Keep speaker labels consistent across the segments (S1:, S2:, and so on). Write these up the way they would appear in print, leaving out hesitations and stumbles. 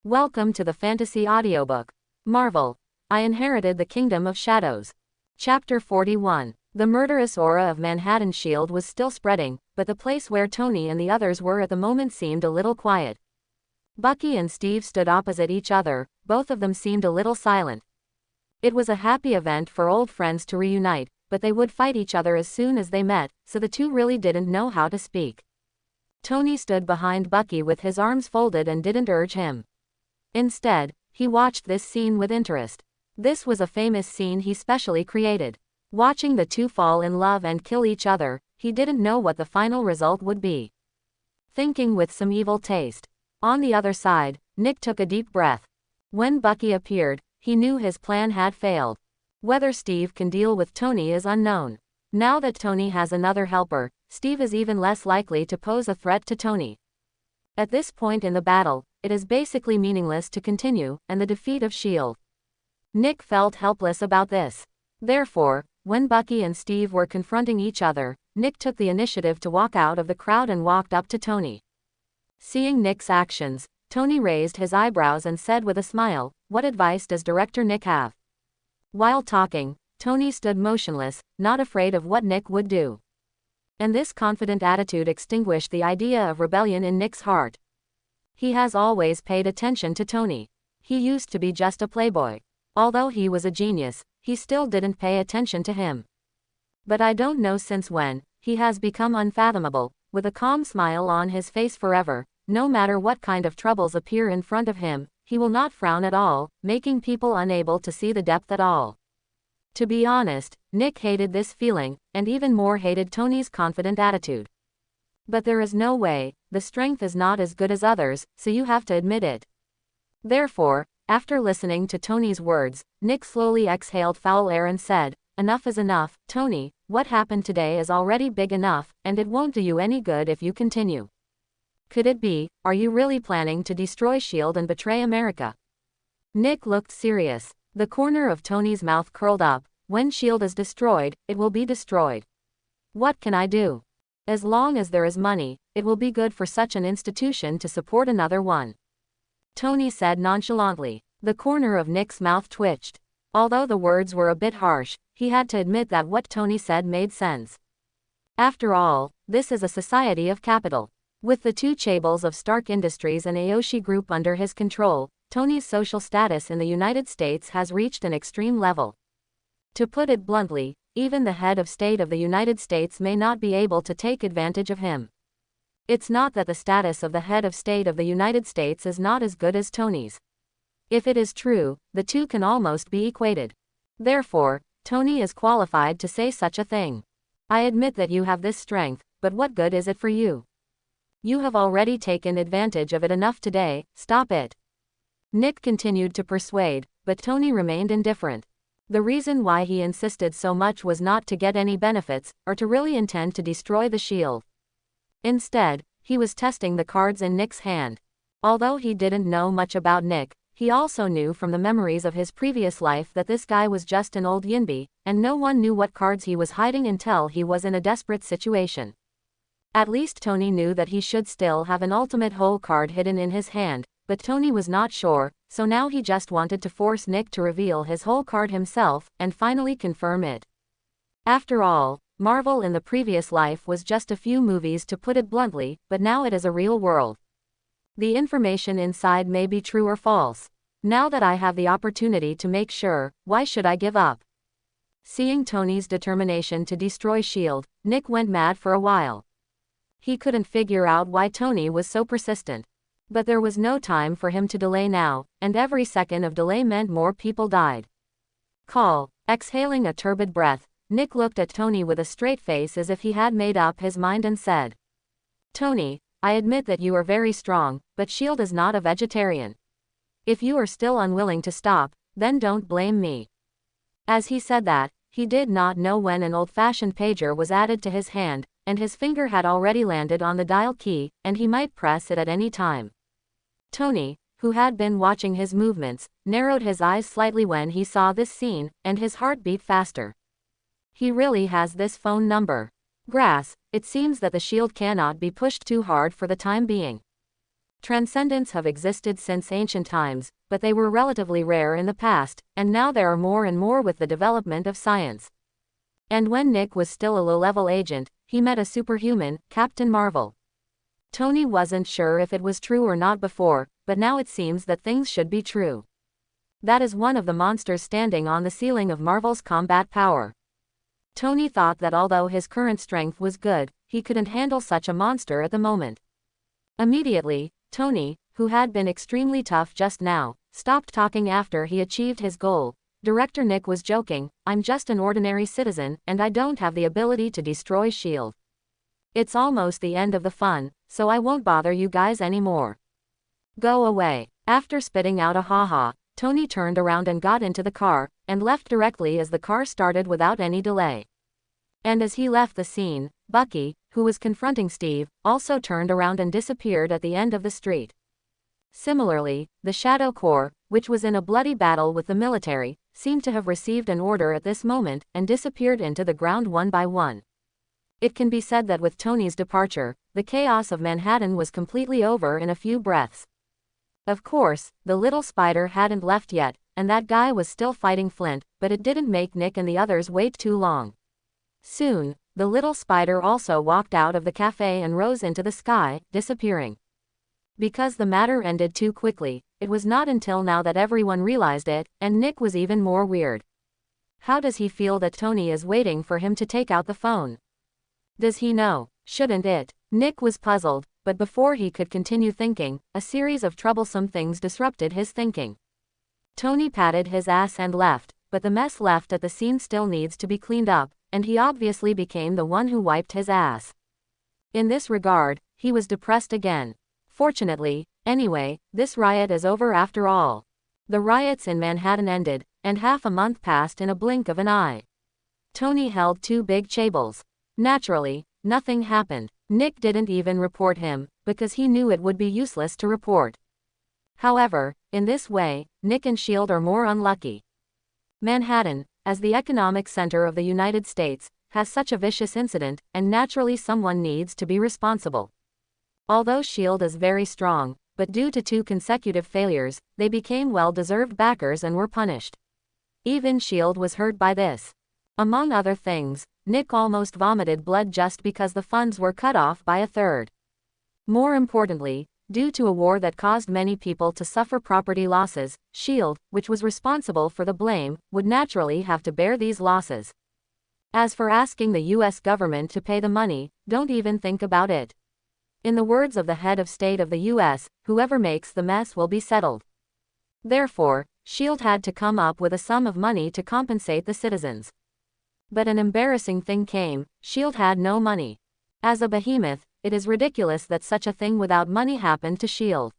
S1: Welcome to the Fantasy Audiobook. Marvel. I Inherited the Kingdom of Shadows. Chapter 41. The murderous aura of Manhattan's shield was still spreading, but the place where Tony and the others were at the moment seemed a little quiet. Bucky and Steve stood opposite each other, both of them seemed a little silent. It was a happy event for old friends to reunite, but they would fight each other as soon as they met, so the two really didn't know how to speak. Tony stood behind Bucky with his arms folded and didn't urge him. Instead, he watched this scene with interest. This was a famous scene he specially created. Watching the two fall in love and kill each other, he didn't know what the final result would be. Thinking with some evil taste. On the other side, Nick took a deep breath. When Bucky appeared, he knew his plan had failed. Whether Steve can deal with Tony is unknown. Now that Tony has another helper, Steve is even less likely to pose a threat to Tony. At this point in the battle, it is basically meaningless to continue, and the defeat of S.H.I.E.L.D. Nick felt helpless about this. Therefore, when Bucky and Steve were confronting each other, Nick took the initiative to walk out of the crowd and walked up to Tony. Seeing Nick's actions, Tony raised his eyebrows and said with a smile, "What advice does Director Nick have?" While talking, Tony stood motionless, not afraid of what Nick would do. And this confident attitude extinguished the idea of rebellion in Nick's heart. He has always paid attention to Tony. He used to be just a playboy. Although he was a genius, he still didn't pay attention to him. But I don't know since when, he has become unfathomable, with a calm smile on his face forever. No matter what kind of troubles appear in front of him, he will not frown at all, making people unable to see the depth at all. To be honest, Nick hated this feeling, and even more hated Tony's confident attitude. But there is no way, the strength is not as good as others, so you have to admit it. Therefore, after listening to Tony's words, Nick slowly exhaled foul air and said, "Enough is enough, Tony. What happened today is already big enough, and it won't do you any good if you continue. Could it be, are you really planning to destroy S.H.I.E.L.D. and betray America?" Nick looked serious. The corner of Tony's mouth curled up. When S.H.I.E.L.D. is destroyed, it will be destroyed. What can I do? As long as there is money, it will be good for such an institution to support another one. Tony said nonchalantly. The corner of Nick's mouth twitched. Although the words were a bit harsh, he had to admit that what Tony said made sense. After all, this is a society of capital. With the two chaebol of Stark Industries and Aoshi Group under his control, Tony's social status in the United States has reached an extreme level. To put it bluntly, even the head of state of the United States may not be able to take advantage of him. It's not that the status of the head of state of the United States is not as good as Tony's. If it is true, the two can almost be equated. Therefore, Tony is qualified to say such a thing. I admit that you have this strength, but what good is it for you? You have already taken advantage of it enough today, stop it. Nick continued to persuade, but Tony remained indifferent. The reason why he insisted so much was not to get any benefits, or to really intend to destroy the S.H.I.E.L.D. Instead, he was testing the cards in Nick's hand. Although he didn't know much about Nick, he also knew from the memories of his previous life that this guy was just an old yinbi, and no one knew what cards he was hiding until he was in a desperate situation. At least Tony knew that he should still have an ultimate hole card hidden in his hand, but Tony was not sure, so now he just wanted to force Nick to reveal his whole card himself, and finally confirm it. After all, Marvel in the previous life was just a few movies to put it bluntly, but now it is a real world. The information inside may be true or false. Now that I have the opportunity to make sure, why should I give up? Seeing Tony's determination to destroy S.H.I.E.L.D., Nick went mad for a while. He couldn't figure out why Tony was so persistent. But there was no time for him to delay now, and every second of delay meant more people died. Call. Exhaling a turbid breath, Nick looked at Tony with a straight face as if he had made up his mind and said, "Tony, I admit that you are very strong, but S.H.I.E.L.D. is not a vegetarian. If you are still unwilling to stop, then don't blame me." As he said that, he did not know when an old-fashioned pager was added to his hand, and his finger had already landed on the dial key, and he might press it at any time. Tony, who had been watching his movements, narrowed his eyes slightly when he saw this scene, and his heart beat faster. He really has this phone number. Grass, it seems that the S.H.I.E.L.D. cannot be pushed too hard for the time being. Transcendents have existed since ancient times, but they were relatively rare in the past, and now there are more and more with the development of science. And when Nick was still a low-level agent, he met a superhuman, Captain Marvel. Tony wasn't sure if it was true or not before, but now it seems that things should be true. That is one of the monsters standing on the ceiling of Marvel's combat power. Tony thought that although his current strength was good, he couldn't handle such a monster at the moment. Immediately, Tony, who had been extremely tough just now, stopped talking after he achieved his goal. Director Nick was joking, "I'm just an ordinary citizen, and I don't have the ability to destroy S.H.I.E.L.D. It's almost the end of the fun, so I won't bother you guys anymore. Go away." After spitting out a ha-ha, Tony turned around and got into the car, and left directly as the car started without any delay. And as he left the scene, Bucky, who was confronting Steve, also turned around and disappeared at the end of the street. Similarly, the Shadow Corps, which was in a bloody battle with the military, seemed to have received an order at this moment, and disappeared into the ground one by one. It can be said that with Tony's departure, the chaos of Manhattan was completely over in a few breaths. Of course, the little spider hadn't left yet, and that guy was still fighting Flint, but it didn't make Nick and the others wait too long. Soon, the little spider also walked out of the cafe and rose into the sky, disappearing. Because the matter ended too quickly, it was not until now that everyone realized it, and Nick was even more weird. How does he feel that Tony is waiting for him to take out the phone? Does he know? Shouldn't it? Nick was puzzled, but before he could continue thinking, a series of troublesome things disrupted his thinking. Tony patted his ass and left, but the mess left at the scene still needs to be cleaned up, and he obviously became the one who wiped his ass. In this regard, he was depressed again. Fortunately, anyway, this riot is over after all. The riots in Manhattan ended, and half a month passed in a blink of an eye. Tony held two big chables. Naturally, nothing happened. Nick didn't even report him, because he knew it would be useless to report. However, in this way, Nick and S.H.I.E.L.D. are more unlucky. Manhattan, as the economic center of the United States, has such a vicious incident, and naturally someone needs to be responsible. Although S.H.I.E.L.D. is very strong, but due to 2 consecutive failures, they became well-deserved backers and were punished. Even S.H.I.E.L.D. was hurt by this. Among other things, Nick almost vomited blood just because the funds were cut off by a third. More importantly, due to a war that caused many people to suffer property losses, S.H.I.E.L.D., which was responsible for the blame, would naturally have to bear these losses. As for asking the U.S. government to pay the money, don't even think about it. In the words of the head of state of the U.S., whoever makes the mess will be settled. Therefore, S.H.I.E.L.D. had to come up with a sum of money to compensate the citizens. But an embarrassing thing came: S.H.I.E.L.D. had no money. As a behemoth, it is ridiculous that such a thing without money happened to S.H.I.E.L.D.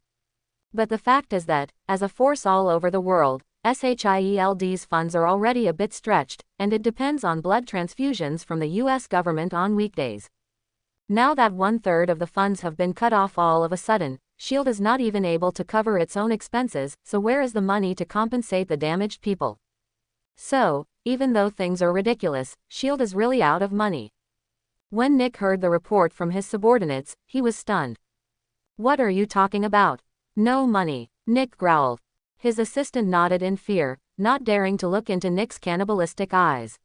S1: But the fact is that, as a force all over the world, S.H.I.E.L.D.'s funds are already a bit stretched, and it depends on blood transfusions from the U.S. government on weekdays. Now that 1/3 of the funds have been cut off all of a sudden, S.H.I.E.L.D. is not even able to cover its own expenses, so where is the money to compensate the damaged people? So, even though things are ridiculous, S.H.I.E.L.D. is really out of money. When Nick heard the report from his subordinates, he was stunned. "What are you talking about? No money," Nick growled. His assistant nodded in fear, not daring to look into Nick's cannibalistic eyes.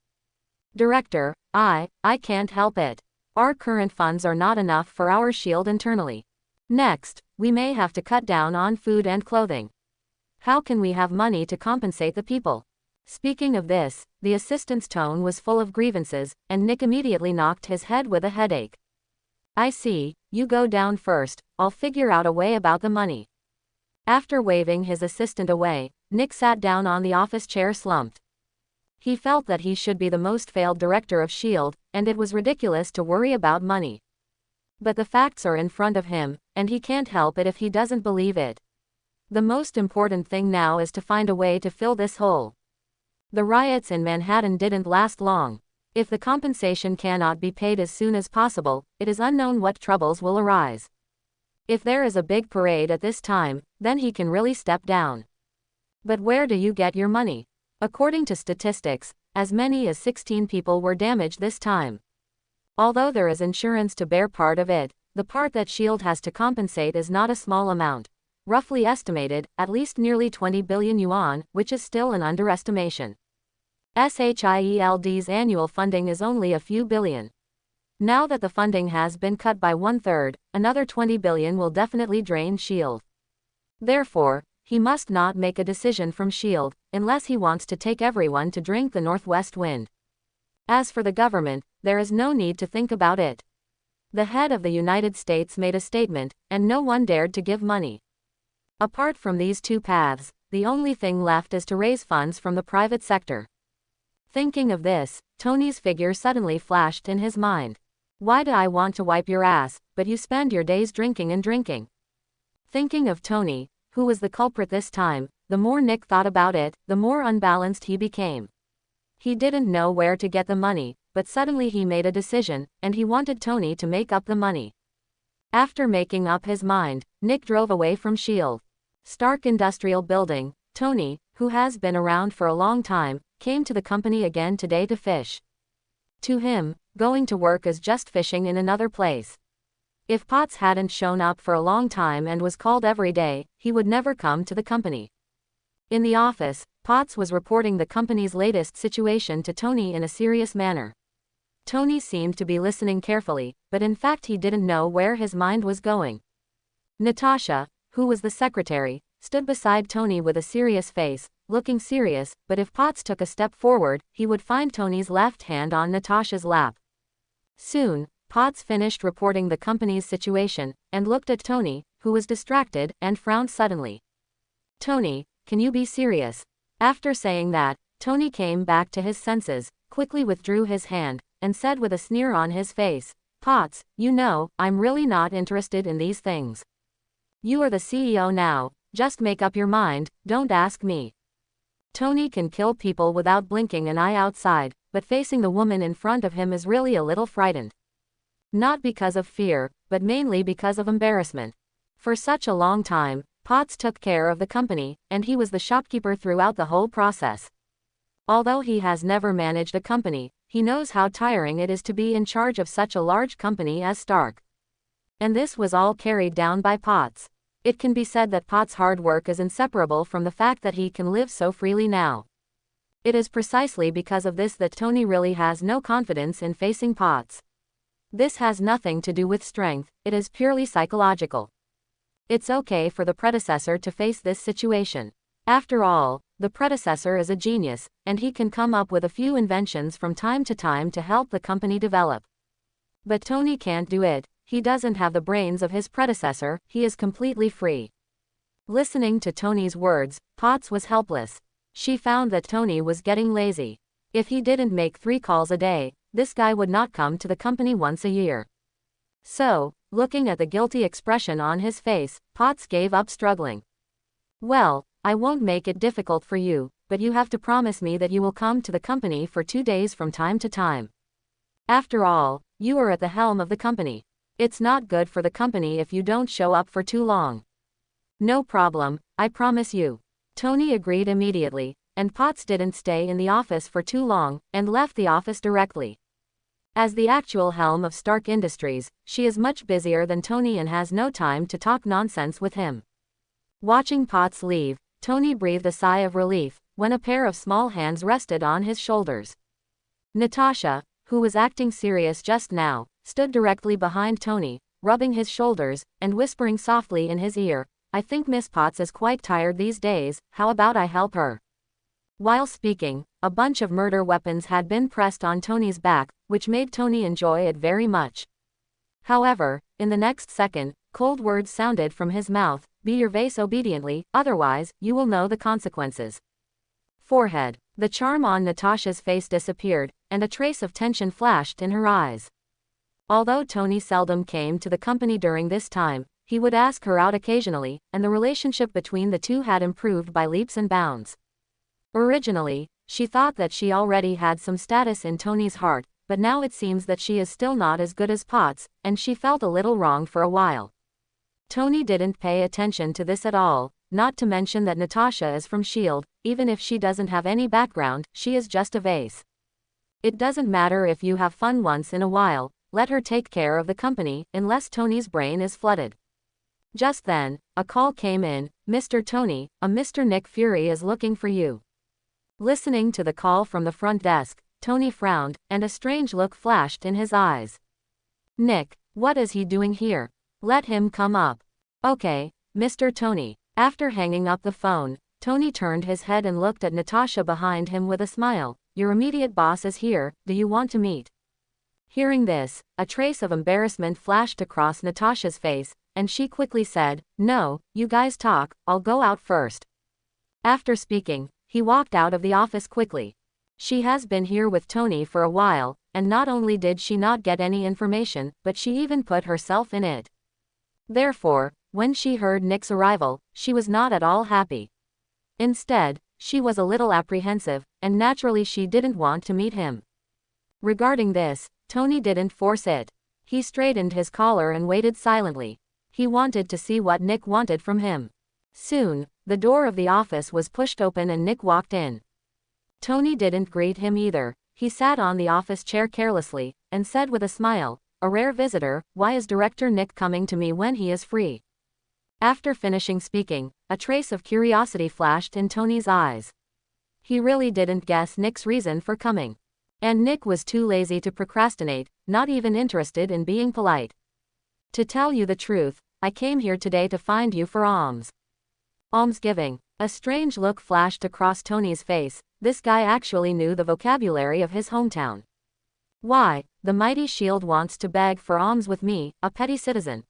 S1: "Director, I can't help it. Our current funds are not enough for our S.H.I.E.L.D. internally. Next, we may have to cut down on food and clothing. How can we have money to compensate the people?" Speaking of this, the assistant's tone was full of grievances, and Nick immediately knocked his head with a headache. "I see, you go down first, I'll figure out a way about the money." After waving his assistant away, Nick sat down on the office chair slumped. He felt that he should be the most failed director of S.H.I.E.L.D., and it was ridiculous to worry about money. But the facts are in front of him, and he can't help it if he doesn't believe it. The most important thing now is to find a way to fill this hole. The riots in Manhattan didn't last long. If the compensation cannot be paid as soon as possible, it is unknown what troubles will arise. If there is a big parade at this time, then he can really step down. But where do you get your money? According to statistics, as many as 16 people were damaged this time. Although there is insurance to bear part of it, the part that S.H.I.E.L.D. has to compensate is not a small amount. Roughly estimated, at least nearly 20 billion yuan, which is still an underestimation. S.H.I.E.L.D.'s annual funding is only a few billion. Now that the funding has been cut by 1/3, another 20 billion will definitely drain S.H.I.E.L.D. Therefore, he must not make a decision from S.H.I.E.L.D., unless he wants to take everyone to drink the northwest wind. As for the government, there is no need to think about it. The head of the United States made a statement, and no one dared to give money. Apart from these two paths, the only thing left is to raise funds from the private sector. Thinking of this, Tony's figure suddenly flashed in his mind. Why do I want to wipe your ass, but you spend your days drinking and drinking? Thinking of Tony, who was the culprit this time, the more Nick thought about it, the more unbalanced he became. He didn't know where to get the money, but suddenly he made a decision, and he wanted Tony to make up the money. After making up his mind, Nick drove away from S.H.I.E.L.D. Stark Industrial Building. Tony, who has been around for a long time, came to the company again today to fish. To him, going to work is just fishing in another place. If Potts hadn't shown up for a long time and was called every day, he would never come to the company. In the office, Potts was reporting the company's latest situation to Tony in a serious manner. Tony seemed to be listening carefully, but in fact he didn't know where his mind was going. Natasha, who was the secretary, stood beside Tony with a serious face, looking serious, but if Potts took a step forward, he would find Tony's left hand on Natasha's lap. Soon, Potts finished reporting the company's situation, and looked at Tony, who was distracted, and frowned suddenly. Tony, can you be serious? After saying that, Tony came back to his senses, quickly withdrew his hand, and said with a sneer on his face, Potts, you know, I'm really not interested in these things. You are the CEO now, just make up your mind, don't ask me. Tony can kill people without blinking an eye outside, but facing the woman in front of him is really a little frightened. Not because of fear, but mainly because of embarrassment. For such a long time, Potts took care of the company, and he was the shopkeeper throughout the whole process. Although he has never managed a company, he knows how tiring it is to be in charge of such a large company as Stark. And this was all carried down by Potts. It can be said that Potts' hard work is inseparable from the fact that he can live so freely now. It is precisely because of this that Tony really has no confidence in facing Potts. This has nothing to do with strength, it is purely psychological. It's okay for the predecessor to face this situation. After all, the predecessor is a genius, and he can come up with a few inventions from time to time to help the company develop. But Tony can't do it. He doesn't have the brains of his predecessor, he is completely free. Listening to Tony's words, Potts was helpless. She found that Tony was getting lazy. If he didn't make 3 calls a day, this guy would not come to the company once a year. So, looking at the guilty expression on his face, Potts gave up struggling. Well, I won't make it difficult for you, but you have to promise me that you will come to the company for 2 days from time to time. After all, you are at the helm of the company. It's not good for the company if you don't show up for too long. No problem, I promise you. Tony agreed immediately, and Potts didn't stay in the office for too long, and left the office directly. As the actual helm of Stark Industries, she is much busier than Tony and has no time to talk nonsense with him. Watching Potts leave, Tony breathed a sigh of relief, when a pair of small hands rested on his shoulders. Natasha, who was acting serious just now, stood directly behind Tony, rubbing his shoulders, and whispering softly in his ear, I think Miss Potts is quite tired these days, how about I help her? While speaking, a bunch of murder weapons had been pressed on Tony's back, which made Tony enjoy it very much. However, in the next second, cold words sounded from his mouth, be your vase obediently, otherwise, you will know the consequences. Forehead. The charm on Natasha's face disappeared, and a trace of tension flashed in her eyes. Although Tony seldom came to the company during this time, he would ask her out occasionally, and the relationship between the two had improved by leaps and bounds. Originally, she thought that she already had some status in Tony's heart, but now it seems that she is still not as good as Potts, and she felt a little wrong for a while. Tony didn't pay attention to this at all, not to mention that Natasha is from S.H.I.E.L.D., even if she doesn't have any background, she is just a vase. It doesn't matter if you have fun once in a while, let her take care of the company, unless Tony's brain is flooded. Just then, a call came in. Mr. Tony, a Mr. Nick Fury is looking for you. Listening to the call from the front desk, Tony frowned, and a strange look flashed in his eyes. Nick, what is he doing here? Let him come up. Okay, Mr. Tony. After hanging up the phone, Tony turned his head and looked at Natasha behind him with a smile. Your immediate boss is here, do you want to meet? Hearing this, a trace of embarrassment flashed across Natasha's face, and she quickly said, no, you guys talk, I'll go out first. After speaking, he walked out of the office quickly. She has been here with Tony for a while, and not only did she not get any information, but she even put herself in it. Therefore, when she heard Nick's arrival, she was not at all happy. Instead, she was a little apprehensive, and naturally she didn't want to meet him. Regarding this, Tony didn't force it. He straightened his collar and waited silently. He wanted to see what Nick wanted from him. Soon, the door of the office was pushed open and Nick walked in. Tony didn't greet him either. He sat on the office chair carelessly, and said with a smile, a rare visitor, why is Director Nick coming to me when he is free? After finishing speaking, a trace of curiosity flashed in Tony's eyes. He really didn't guess Nick's reason for coming. And Nick was too lazy to procrastinate, not even interested in being polite. To tell you the truth, I came here today to find you for alms. Almsgiving. A strange look flashed across Tony's face. This guy actually knew the vocabulary of his hometown. Why, the mighty shield wants to beg for alms with me, a petty citizen.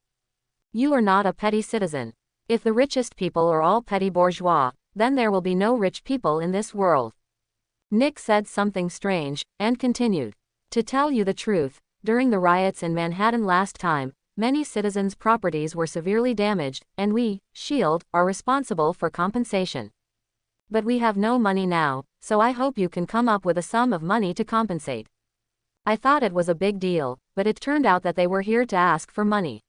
S1: You are not a petty citizen. If the richest people are all petty bourgeois, then there will be no rich people in this world. Nick said something strange, and continued. To tell you the truth, during the riots in Manhattan last time, many citizens' properties were severely damaged, and we, SHIELD, are responsible for compensation. But we have no money now, so I hope you can come up with a sum of money to compensate. I thought it was a big deal, but it turned out that they were here to ask for money.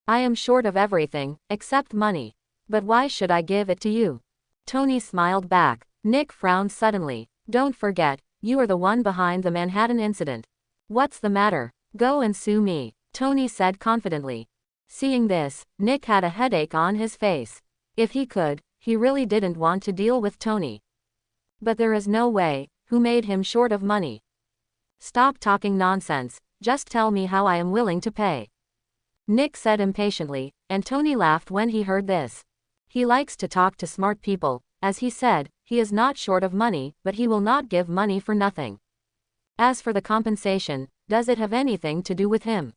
S1: I am short of everything, except money. But why should I give it to you? Tony smiled back. Nick frowned suddenly. Don't forget, you are the one behind the Manhattan incident. What's the matter? Go and sue me, Tony said confidently. Seeing this, Nick had a headache on his face. If he could, he really didn't want to deal with Tony. But there is no way. Who made him short of money? Stop talking nonsense, just tell me how I am willing to pay. Nick said impatiently, and Tony laughed when he heard this. He likes to talk to smart people. As he said, he is not short of money, but he will not give money for nothing. As for the compensation, does it have anything to do with him?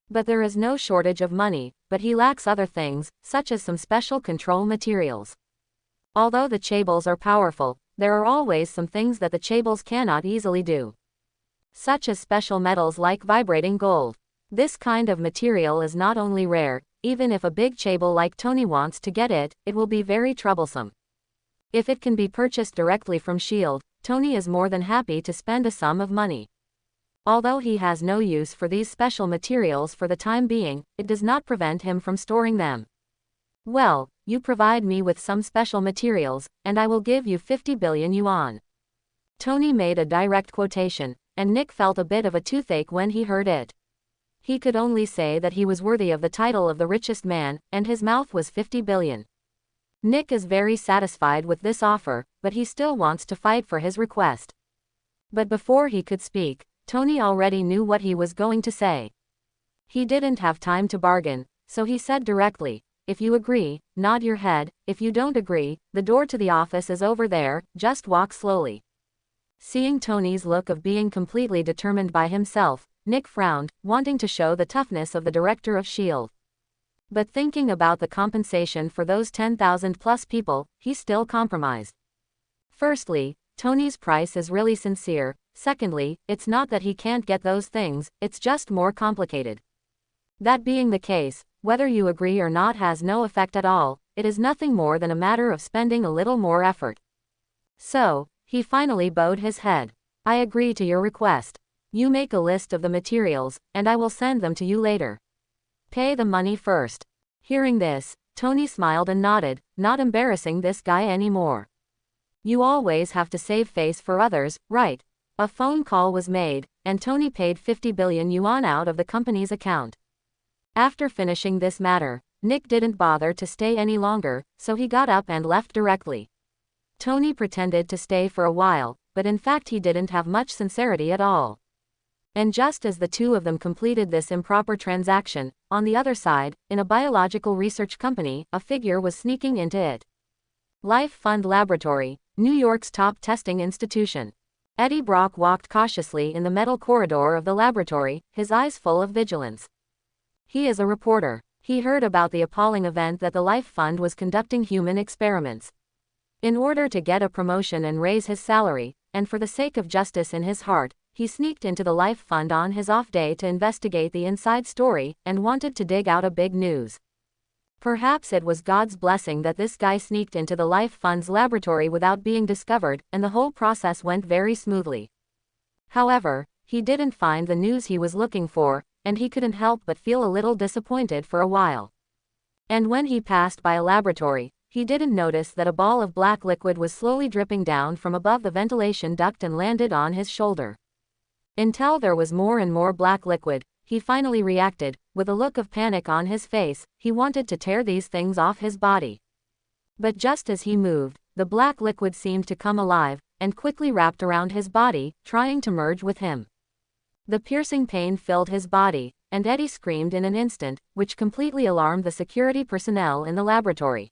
S1: But there is no shortage of money, but he lacks other things, such as some special control materials. Although the Chables are powerful, there are always some things that the Chables cannot easily do. Such as special metals like vibrating gold. This kind of material is not only rare, even if a big Chable like Tony wants to get it, it will be very troublesome. If it can be purchased directly from SHIELD, Tony is more than happy to spend a sum of money. Although he has no use for these special materials for the time being, it does not prevent him from storing them. Well, you provide me with some special materials, and I will give you 50 billion yuan. Tony made a direct quotation, and Nick felt a bit of a toothache when he heard it. He could only say that he was worthy of the title of the richest man, and his mouth was 50 billion. Nick is very satisfied with this offer, but he still wants to fight for his request. But before he could speak, Tony already knew what he was going to say. He didn't have time to bargain, so he said directly, if you agree, nod your head, if you don't agree, the door to the office is over there, just walk slowly. Seeing Tony's look of being completely determined by himself, Nick frowned, wanting to show the toughness of the director of SHIELD. But thinking about the compensation for those 10,000 plus people, he still compromised. Firstly, Tony's price is really sincere. Secondly, it's not that he can't get those things, it's just more complicated. That being the case, whether you agree or not has no effect at all, it is nothing more than a matter of spending a little more effort. So, he finally bowed his head. I agree to your request. You make a list of the materials, and I will send them to you later. Pay the money first. Hearing this, Tony smiled and nodded, not embarrassing this guy anymore. You always have to save face for others, right? A phone call was made, and Tony paid 50 billion yuan out of the company's account. After finishing this matter, Nick didn't bother to stay any longer, so he got up and left directly. Tony pretended to stay for a while, but in fact he didn't have much sincerity at all. And just as the two of them completed this improper transaction, on the other side, in a biological research company, a figure was sneaking into it. Life Fund Laboratory, New York's top testing institution. Eddie Brock walked cautiously in the metal corridor of the laboratory, his eyes full of vigilance. He is a reporter. He heard about the appalling event that the Life Fund was conducting human experiments. In order to get a promotion and raise his salary, and for the sake of justice in his heart, he sneaked into the Life Fund on his off day to investigate the inside story, and wanted to dig out a big news. Perhaps it was God's blessing that this guy sneaked into the Life Fund's laboratory without being discovered, and the whole process went very smoothly. However, he didn't find the news he was looking for, and he couldn't help but feel a little disappointed for a while. And when he passed by a laboratory, he didn't notice that a ball of black liquid was slowly dripping down from above the ventilation duct and landed on his shoulder. Until there was more and more black liquid, he finally reacted. With a look of panic on his face, he wanted to tear these things off his body. But just as he moved, the black liquid seemed to come alive, and quickly wrapped around his body, trying to merge with him. The piercing pain filled his body, and Eddie screamed in an instant, which completely alarmed the security personnel in the laboratory.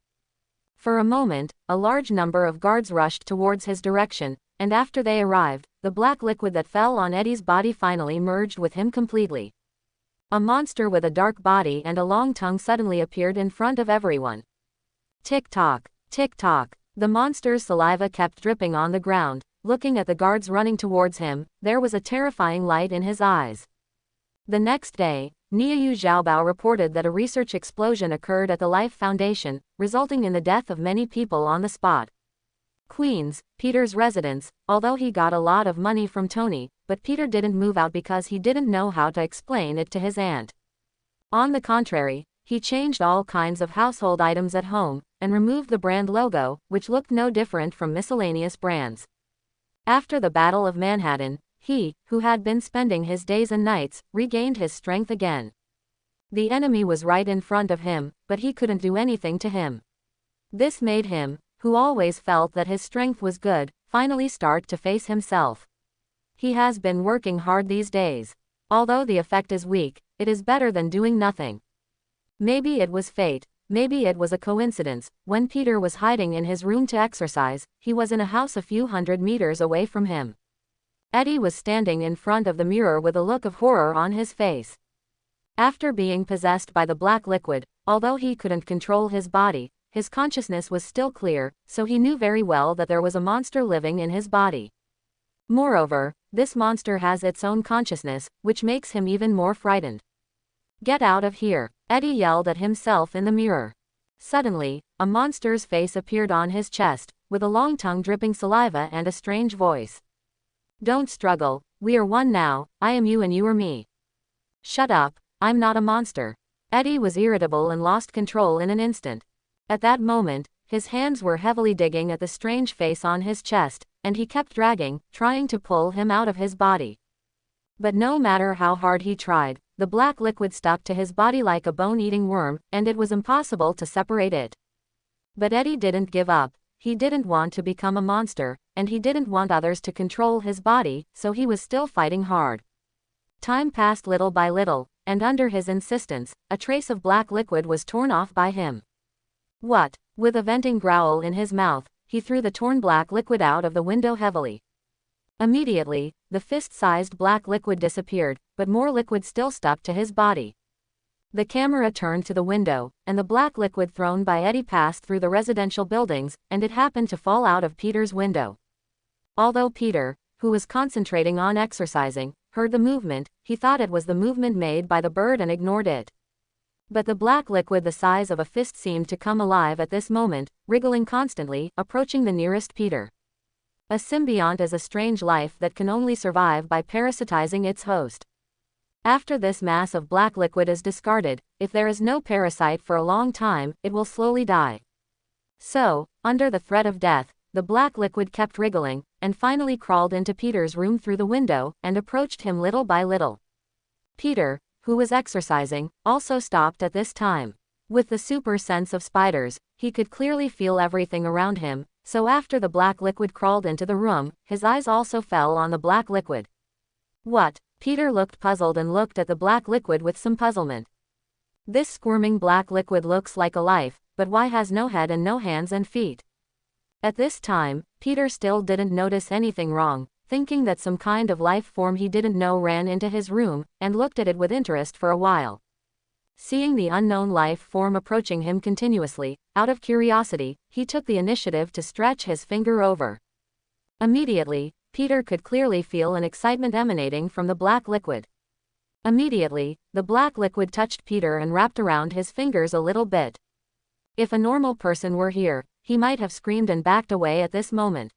S1: For a moment, a large number of guards rushed towards his direction, and after they arrived, the black liquid that fell on Eddie's body finally merged with him completely. A monster with a dark body and a long tongue suddenly appeared in front of everyone. Tick-tock, tick-tock. The monster's saliva kept dripping on the ground. Looking at the guards running towards him, there was a terrifying light in his eyes. The next day, Niayu Xiaobao reported that a research explosion occurred at the Life Foundation, resulting in the death of many people on the spot. Queens, Peter's residence, although he got a lot of money from Tony, but Peter didn't move out because he didn't know how to explain it to his aunt. On the contrary, he changed all kinds of household items at home, and removed the brand logo, which looked no different from miscellaneous brands. After the Battle of Manhattan, he, who had been spending his days and nights, regained his strength again. The enemy was right in front of him, but he couldn't do anything to him. This made him, who always felt that his strength was good, finally start to face himself. He has been working hard these days. Although the effect is weak, it is better than doing nothing. Maybe it was fate. Maybe it was a coincidence. When Peter was hiding in his room to exercise, he was in a house a few hundred meters away from him. Eddie was standing in front of the mirror with a look of horror on his face. After being possessed by the black liquid, although he couldn't control his body, his consciousness was still clear, so he knew very well that there was a monster living in his body. Moreover, this monster has its own consciousness, which makes him even more frightened. "Get out of here," Eddie yelled at himself in the mirror. Suddenly, a monster's face appeared on his chest, with a long tongue dripping saliva and a strange voice. "Don't struggle, we are one now, I am you and you are me." "Shut up, I'm not a monster." Eddie was irritable and lost control in an instant. At that moment, his hands were heavily digging at the strange face on his chest, and he kept dragging, trying to pull him out of his body. But no matter how hard he tried, the black liquid stuck to his body like a bone-eating worm, and it was impossible to separate it. But Eddie didn't give up. He didn't want to become a monster, and he didn't want others to control his body, so he was still fighting hard. Time passed little by little, and under his insistence, a trace of black liquid was torn off by him. "What?" With a venting growl in his mouth, he threw the torn black liquid out of the window heavily. Immediately, the fist-sized black liquid disappeared, but more liquid still stuck to his body. The camera turned to the window, and the black liquid thrown by Eddie passed through the residential buildings, and it happened to fall out of Peter's window. Although Peter, who was concentrating on exercising, heard the movement, he thought it was the movement made by the bird and ignored it. But the black liquid the size of a fist seemed to come alive at this moment, wriggling constantly, approaching the nearest Peter. A symbiont is a strange life that can only survive by parasitizing its host. After this mass of black liquid is discarded, if there is no parasite for a long time, it will slowly die. So, under the threat of death, the black liquid kept wriggling, and finally crawled into Peter's room through the window, and approached him little by little. Peter, who was exercising, also stopped at this time. With the super sense of spiders, he could clearly feel everything around him, so after the black liquid crawled into the room, his eyes also fell on the black liquid. What? Peter looked puzzled and looked at the black liquid with some puzzlement. This squirming black liquid looks like a life, but why has no head and no hands and feet? At this time, Peter still didn't notice anything wrong, thinking that some kind of life form he didn't know ran into his room, and looked at it with interest for a while. Seeing the unknown life form approaching him continuously, out of curiosity, he took the initiative to stretch his finger over. Immediately, Peter could clearly feel an excitement emanating from the black liquid. Immediately, the black liquid touched Peter and wrapped around his fingers a little bit. If a normal person were here, he might have screamed and backed away at this moment.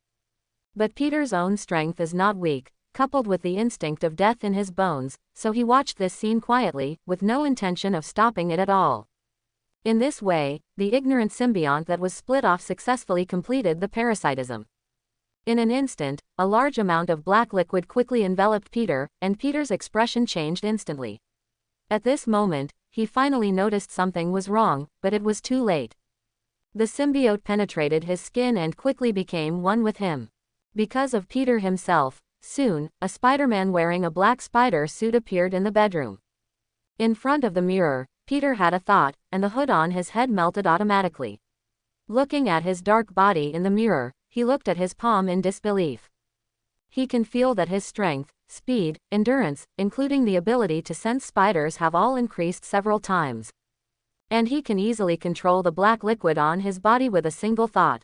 S1: But Peter's own strength is not weak, coupled with the instinct of death in his bones, so he watched this scene quietly, with no intention of stopping it at all. In this way, the ignorant symbiont that was split off successfully completed the parasitism. In an instant, a large amount of black liquid quickly enveloped Peter, and Peter's expression changed instantly. At this moment, he finally noticed something was wrong, but it was too late. The symbiote penetrated his skin and quickly became one with him. Because of Peter himself, soon, a Spider-Man wearing a black spider suit appeared in the bedroom. In front of the mirror, Peter had a thought, and the hood on his head melted automatically. Looking at his dark body in the mirror, he looked at his palm in disbelief. He can feel that his strength, speed, endurance, including the ability to sense spiders have all increased several times. And he can easily control the black liquid on his body with a single thought.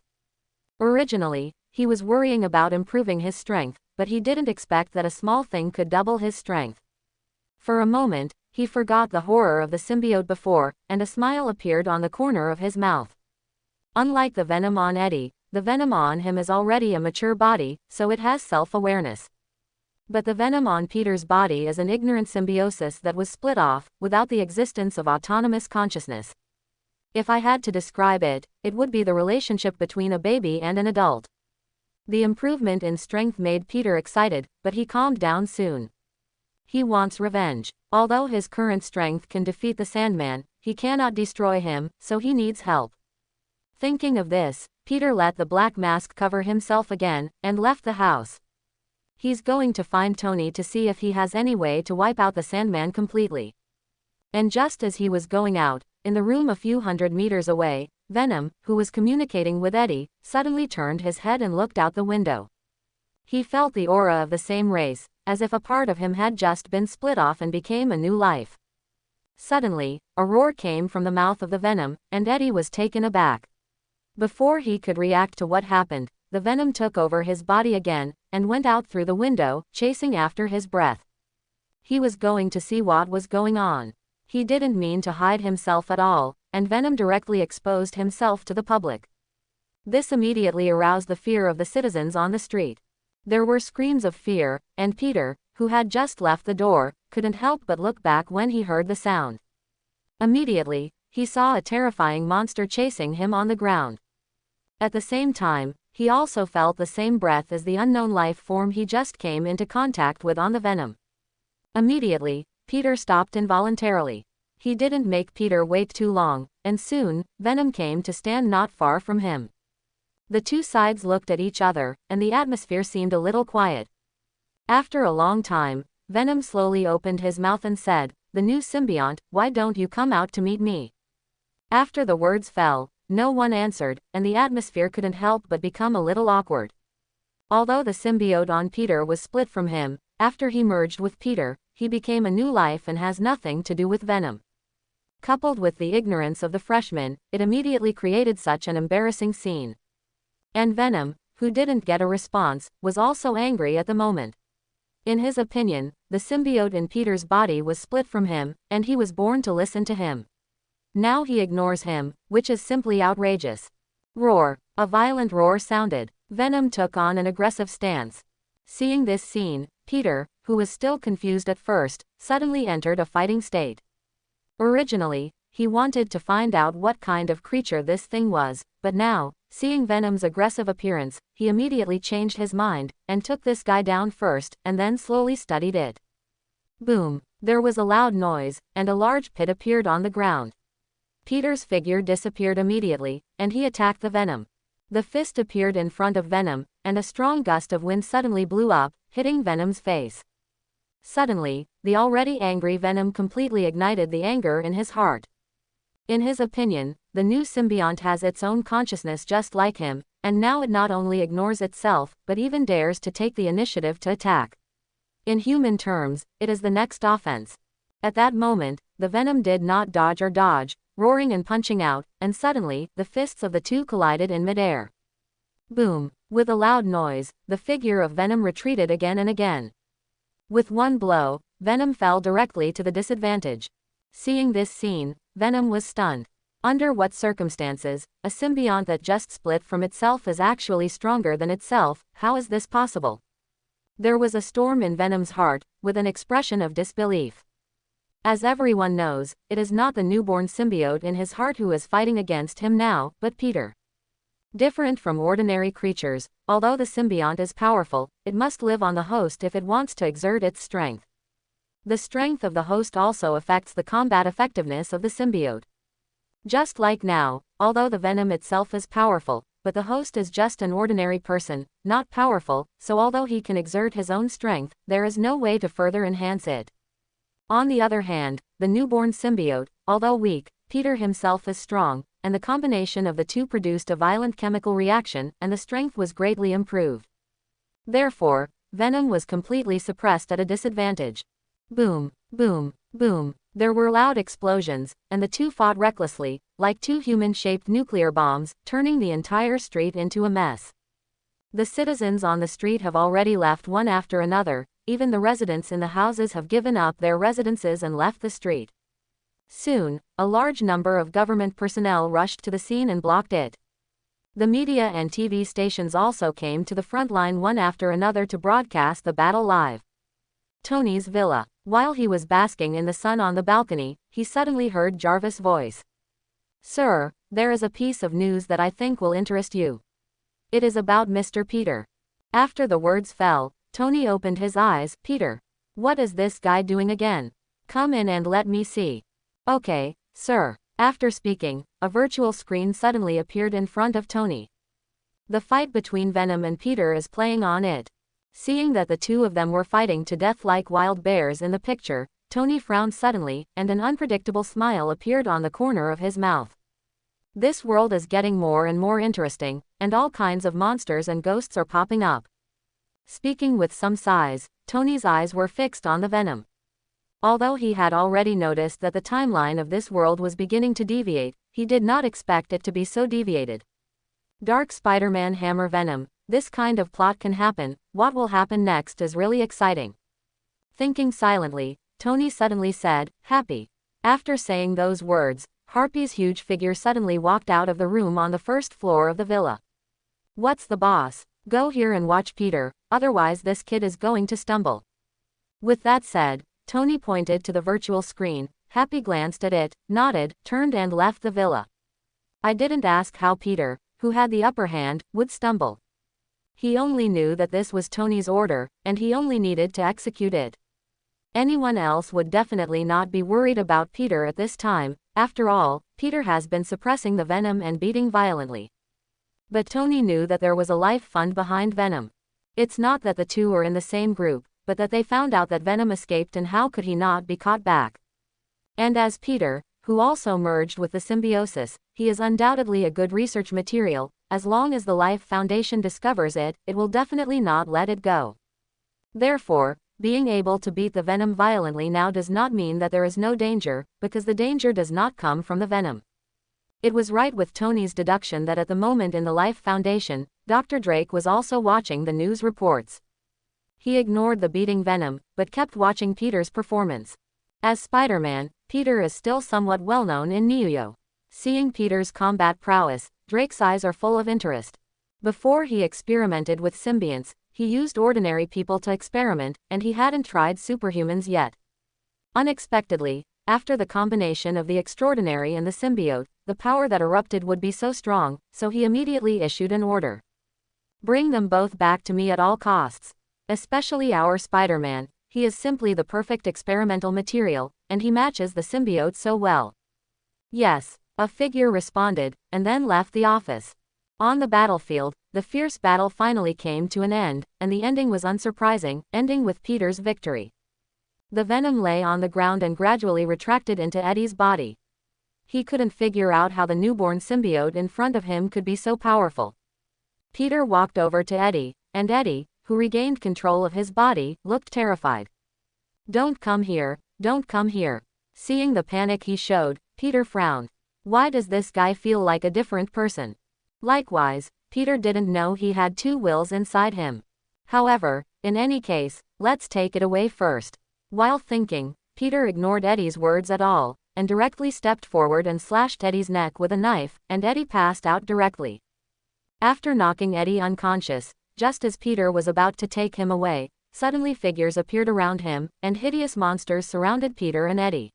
S1: Originally, he was worrying about improving his strength, but he didn't expect that a small thing could double his strength. For a moment, he forgot the horror of the symbiote before, and a smile appeared on the corner of his mouth. Unlike the venom on Eddie, the venom on him is already a mature body, so it has self-awareness. But the venom on Peter's body is an ignorant symbiosis that was split off, without the existence of autonomous consciousness. If I had to describe it, it would be the relationship between a baby and an adult. The improvement in strength made Peter excited, but he calmed down soon. He wants revenge. Although his current strength can defeat the Sandman, he cannot destroy him, so he needs help. Thinking of this, Peter let the black mask cover himself again, and left the house. He's going to find Tony to see if he has any way to wipe out the Sandman completely. And just as he was going out, in the room a few hundred meters away, Venom, who was communicating with Eddie, suddenly turned his head and looked out the window. He felt the aura of the same race, as if a part of him had just been split off and became a new life. Suddenly, a roar came from the mouth of the Venom, and Eddie was taken aback. Before he could react to what happened, the Venom took over his body again, and went out through the window, chasing after his breath. He was going to see what was going on. He didn't mean to hide himself at all, and Venom directly exposed himself to the public. This immediately aroused the fear of the citizens on the street. There were screams of fear, and Peter, who had just left the door, couldn't help but look back when he heard the sound. Immediately, he saw a terrifying monster chasing him on the ground. At the same time, he also felt the same breath as the unknown life form he just came into contact with on the Venom. Immediately, Peter stopped involuntarily. He didn't make Peter wait too long, and soon, Venom came to stand not far from him. The two sides looked at each other, and the atmosphere seemed a little quiet. After a long time, Venom slowly opened his mouth and said, "The new symbiont, why don't you come out to meet me?" After the words fell, no one answered, and the atmosphere couldn't help but become a little awkward. Although the symbiote on Peter was split from him, after he merged with Peter, he became a new life and has nothing to do with Venom. Coupled with the ignorance of the freshman, it immediately created such an embarrassing scene. And Venom, who didn't get a response, was also angry at the moment. In his opinion, the symbiote in Peter's body was split from him, and he was born to listen to him. Now he ignores him, which is simply outrageous. Roar! A violent roar sounded. Venom took on an aggressive stance. Seeing this scene, Peter, who was still confused at first, suddenly entered a fighting state. Originally, he wanted to find out what kind of creature this thing was, but now, Seeing Venom's aggressive appearance, he immediately changed his mind, and took this guy down first, and then slowly studied it. Boom! There was a loud noise, and a large pit appeared on the ground. Peter's figure disappeared immediately, and he attacked the Venom. The fist appeared in front of Venom, and a strong gust of wind suddenly blew up, hitting Venom's face. Suddenly, the already angry Venom completely ignited the anger in his heart. In his opinion, the new symbiont has its own consciousness just like him, and now it not only ignores itself, but even dares to take the initiative to attack. In human terms, it is the next offense. At that moment, the Venom did not dodge or dodge, roaring and punching out, and suddenly, the fists of the two collided in midair. Boom! With a loud noise, the figure of Venom retreated again and again. With one blow, Venom fell directly to the disadvantage. Seeing this scene, Venom was stunned. Under what circumstances, a symbiont that just split from itself is actually stronger than itself? How is this possible? There was a storm in Venom's heart, with an expression of disbelief. As everyone knows, it is not the newborn symbiote in his heart who is fighting against him now, but Peter. Different from ordinary creatures, although the symbiont is powerful, it must live on the host if it wants to exert its strength. The strength of the host also affects the combat effectiveness of the symbiote. Just like now, although the Venom itself is powerful, but the host is just an ordinary person, not powerful, so although he can exert his own strength, there is no way to further enhance it. On the other hand, the newborn symbiote, although weak, Peter himself is strong, and the combination of the two produced a violent chemical reaction, and the strength was greatly improved. Therefore, Venom was completely suppressed at a disadvantage. Boom, boom, boom. There were loud explosions, and the two fought recklessly, like two human-shaped nuclear bombs, turning the entire street into a mess. The citizens on the street have already left one after another, even the residents in the houses have given up their residences and left the street. Soon, a large number of government personnel rushed to the scene and blocked it. The media and TV stations also came to the front line one after another to broadcast the battle live. Tony's villa. While he was basking in the sun on the balcony, he suddenly heard Jarvis' voice. "Sir, there is a piece of news that I think will interest you. It is about Mr. Peter." After the words fell, Tony opened his eyes. "Peter? What is this guy doing again? Come in and let me see." "Okay, sir." After speaking, a virtual screen suddenly appeared in front of Tony. The fight between Venom and Peter is playing on it. Seeing that the two of them were fighting to death like wild bears in the picture, Tony frowned suddenly, and an unpredictable smile appeared on the corner of his mouth. This world is getting more and more interesting, and all kinds of monsters and ghosts are popping up. Speaking with some sighs, Tony's eyes were fixed on the Venom. Although he had already noticed that the timeline of this world was beginning to deviate, he did not expect it to be so deviated. Dark Spider-Man Hammer Venom. This kind of plot can happen. What will happen next is really exciting. Thinking silently, Tony suddenly said, "Happy." After saying those words, Harpy's huge figure suddenly walked out of the room on the first floor of the villa. "What's the boss? Go here and watch Peter, otherwise this kid is going to stumble." With that said, Tony pointed to the virtual screen. Happy glanced at it, nodded, turned and left the villa. I didn't ask how Peter, who had the upper hand, would stumble. He only knew that this was Tony's order, and he only needed to execute it. Anyone else would definitely not be worried about Peter at this time. After all, Peter has been suppressing the Venom and beating violently. But Tony knew that there was a life fund behind Venom. It's not that the two are in the same group, but that they found out that Venom escaped, and how could he not be caught back? And as Peter, who also merged with the symbiosis, he is undoubtedly a good research material. As long as the Life Foundation discovers it, it will definitely not let it go. Therefore, being able to beat the Venom violently now does not mean that there is no danger, because the danger does not come from the Venom. It was right with Tony's deduction that at the moment in the Life Foundation, Dr. Drake was also watching the news reports. He ignored the beating Venom, but kept watching Peter's performance. As Spider-Man, Peter is still somewhat well known in New York. Seeing Peter's combat prowess, Drake's eyes are full of interest. Before he experimented with symbionts, he used ordinary people to experiment, and he hadn't tried superhumans yet. Unexpectedly, after the combination of the extraordinary and the symbiote, the power that erupted would be so strong, so he immediately issued an order. Bring them both back to me at all costs. Especially our Spider-Man, he is simply the perfect experimental material, and he matches the symbiote so well. Yes, a figure responded, and then left the office. On the battlefield, the fierce battle finally came to an end, and the ending was unsurprising, ending with Peter's victory. The venom lay on the ground and gradually retracted into Eddie's body. He couldn't figure out how the newborn symbiote in front of him could be so powerful. Peter walked over to Eddie, and Eddie, who regained control of his body, looked terrified. Don't come here, don't come here. Seeing the panic he showed, Peter frowned. Why does this guy feel like a different person? Likewise, Peter didn't know he had two wills inside him. However, in any case, let's take it away first. While thinking, Peter ignored Eddie's words at all, and directly stepped forward and slashed Eddie's neck with a knife, and Eddie passed out directly. After knocking Eddie unconscious, just as Peter was about to take him away, suddenly figures appeared around him, and hideous monsters surrounded Peter and Eddie.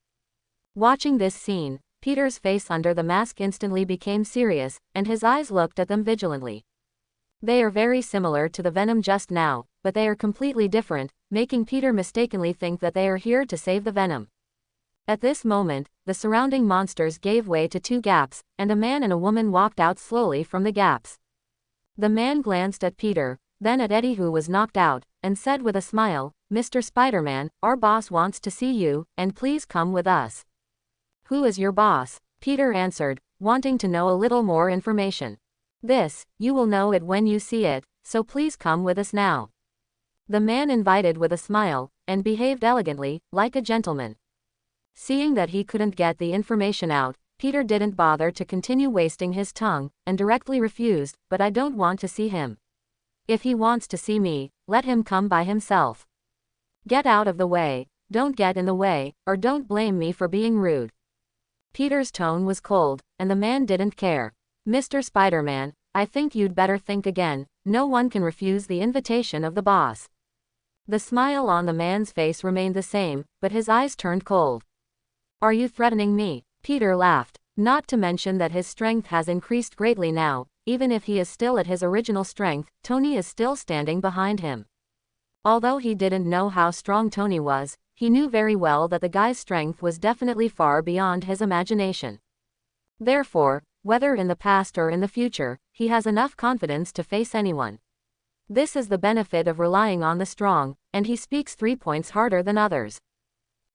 S1: Watching this scene, Peter's face under the mask instantly became serious, and his eyes looked at them vigilantly. They are very similar to the venom just now, but they are completely different, making Peter mistakenly think that they are here to save the venom. At this moment, the surrounding monsters gave way to two gaps, and a man and a woman walked out slowly from the gaps. The man glanced at Peter, then at Eddie who was knocked out, and said with a smile, "Mr. Spider-Man, our boss wants to see you, and please come with us." "Who is your boss?" Peter answered, wanting to know a little more information. "This, you will know it when you see it, so please come with us now." The man invited with a smile, and behaved elegantly, like a gentleman. Seeing that he couldn't get the information out, Peter didn't bother to continue wasting his tongue, and directly refused, "But I don't want to see him. If he wants to see me, let him come by himself. Get out of the way, don't get in the way, or don't blame me for being rude." Peter's tone was cold, and the man didn't care. "Mr. Spider-Man, I think you'd better think again, no one can refuse the invitation of the boss." The smile on the man's face remained the same, but his eyes turned cold. "Are you threatening me?" Peter laughed. Not to mention that his strength has increased greatly now, even if he is still at his original strength, Tony is still standing behind him. Although he didn't know how strong Tony was, he knew very well that the guy's strength was definitely far beyond his imagination. Therefore, whether in the past or in the future, he has enough confidence to face anyone. This is the benefit of relying on the strong, and he speaks 3 points harder than others.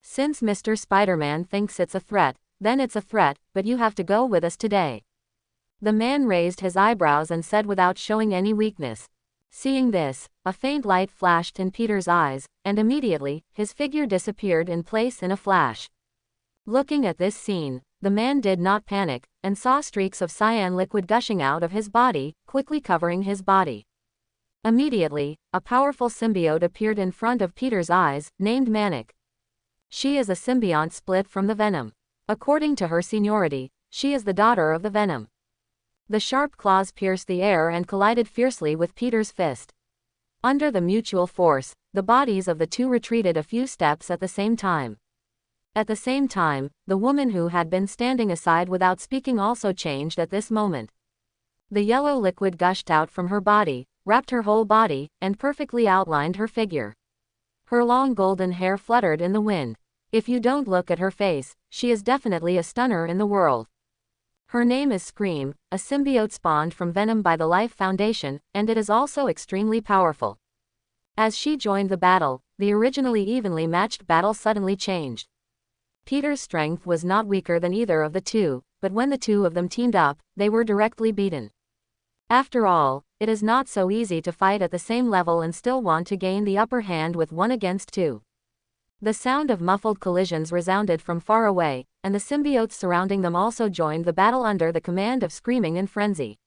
S1: "Since Mr. Spider-Man thinks it's a threat, then it's a threat, but you have to go with us today." The man raised his eyebrows and said without showing any weakness. Seeing this, a faint light flashed in Peter's eyes, and immediately, his figure disappeared in place in a flash. Looking at this scene, the man did not panic, and saw streaks of cyan liquid gushing out of his body, quickly covering his body. Immediately, a powerful symbiote appeared in front of Peter's eyes, named Manic. She is a symbiont split from the venom. According to her seniority, she is the daughter of the venom. The sharp claws pierced the air and collided fiercely with Peter's fist. Under the mutual force, the bodies of the two retreated a few steps at the same time. At the same time, the woman who had been standing aside without speaking also changed at this moment. The yellow liquid gushed out from her body, wrapped her whole body, and perfectly outlined her figure. Her long golden hair fluttered in the wind. If you don't look at her face, she is definitely a stunner in the world. Her name is Scream, a symbiote spawned from Venom by the Life Foundation, and it is also extremely powerful. As she joined the battle, the originally evenly matched battle suddenly changed. Peter's strength was not weaker than either of the two, but when the two of them teamed up, they were directly beaten. After all, it is not so easy to fight at the same level and still want to gain the upper hand with 1 against 2. The sound of muffled collisions resounded from far away, and the symbiotes surrounding them also joined the battle under the command of Screaming and Frenzy.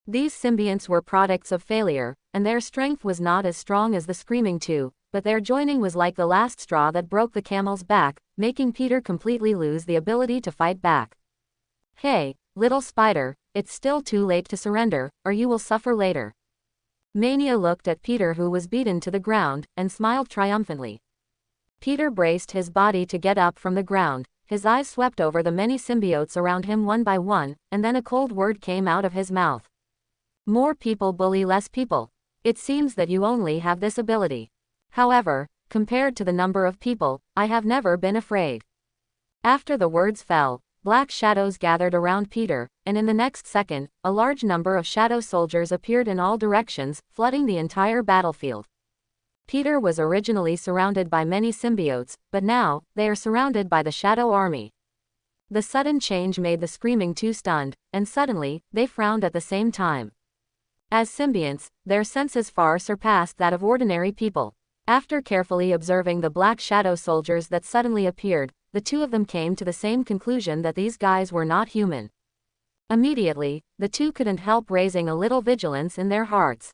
S1: These symbionts were products of failure, and their strength was not as strong as the Screaming two, but their joining was like the last straw that broke the camel's back, making Peter completely lose the ability to fight back. "Hey, little spider, it's still too late to surrender, or you will suffer later." Mania looked at Peter who was beaten to the ground, and smiled triumphantly. Peter braced his body to get up from the ground, his eyes swept over the many symbiotes around him one by one, and then a cold word came out of his mouth. More people bully less people. It seems that you only have this ability. However, compared to the number of people, I have never been afraid. After the words fell, black shadows gathered around Peter, and in the next second, a large number of shadow soldiers appeared in all directions, flooding the entire battlefield. Peter was originally surrounded by many symbiotes, but now, they are surrounded by the Shadow Army. The sudden change made the Screaming Two stunned, and suddenly, they frowned at the same time. As symbionts, their senses far surpassed that of ordinary people. After carefully observing the black shadow soldiers that suddenly appeared, the two of them came to the same conclusion that these guys were not human. Immediately, the two couldn't help raising a little vigilance in their hearts.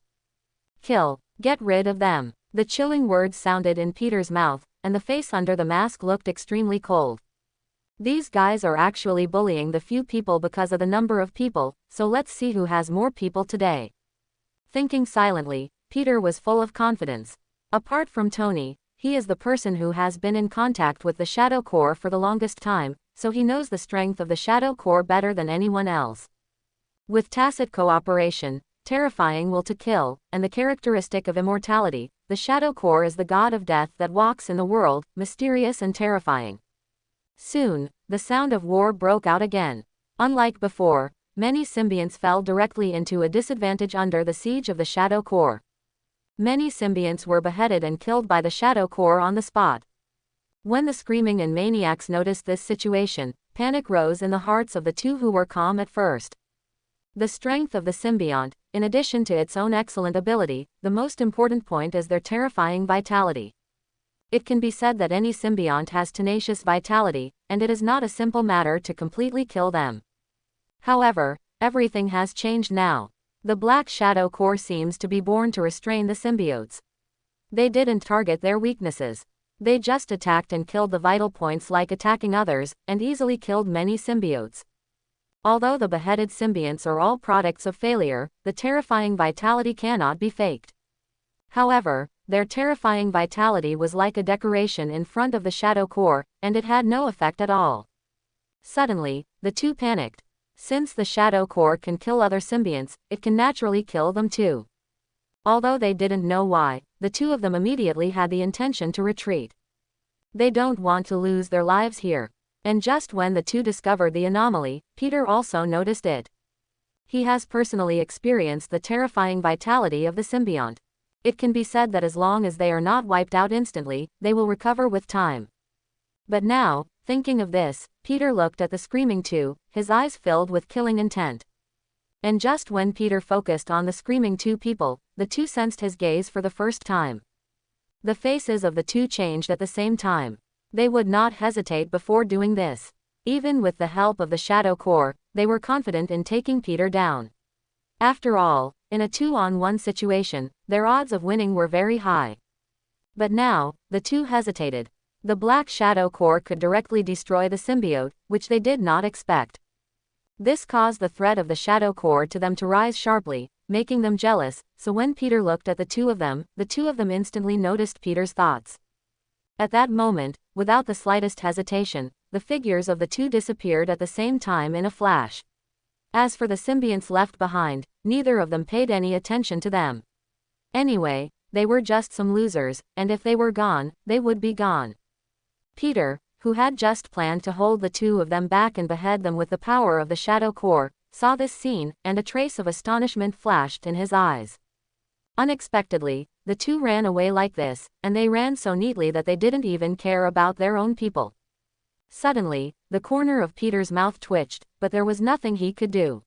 S1: Kill. Get rid of them. The chilling words sounded in Peter's mouth, and the face under the mask looked extremely cold. These guys are actually bullying the few people because of the number of people, so let's see who has more people today. Thinking silently, Peter was full of confidence. Apart from Tony, he is the person who has been in contact with the Shadow Core for the longest time, so he knows the strength of the Shadow Core better than anyone else. With tacit cooperation, terrifying will to kill, and the characteristic of immortality, the Shadow Core is the god of death that walks in the world, mysterious and terrifying. Soon, the sound of war broke out again. Unlike before, many symbionts fell directly into a disadvantage under the siege of the Shadow Core. Many symbionts were beheaded and killed by the Shadow Core on the spot. When the screaming and maniacs noticed this situation, panic rose in the hearts of the two who were calm at first. The strength of the symbiont, in addition to its own excellent ability, the most important point is their terrifying vitality. It can be said that any symbiont has tenacious vitality, and it is not a simple matter to completely kill them. However, everything has changed now. The Black Shadow Core seems to be born to restrain the symbiotes. They didn't target their weaknesses. They just attacked and killed the vital points like attacking others, and easily killed many symbiotes. Although the beheaded symbionts are all products of failure, the terrifying vitality cannot be faked. However, their terrifying vitality was like a decoration in front of the Shadow Core, and it had no effect at all. Suddenly, the two panicked. Since the Shadow Core can kill other symbionts, it can naturally kill them too. Although they didn't know why, the two of them immediately had the intention to retreat. They don't want to lose their lives here. And just when the two discovered the anomaly, Peter also noticed it. He has personally experienced the terrifying vitality of the symbiont. It can be said that as long as they are not wiped out instantly, they will recover with time. But now, thinking of this, Peter looked at the Screaming Two, his eyes filled with killing intent. And just when Peter focused on the Screaming Two people, the two sensed his gaze for the first time. The faces of the two changed at the same time. They would not hesitate before doing this. Even with the help of the Shadow Core, they were confident in taking Peter down. After all, in a 2-on-1 situation, their odds of winning were very high. But now, the two hesitated. The Black Shadow Core could directly destroy the symbiote, which they did not expect. This caused the threat of the Shadow Core to them to rise sharply, making them jealous, so when Peter looked at the two of them instantly noticed Peter's thoughts. At that moment, without the slightest hesitation, the figures of the two disappeared at the same time in a flash. As for the symbionts left behind, neither of them paid any attention to them. Anyway, they were just some losers, and if they were gone, they would be gone. Peter, who had just planned to hold the two of them back and behead them with the power of the Shadow Core, saw this scene, and a trace of astonishment flashed in his eyes. Unexpectedly, the two ran away like this, and they ran so neatly that they didn't even care about their own people. Suddenly, the corner of Peter's mouth twitched, but there was nothing he could do.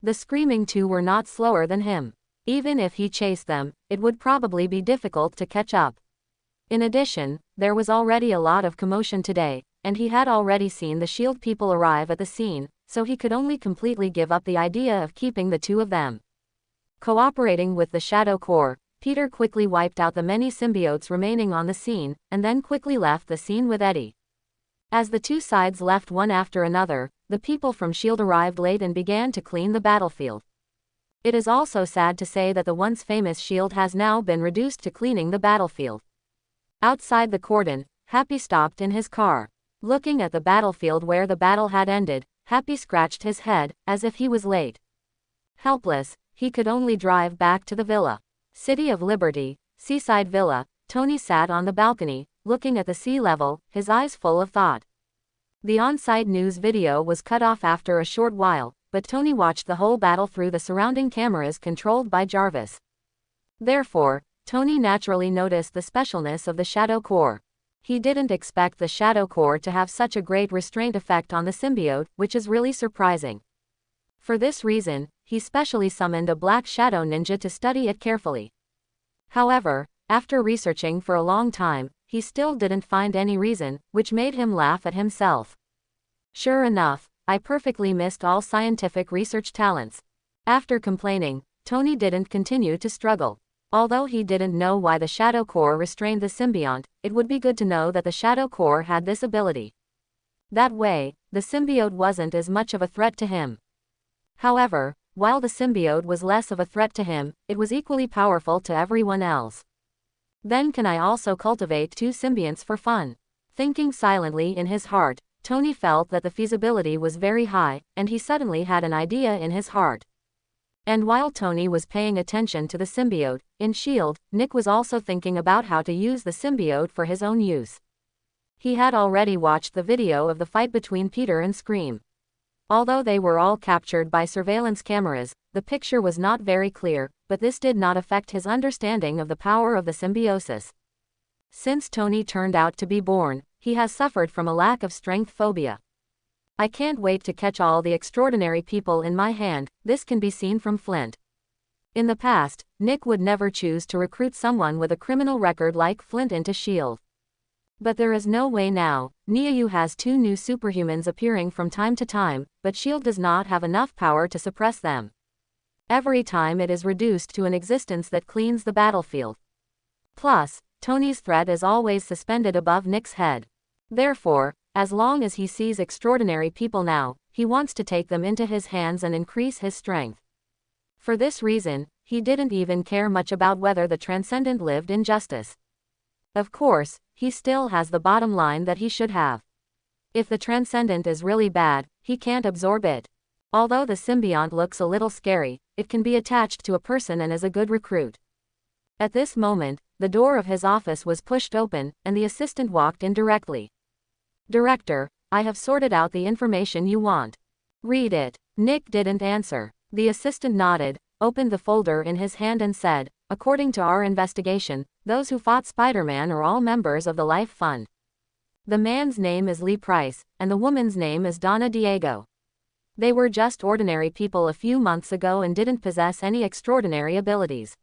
S1: The Screaming Two were not slower than him. Even if he chased them, it would probably be difficult to catch up. In addition, there was already a lot of commotion today, and he had already seen the SHIELD people arrive at the scene, so he could only completely give up the idea of keeping the two of them. Cooperating with the Shadow Core, Peter quickly wiped out the many symbiotes remaining on the scene, and then quickly left the scene with Eddie. As the two sides left one after another, the people from SHIELD arrived late and began to clean the battlefield. It is also sad to say that the once famous SHIELD has now been reduced to cleaning the battlefield. Outside the cordon, Happy stopped in his car. Looking at the battlefield where the battle had ended, Happy scratched his head, as if he was late. Helpless, he could only drive back to the villa. City of Liberty, Seaside Villa. Tony sat on the balcony, looking at the sea level, his eyes full of thought. The on-site news video was cut off after a short while, but Tony watched the whole battle through the surrounding cameras controlled by Jarvis. Therefore, Tony naturally noticed the specialness of the Shadow Core. He didn't expect the Shadow Core to have such a great restraint effect on the symbiote, which is really surprising. For this reason, he specially summoned a black shadow ninja to study it carefully. However, after researching for a long time, he still didn't find any reason, which made him laugh at himself. Sure enough, I perfectly missed all scientific research talents. After complaining, Tony didn't continue to struggle. Although he didn't know why the Shadow Core restrained the symbiont, it would be good to know that the Shadow Core had this ability. That way, the symbiote wasn't as much of a threat to him. However, while the symbiote was less of a threat to him, it was equally powerful to everyone else. Then can I also cultivate 2 symbionts for fun? Thinking silently in his heart, Tony felt that the feasibility was very high, and he suddenly had an idea in his heart. And while Tony was paying attention to the symbiote, in S.H.I.E.L.D., Nick was also thinking about how to use the symbiote for his own use. He had already watched the video of the fight between Peter and Scream. Although they were all captured by surveillance cameras, the picture was not very clear, but this did not affect his understanding of the power of the symbiosis. Since Tony turned out to be born, he has suffered from a lack of strength phobia. I can't wait to catch all the extraordinary people in my hand. This can be seen from Flint. In the past, Nick would never choose to recruit someone with a criminal record like Flint into S.H.I.E.L.D. But there is no way now. Niayu has 2 new superhumans appearing from time to time, but S.H.I.E.L.D. does not have enough power to suppress them. Every time it is reduced to an existence that cleans the battlefield. Plus, Tony's threat is always suspended above Nick's head. Therefore, as long as he sees extraordinary people now, he wants to take them into his hands and increase his strength. For this reason, he didn't even care much about whether the Transcendent lived in justice. Of course, he still has the bottom line that he should have. If the Transcendent is really bad, he can't absorb it. Although the symbiont looks a little scary, it can be attached to a person and is a good recruit. At this moment, the door of his office was pushed open, and the assistant walked in directly. "Director, I have sorted out the information you want. Read it." Nick didn't answer. The assistant nodded, opened the folder in his hand and said, "According to our investigation, those who fought Spider-Man are all members of the Life Fund. The man's name is Lee Price, and the woman's name is Donna Diego. They were just ordinary people a few months ago and didn't possess any extraordinary abilities.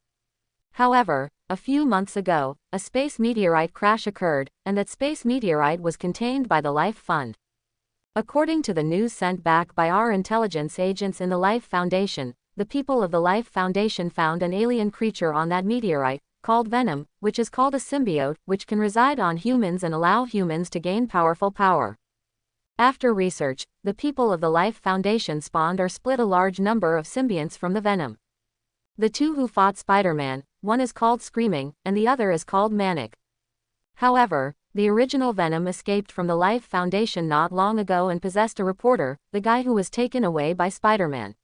S1: However, a few months ago, a space meteorite crash occurred, and that space meteorite was contained by the Life Fund. According to the news sent back by our intelligence agents in the Life Foundation, the people of the Life Foundation found an alien creature on that meteorite, called Venom, which is called a symbiote, which can reside on humans and allow humans to gain powerful power. After research, the people of the Life Foundation spawned or split a large number of symbionts from the Venom. The 2 who fought Spider-Man, one is called Screaming, and the other is called Manic. However, the original Venom escaped from the Life Foundation not long ago and possessed a reporter, the guy who was taken away by Spider-Man."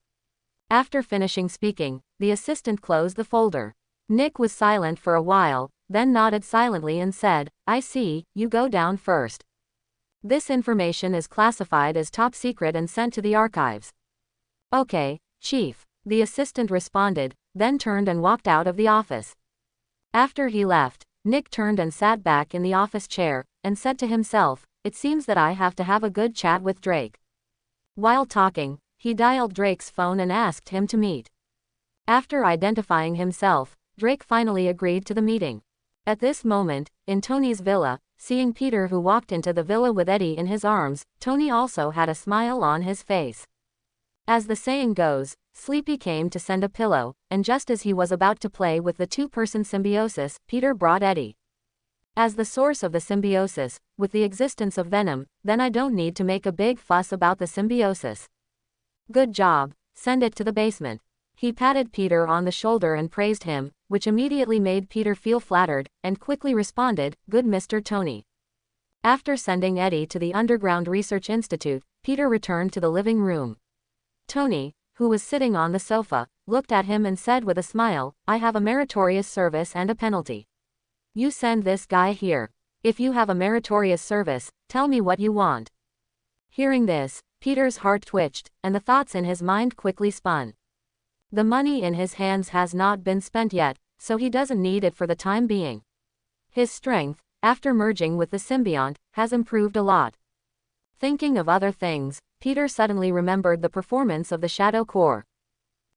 S1: After finishing speaking, the assistant closed the folder. Nick was silent for a while, then nodded silently and said, "I see, you go down first. This information is classified as top secret and sent to the archives." "Okay, Chief," the assistant responded, then turned and walked out of the office. After he left, Nick turned and sat back in the office chair, and said to himself, "It seems that I have to have a good chat with Drake." While talking, he dialed Drake's phone and asked him to meet. After identifying himself, Drake finally agreed to the meeting. At this moment, in Tony's villa, seeing Peter who walked into the villa with Eddie in his arms, Tony also had a smile on his face. As the saying goes, Sleepy came to send a pillow, and just as he was about to play with the 2-person symbiosis, Peter brought Eddie. As the source of the symbiosis, with the existence of Venom, then I don't need to make a big fuss about the symbiosis. Good job, send it to the basement. He patted Peter on the shoulder and praised him, which immediately made Peter feel flattered, and quickly responded, "Good Mr. Tony." After sending Eddie to the Underground Research Institute, Peter returned to the living room. Tony, who was sitting on the sofa, looked at him and said with a smile, "I have a meritorious service and a penalty. You send this guy here. If you have a meritorious service, tell me what you want." Hearing this, Peter's heart twitched, and the thoughts in his mind quickly spun. The money in his hands has not been spent yet, so he doesn't need it for the time being. His strength, after merging with the symbiont, has improved a lot. Thinking of other things, Peter suddenly remembered the performance of the Shadow Core.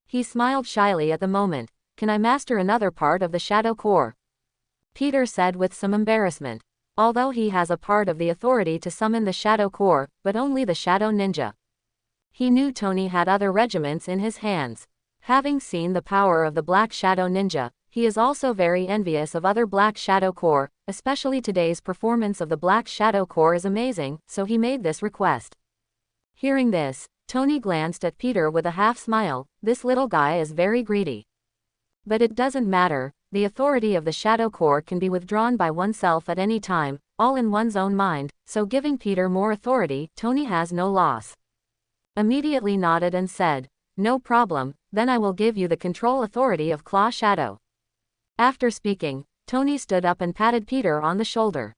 S1: He smiled shyly at the moment. "Can I master another part of the Shadow Core?" Peter said with some embarrassment. Although he has a part of the authority to summon the Shadow Core, but only the Shadow Ninja. He knew Tony had other regiments in his hands. Having seen the power of the Black Shadow Ninja, he is also very envious of other Black Shadow Corps, especially today's performance of the Black Shadow Corps is amazing, so he made this request. Hearing this, Tony glanced at Peter with a half smile. This little guy is very greedy. But it doesn't matter, the authority of the Shadow Corps can be withdrawn by oneself at any time, all in one's own mind, so giving Peter more authority, Tony has no loss. Immediately nodded and said, "No problem, then I will give you the control authority of Claw Shadow." After speaking, Tony stood up and patted Peter on the shoulder.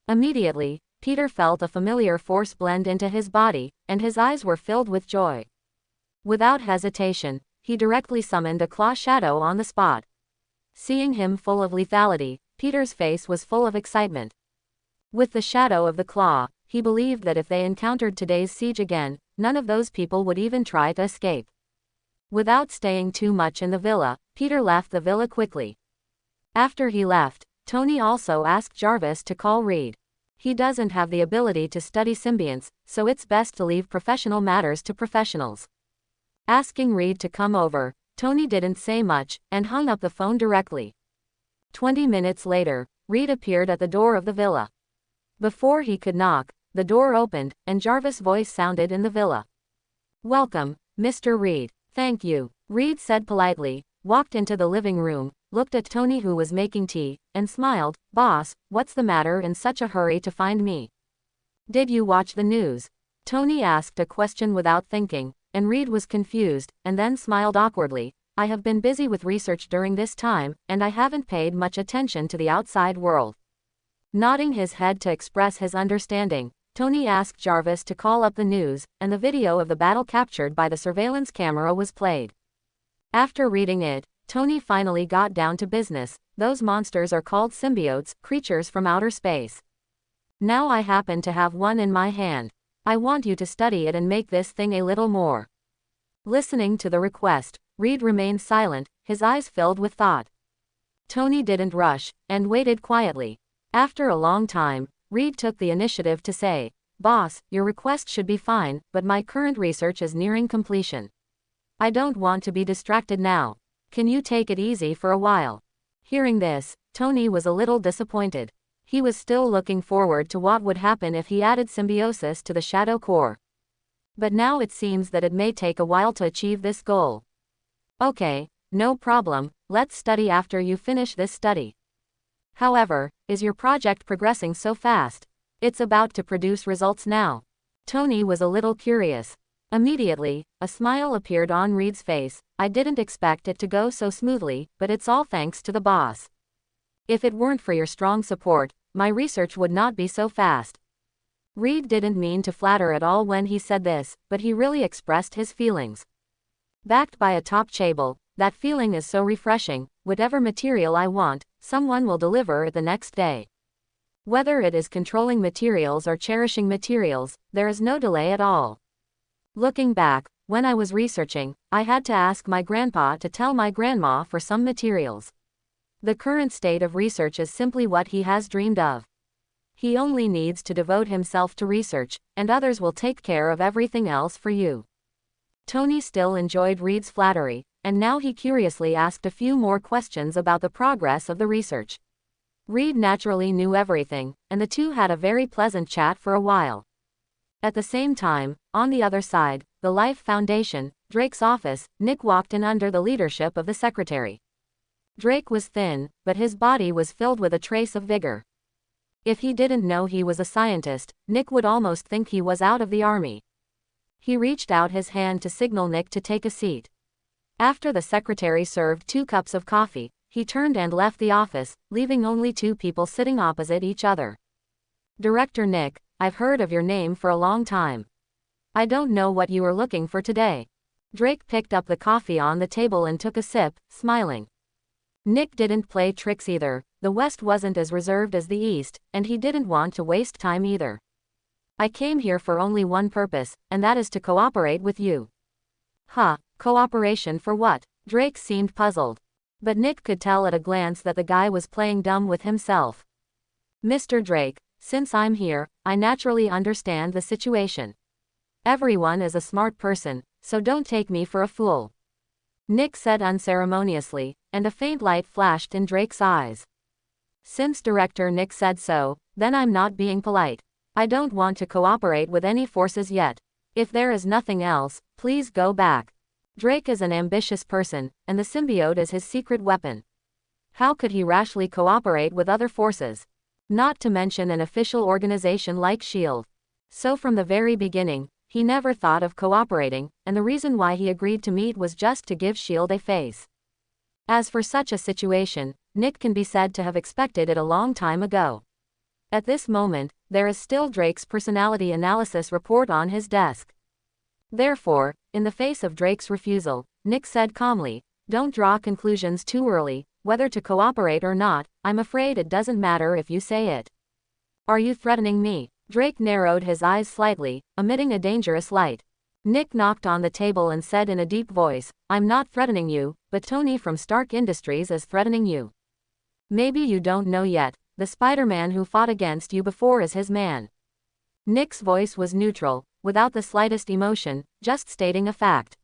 S1: Immediately, Peter felt a familiar force blend into his body, and his eyes were filled with joy. Without hesitation, he directly summoned a Claw Shadow on the spot. Seeing him full of lethality, Peter's face was full of excitement. With the shadow of the Claw, he believed that if they encountered today's siege again, none of those people would even try to escape. Without staying too much in the villa, Peter left the villa quickly. After he left, Tony also asked Jarvis to call Reed. He doesn't have the ability to study symbionts, so it's best to leave professional matters to professionals. Asking Reed to come over, Tony didn't say much, and hung up the phone directly. 20 minutes later, Reed appeared at the door of the villa. Before he could knock, the door opened, and Jarvis' voice sounded in the villa. "Welcome, Mr. Reed." "Thank you," Reed said politely, walked into the living room, looked at Tony who was making tea, and smiled. "Boss, what's the matter in such a hurry to find me?" "Did you watch the news?" Tony asked a question without thinking, and Reed was confused, and then smiled awkwardly. "I have been busy with research during this time, and I haven't paid much attention to the outside world." Nodding his head to express his understanding, Tony asked Jarvis to call up the news, and the video of the battle captured by the surveillance camera was played. After reading it, Tony finally got down to business. "Those monsters are called symbiotes, creatures from outer space. Now I happen to have one in my hand. I want you to study it and make this thing a little more." Listening to the request, Reed remained silent, his eyes filled with thought. Tony didn't rush, and waited quietly. After a long time, Reed took the initiative to say, "Boss, your request should be fine, but my current research is nearing completion. I don't want to be distracted now. Can you take it easy for a while?" Hearing this, Tony was a little disappointed. He was still looking forward to what would happen if he added symbiosis to the Shadow Core. But now it seems that it may take a while to achieve this goal. "Okay, no problem, let's study after you finish this study. However, is your project progressing so fast? It's about to produce results now." Tony was a little curious. Immediately, a smile appeared on Reed's face. "I didn't expect it to go so smoothly, but it's all thanks to the boss. If it weren't for your strong support, my research would not be so fast." Reed didn't mean to flatter at all when he said this, but he really expressed his feelings. Backed by a top table, that feeling is so refreshing. Whatever material I want, someone will deliver it the next day. Whether it is controlling materials or cherishing materials, there is no delay at all. Looking back, when I was researching, I had to ask my grandpa to tell my grandma for some materials. The current state of research is simply what he has dreamed of. He only needs to devote himself to research, and others will take care of everything else for you. Tony still enjoyed Reed's flattery, and now he curiously asked a few more questions about the progress of the research. Reed naturally knew everything, and the two had a very pleasant chat for a while. At the same time, on the other side, the Life Foundation, Drake's office, Nick walked in under the leadership of the secretary. Drake was thin, but his body was filled with a trace of vigor. If he didn't know he was a scientist, Nick would almost think he was out of the army. He reached out his hand to signal Nick to take a seat. After the secretary served 2 cups of coffee, he turned and left the office, leaving only 2 people sitting opposite each other. Director Nick, I've heard of your name for a long time. I don't know what you were looking for today. Drake picked up the coffee on the table and took a sip, smiling. Nick didn't play tricks either. The West wasn't as reserved as the East, and he didn't want to waste time either. I came here for only one purpose, and that is to cooperate with you. Huh, cooperation for what? Drake seemed puzzled. But Nick could tell at a glance that the guy was playing dumb with himself. Mr. Drake, since I'm here, I naturally understand the situation. Everyone is a smart person, so don't take me for a fool. Nick said unceremoniously, and a faint light flashed in Drake's eyes. Since Director Nick said so, then I'm not being polite. I don't want to cooperate with any forces yet. If there is nothing else, please go back. Drake is an ambitious person, and the symbiote is his secret weapon. How could he rashly cooperate with other forces? Not to mention an official organization like S.H.I.E.L.D. So from the very beginning, he never thought of cooperating, and the reason why he agreed to meet was just to give S.H.I.E.L.D. a face. As for such a situation, Nick can be said to have expected it a long time ago. At this moment, there is still Drake's personality analysis report on his desk. Therefore, in the face of Drake's refusal, Nick said calmly, "Don't draw conclusions too early, whether to cooperate or not, I'm afraid it doesn't matter if you say it." Are you threatening me? Drake narrowed his eyes slightly, emitting a dangerous light. Nick knocked on the table and said in a deep voice, "I'm not threatening you, but Tony from Stark Industries is threatening you. Maybe you don't know yet, the Spider-Man who fought against you before is his man." Nick's voice was neutral, without the slightest emotion, just stating a fact.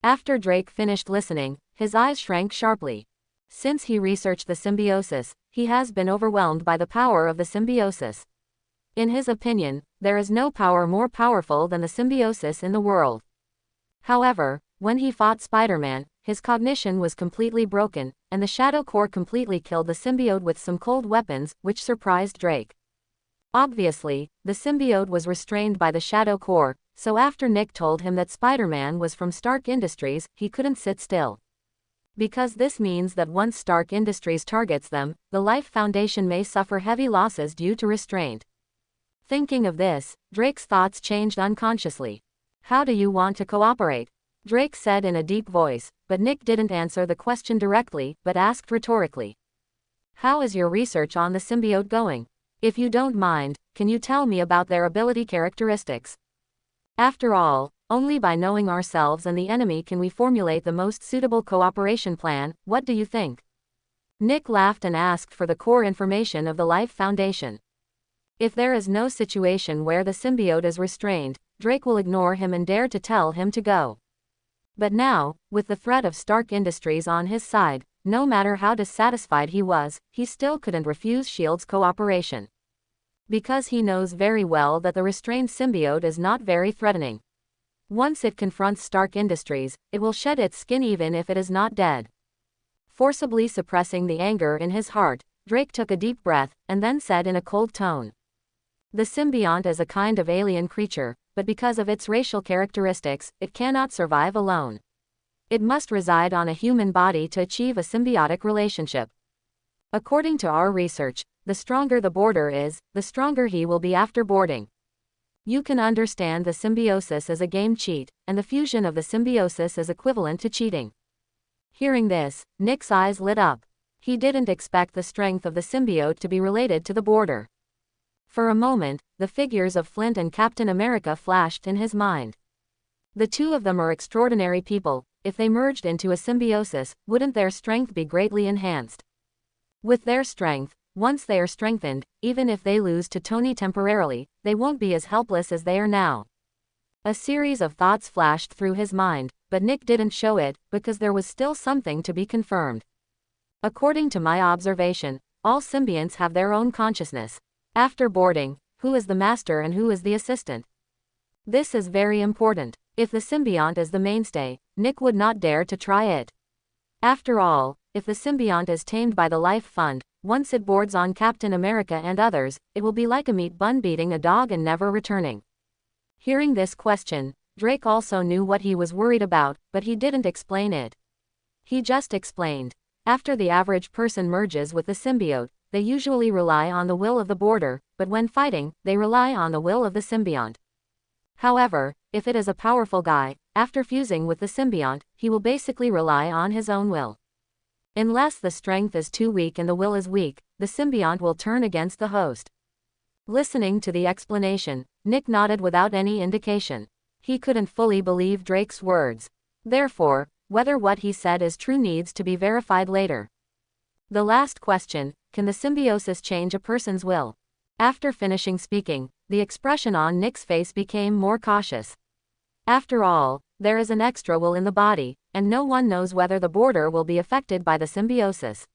S1: After Drake finished listening, his eyes shrank sharply. Since he researched the symbiosis, he has been overwhelmed by the power of the symbiosis. In his opinion, there is no power more powerful than the symbiosis in the world. However, when he fought Spider-Man, his cognition was completely broken, and the Shadow Core completely killed the symbiote with some cold weapons, which surprised Drake. Obviously, the symbiote was restrained by the Shadow Core, so after Nick told him that Spider-Man was from Stark Industries, he couldn't sit still. Because this means that once Stark Industries targets them, the Life Foundation may suffer heavy losses due to restraint. Thinking of this, Drake's thoughts changed unconsciously. "How do you want to cooperate?" Drake said in a deep voice, but Nick didn't answer the question directly, but asked rhetorically. "How is your research on the symbiote going? If you don't mind, can you tell me about their ability characteristics? After all, only by knowing ourselves and the enemy can we formulate the most suitable cooperation plan. What do you think?" Nick laughed and asked for the core information of the Life Foundation. If there is no situation where the symbiote is restrained, Drake will ignore him and dare to tell him to go. But now, with the threat of Stark Industries on his side, no matter how dissatisfied he was, he still couldn't refuse S.H.I.E.L.D.'s cooperation. Because he knows very well that the restrained symbiote is not very threatening. Once it confronts Stark Industries, it will shed its skin even if it is not dead. Forcibly suppressing the anger in his heart, Drake took a deep breath, and then said in a cold tone. "The symbiont is a kind of alien creature, but because of its racial characteristics, it cannot survive alone. It must reside on a human body to achieve a symbiotic relationship. According to our research, the stronger the boarder is, the stronger he will be after boarding. You can understand the symbiosis as a game cheat, and the fusion of the symbiosis is equivalent to cheating." Hearing this, Nick's eyes lit up. He didn't expect the strength of the symbiote to be related to the boarder. For a moment, the figures of Flint and Captain America flashed in his mind. The two of them are extraordinary people. If they merged into a symbiosis, wouldn't their strength be greatly enhanced? With their strength, once they are strengthened, even if they lose to Tony temporarily, they won't be as helpless as they are now. A series of thoughts flashed through his mind, but Nick didn't show it, because there was still something to be confirmed. According to my observation, all symbionts have their own consciousness. After boarding, who is the master and who is the assistant? This is very important. If the symbiont is the mainstay, Nick would not dare to try it. After all, if the symbiont is tamed by the Life Fund, once it boards on Captain America and others, it will be like a meat bun beating a dog and never returning. Hearing this question, Drake also knew what he was worried about, but he didn't explain it. He just explained. After the average person merges with the symbiote, they usually rely on the will of the boarder, but when fighting, they rely on the will of the symbiont. However, if it is a powerful guy, after fusing with the symbiont, he will basically rely on his own will. Unless the strength is too weak and the will is weak, the symbiont will turn against the host. Listening to the explanation, Nick nodded without any indication. He couldn't fully believe Drake's words. Therefore, whether what he said is true needs to be verified later. The last question, can the symbiosis change a person's will? After finishing speaking, the expression on Nick's face became more cautious. After all, there is an extra will in the body, and no one knows whether the boarder will be affected by the symbiosis.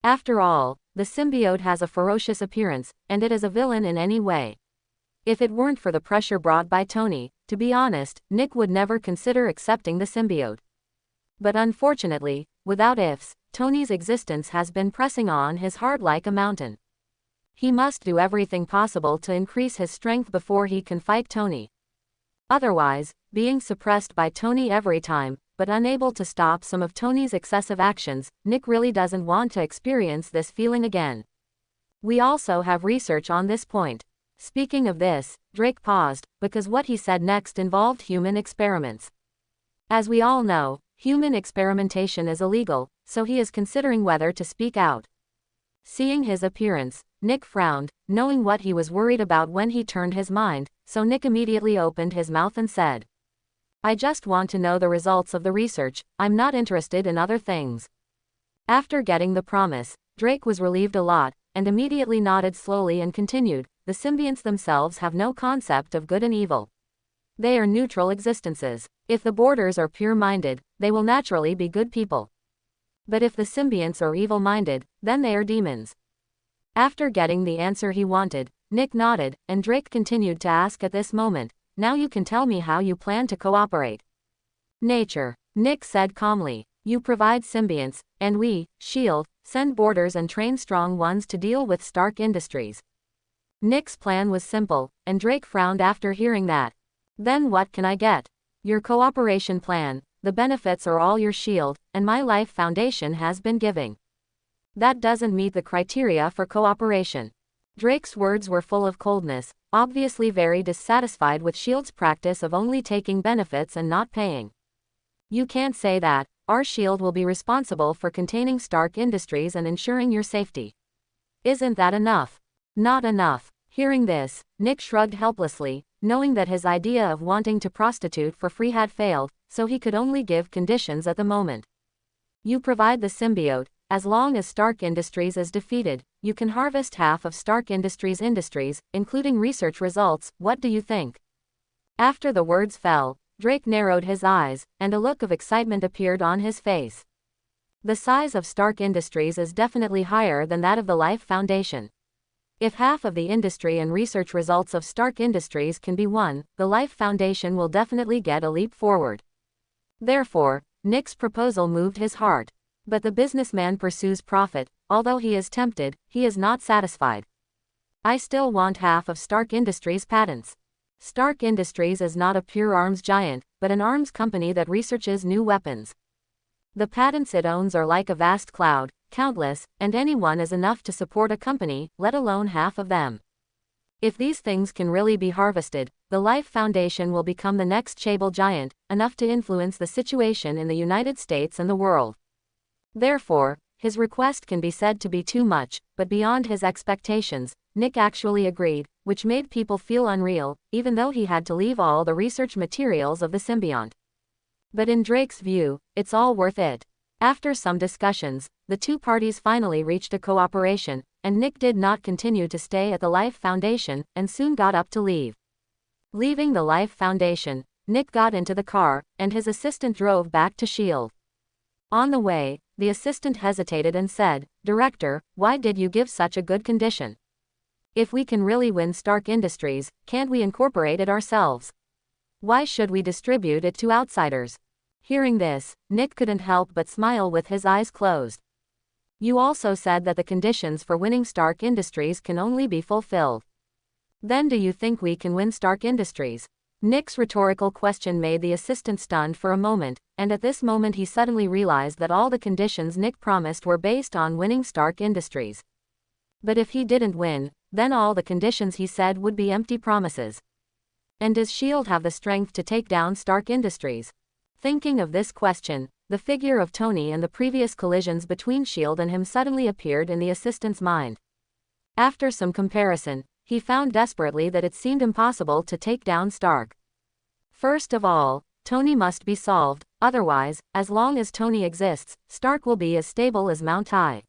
S1: After all, the symbiote has a ferocious appearance, and it is a villain in any way. If it weren't for the pressure brought by Tony, to be honest, Nick would never consider accepting the symbiote. But unfortunately, without ifs, Tony's existence has been pressing on his heart like a mountain. He must do everything possible to increase his strength before he can fight Tony. Otherwise, being suppressed by Tony every time, but unable to stop some of Tony's excessive actions, Nick really doesn't want to experience this feeling again. We also have research on this point. Speaking of this, Drake paused, because what he said next involved human experiments. As we all know, human experimentation is illegal, so he is considering whether to speak out. Seeing his appearance, Nick frowned, knowing what he was worried about when he turned his mind, so Nick immediately opened his mouth and said, "I just want to know the results of the research, I'm not interested in other things." After getting the promise, Drake was relieved a lot, and immediately nodded slowly and continued, "The symbionts themselves have no concept of good and evil. They are neutral existences. If the boarders are pure-minded, they will naturally be good people. But if the symbionts are evil-minded, then they are demons." After getting the answer he wanted, Nick nodded, and Drake continued to ask at this moment, "Now you can tell me how you plan to cooperate." "Nature," Nick said calmly. "You provide symbionts, and we, S.H.I.E.L.D., send boarders and train strong ones to deal with Stark Industries." Nick's plan was simple, and Drake frowned after hearing that. "Then what can I get?" "Your cooperation plan. The benefits are all your S.H.I.E.L.D., and my Life Foundation has been giving." "That doesn't meet the criteria for cooperation." Drake's words were full of coldness, obviously very dissatisfied with S.H.I.E.L.D.'s practice of only taking benefits and not paying. "You can't say that. Our S.H.I.E.L.D. will be responsible for containing Stark Industries and ensuring your safety. Isn't that enough?" "Not enough." Hearing this, Nick shrugged helplessly, knowing that his idea of wanting to prostitute for free had failed, so he could only give conditions at the moment. "You provide the symbiote. As long as Stark Industries is defeated, you can harvest half of Stark Industries' industries, including research results. What do you think?" After the words fell, Drake narrowed his eyes, and a look of excitement appeared on his face. The size of Stark Industries is definitely higher than that of the Life Foundation. If half of the industry and research results of Stark Industries can be won, the Life Foundation will definitely get a leap forward. Therefore, Nick's proposal moved his heart. But the businessman pursues profit. Although he is tempted, he is not satisfied. "I still want half of Stark Industries' patents." Stark Industries is not a pure arms giant, but an arms company that researches new weapons. The patents it owns are like a vast cloud, countless, and any one is enough to support a company, let alone half of them. If these things can really be harvested, the Life Foundation will become the next cable giant, enough to influence the situation in the United States and the world. Therefore, his request can be said to be too much, but beyond his expectations, Nick actually agreed, which made people feel unreal, even though he had to leave all the research materials of the symbiont. But in Drake's view, it's all worth it. After some discussions, the two parties finally reached a cooperation, and Nick did not continue to stay at the Life Foundation, and soon got up to leave. Leaving the Life Foundation, Nick got into the car, and his assistant drove back to S.H.I.E.L.D. On the way, the assistant hesitated and said, "Director, why did you give such a good condition? If we can really win Stark Industries, can't we incorporate it ourselves? Why should we distribute it to outsiders?" Hearing this, Nick couldn't help but smile with his eyes closed. You also said that the conditions for winning Stark Industries can only be fulfilled. Then do you think we can win Stark Industries? Nick's rhetorical question made the assistant stunned for a moment, and at this moment he suddenly realized that all the conditions Nick promised were based on winning Stark Industries. But if he didn't win, then all the conditions he said would be empty promises. And does S.H.I.E.L.D. have the strength to take down Stark Industries? Thinking of this question, the figure of Tony and the previous collisions between S.H.I.E.L.D. and him suddenly appeared in the assistant's mind. After some comparison, he found desperately that it seemed impossible to take down Stark. First of all, Tony must be solved, otherwise, as long as Tony exists, Stark will be as stable as Mount High.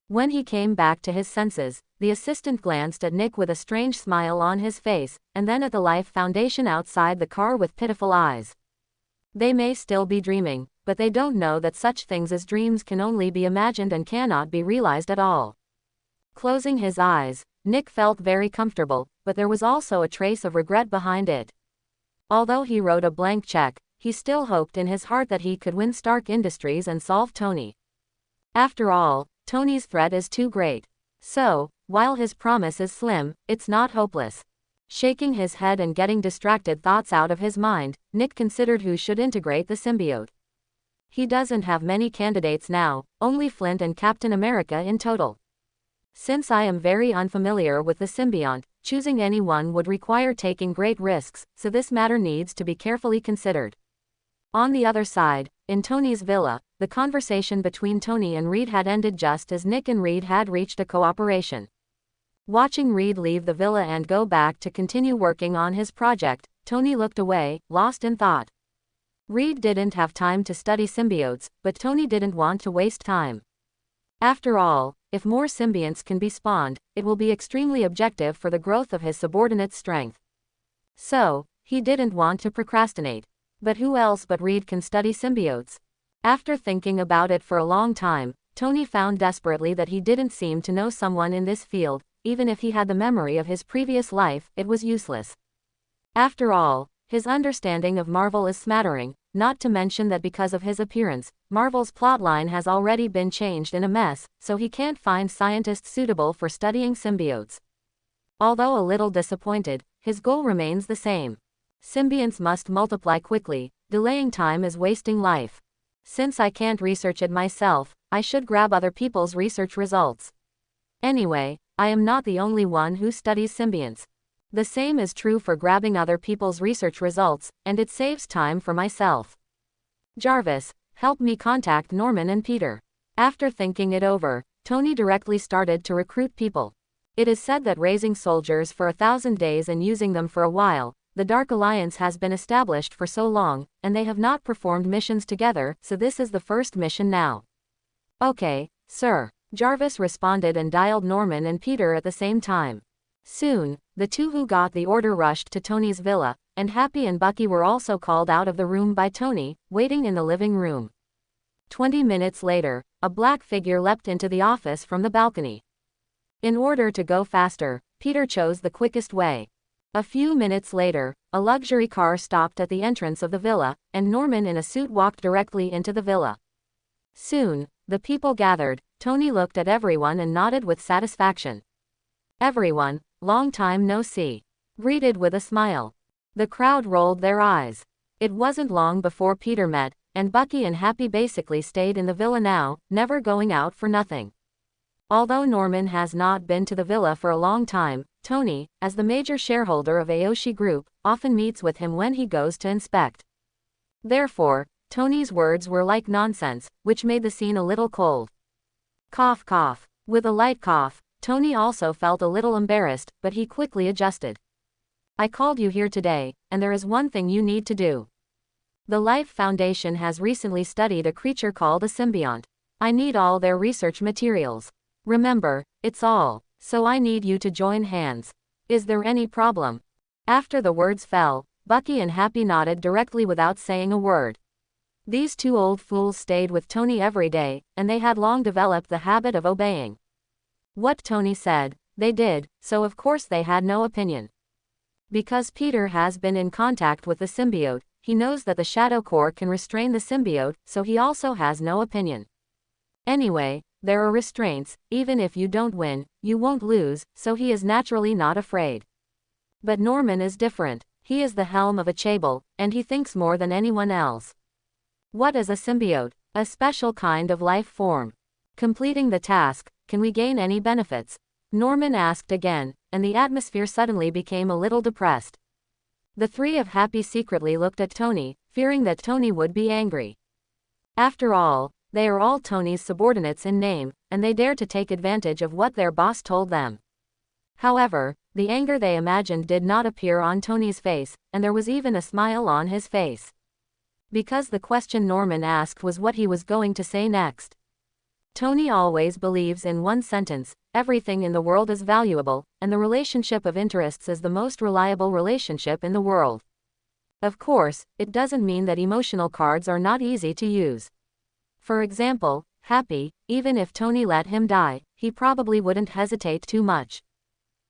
S1: When he came back to his senses, the assistant glanced at Nick with a strange smile on his face, and then at the Life Foundation outside the car with pitiful eyes. They may still be dreaming, but they don't know that such things as dreams can only be imagined and cannot be realized at all. Closing his eyes, Nick felt very comfortable, but there was also a trace of regret behind it. Although he wrote a blank check, he still hoped in his heart that he could win Stark Industries and solve Tony. After all, Tony's threat is too great. So, while his promise is slim, it's not hopeless. Shaking his head and getting distracted thoughts out of his mind, Nick considered who should integrate the symbiote. He doesn't have many candidates now, only Flint and Captain America in total. Since I am very unfamiliar with the symbiont, choosing anyone would require taking great risks, so this matter needs to be carefully considered. On the other side, in Tony's villa, the conversation between Tony and Reed had ended just as Nick and Reed had reached a cooperation. Watching Reed leave the villa and go back to continue working on his project, Tony looked away, lost in thought. Reed didn't have time to study symbiotes, but Tony didn't want to waste time. After all, if more symbionts can be spawned, it will be extremely objective for the growth of his subordinate's strength. So, he didn't want to procrastinate. But who else but Reed can study symbiotes? After thinking about it for a long time, Tony found desperately that he didn't seem to know someone in this field. Even if he had the memory of his previous life, it was useless. After all, his understanding of Marvel is smattering, not to mention that because of his appearance, Marvel's plotline has already been changed in a mess, so he can't find scientists suitable for studying symbiotes. Although a little disappointed, his goal remains the same. Symbionts must multiply quickly, delaying time is wasting life. Since I can't research it myself, I should grab other people's research results. Anyway, I am not the only one who studies symbionts. The same is true for grabbing other people's research results, and it saves time for myself. Jarvis, help me contact Norman and Peter. After thinking it over, Tony directly started to recruit people. It is said that raising soldiers for 1,000 days and using them for a while, the Dark Alliance has been established for so long, and they have not performed missions together, so this is the first mission now. Okay, sir. Jarvis responded and dialed Norman and Peter at the same time. Soon, the two who got the order rushed to Tony's villa, and Happy and Bucky were also called out of the room by Tony, waiting in the living room. 20 minutes later, a black figure leapt into the office from the balcony. In order to go faster, Peter chose the quickest way. A few minutes later, a luxury car stopped at the entrance of the villa, and Norman in a suit walked directly into the villa. Soon, the people gathered. Tony looked at everyone and nodded with satisfaction. Everyone, long time no see. Greeted with a smile. The crowd rolled their eyes. It wasn't long before Peter met, and Bucky and Happy basically stayed in the villa now, never going out for nothing. Although Norman has not been to the villa for a long time, Tony, as the major shareholder of Aoshi Group, often meets with him when he goes to inspect. Therefore, Tony's words were like nonsense, which made the scene a little cold. Cough cough. With a light cough, Tony also felt a little embarrassed, but he quickly adjusted. I called you here today, and there is one thing you need to do. The Life Foundation has recently studied a creature called a symbiont. I need all their research materials. Remember, it's all, so I need you to join hands. Is there any problem? After the words fell, Bucky and Happy nodded directly without saying a word. These two old fools stayed with Tony every day, and they had long developed the habit of obeying. What Tony said, they did, so of course they had no opinion. Because Peter has been in contact with the symbiote, he knows that the Shadow Core can restrain the symbiote, so he also has no opinion. Anyway, there are restraints, even if you don't win, you won't lose, so he is naturally not afraid. But Norman is different. He is the helm of a Chable, and he thinks more than anyone else. What is a symbiote? A special kind of life form. Completing the task, can we gain any benefits? Norman asked again, and the atmosphere suddenly became a little depressed. The three of Happy secretly looked at Tony, fearing that Tony would be angry. After all, they are all Tony's subordinates in name, and they dare to take advantage of what their boss told them. However, the anger they imagined did not appear on Tony's face, and there was even a smile on his face. Because the question Norman asked was what he was going to say next. Tony always believes in one sentence: everything in the world is valuable, and the relationship of interests is the most reliable relationship in the world. Of course, it doesn't mean that emotional cards are not easy to use. For example, Happy, even if Tony let him die, he probably wouldn't hesitate too much.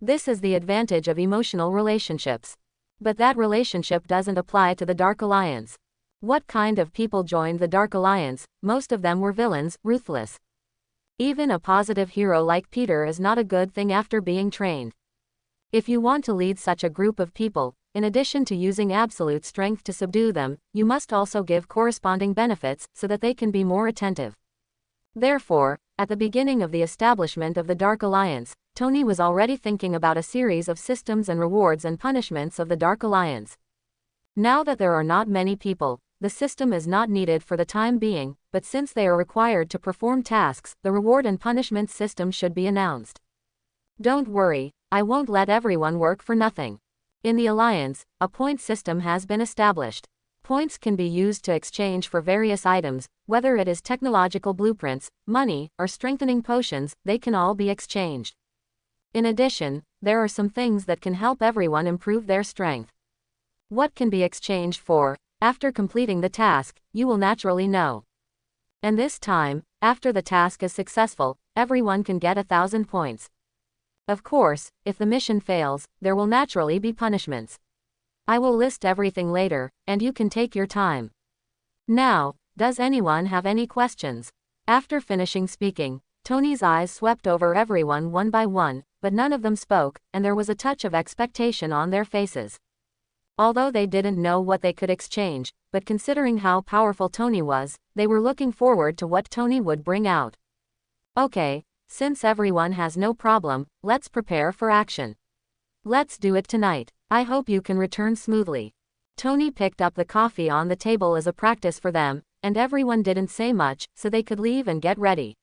S1: This is the advantage of emotional relationships. But that relationship doesn't apply to the Dark Alliance. What kind of people joined the Dark Alliance? Most of them were villains, ruthless. Even a positive hero like Peter is not a good thing after being trained. If you want to lead such a group of people, in addition to using absolute strength to subdue them, you must also give corresponding benefits so that they can be more attentive. Therefore, at the beginning of the establishment of the Dark Alliance, Tony was already thinking about a series of systems and rewards and punishments of the Dark Alliance. Now that there are not many people, the system is not needed for the time being, but since they are required to perform tasks, the reward and punishment system should be announced. Don't worry, I won't let everyone work for nothing. In the Alliance, a point system has been established. Points can be used to exchange for various items, whether it is technological blueprints, money, or strengthening potions, they can all be exchanged. In addition, there are some things that can help everyone improve their strength. What can be exchanged for? After completing the task, you will naturally know. And this time, after the task is successful, everyone can get 1,000 points. Of course, if the mission fails, there will naturally be punishments. I will list everything later, and you can take your time. Now, does anyone have any questions? After finishing speaking, Tony's eyes swept over everyone one by one, but none of them spoke, and there was a touch of expectation on their faces. Although they didn't know what they could exchange, but considering how powerful Tony was, they were looking forward to what Tony would bring out. Okay, since everyone has no problem, let's prepare for action. Let's do it tonight. I hope you can return smoothly. Tony picked up the coffee on the table as a practice for them, and everyone didn't say much, so they could leave and get ready.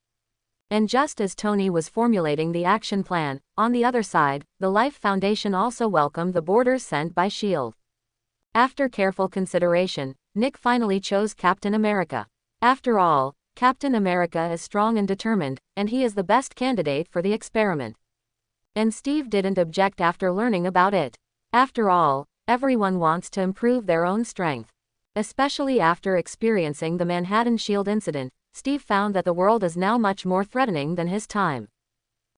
S1: And just as Tony was formulating the action plan, on the other side, the Life Foundation also welcomed the boarders sent by S.H.I.E.L.D. After careful consideration, Nick finally chose Captain America. After all, Captain America is strong and determined, and he is the best candidate for the experiment. And Steve didn't object after learning about it. After all, everyone wants to improve their own strength. Especially after experiencing the Manhattan Shield incident, Steve found that the world is now much more threatening than his time.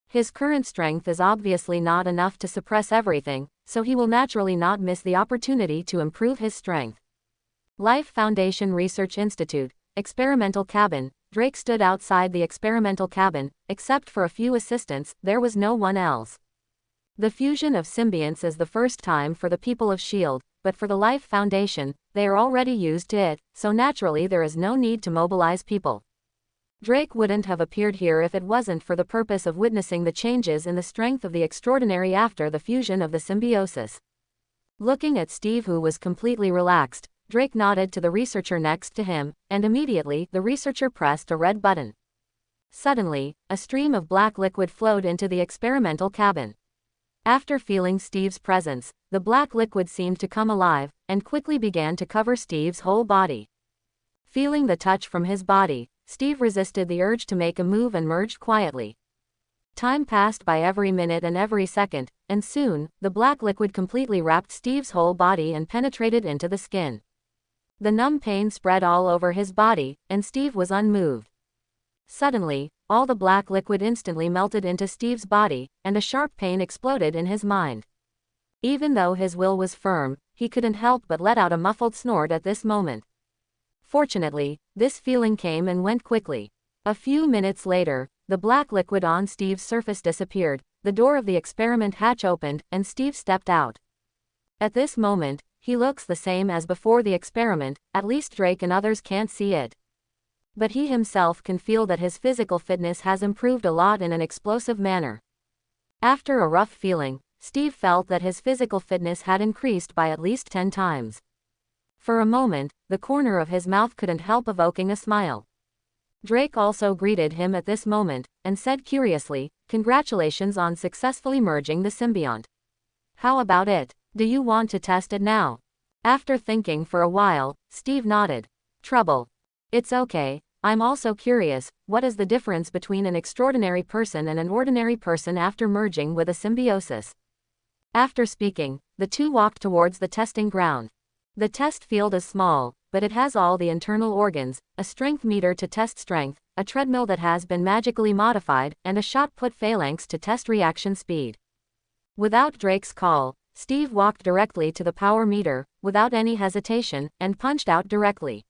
S1: His current strength is obviously not enough to suppress everything, so he will naturally not miss the opportunity to improve his strength. Life Foundation Research Institute, Experimental Cabin. Drake stood outside the experimental cabin. Except for a few assistants, there was no one else. The fusion of symbionts is the first time for the people of S.H.I.E.L.D., but for the Life Foundation, they are already used to it, so naturally there is no need to mobilize people. Drake wouldn't have appeared here if it wasn't for the purpose of witnessing the changes in the strength of the extraordinary after the fusion of the symbiosis. Looking at Steve, who was completely relaxed, Drake nodded to the researcher next to him, and immediately the researcher pressed a red button. Suddenly, a stream of black liquid flowed into the experimental cabin. After feeling Steve's presence, the black liquid seemed to come alive, and quickly began to cover Steve's whole body. Feeling the touch from his body, Steve resisted the urge to make a move and merged quietly. Time passed by every minute and every second, and soon, the black liquid completely wrapped Steve's whole body and penetrated into the skin. The numb pain spread all over his body, and Steve was unmoved. Suddenly, all the black liquid instantly melted into Steve's body, and a sharp pain exploded in his mind. Even though his will was firm, he couldn't help but let out a muffled snort at this moment. Fortunately, this feeling came and went quickly. A few minutes later, the black liquid on Steve's surface disappeared, the door of the experiment hatch opened, and Steve stepped out. At this moment, he looks the same as before the experiment, at least Drake and others can't see it. But he himself can feel that his physical fitness has improved a lot in an explosive manner. After a rough feeling, Steve felt that his physical fitness had increased by at least 10 times. For a moment, the corner of his mouth couldn't help evoking a smile. Drake also greeted him at this moment, and said curiously, "Congratulations on successfully merging the symbiont. How about it? Do you want to test it now?" After thinking for a while, Steve nodded. "Trouble. It's okay, I'm also curious, what is the difference between an extraordinary person and an ordinary person after merging with a symbiosis?" After speaking, the two walked towards the testing ground. The test field is small, but it has all the internal organs, a strength meter to test strength, a treadmill that has been magically modified, and a shot put phalanx to test reaction speed. Without Drake's call, Steve walked directly to the power meter, without any hesitation, and punched out directly.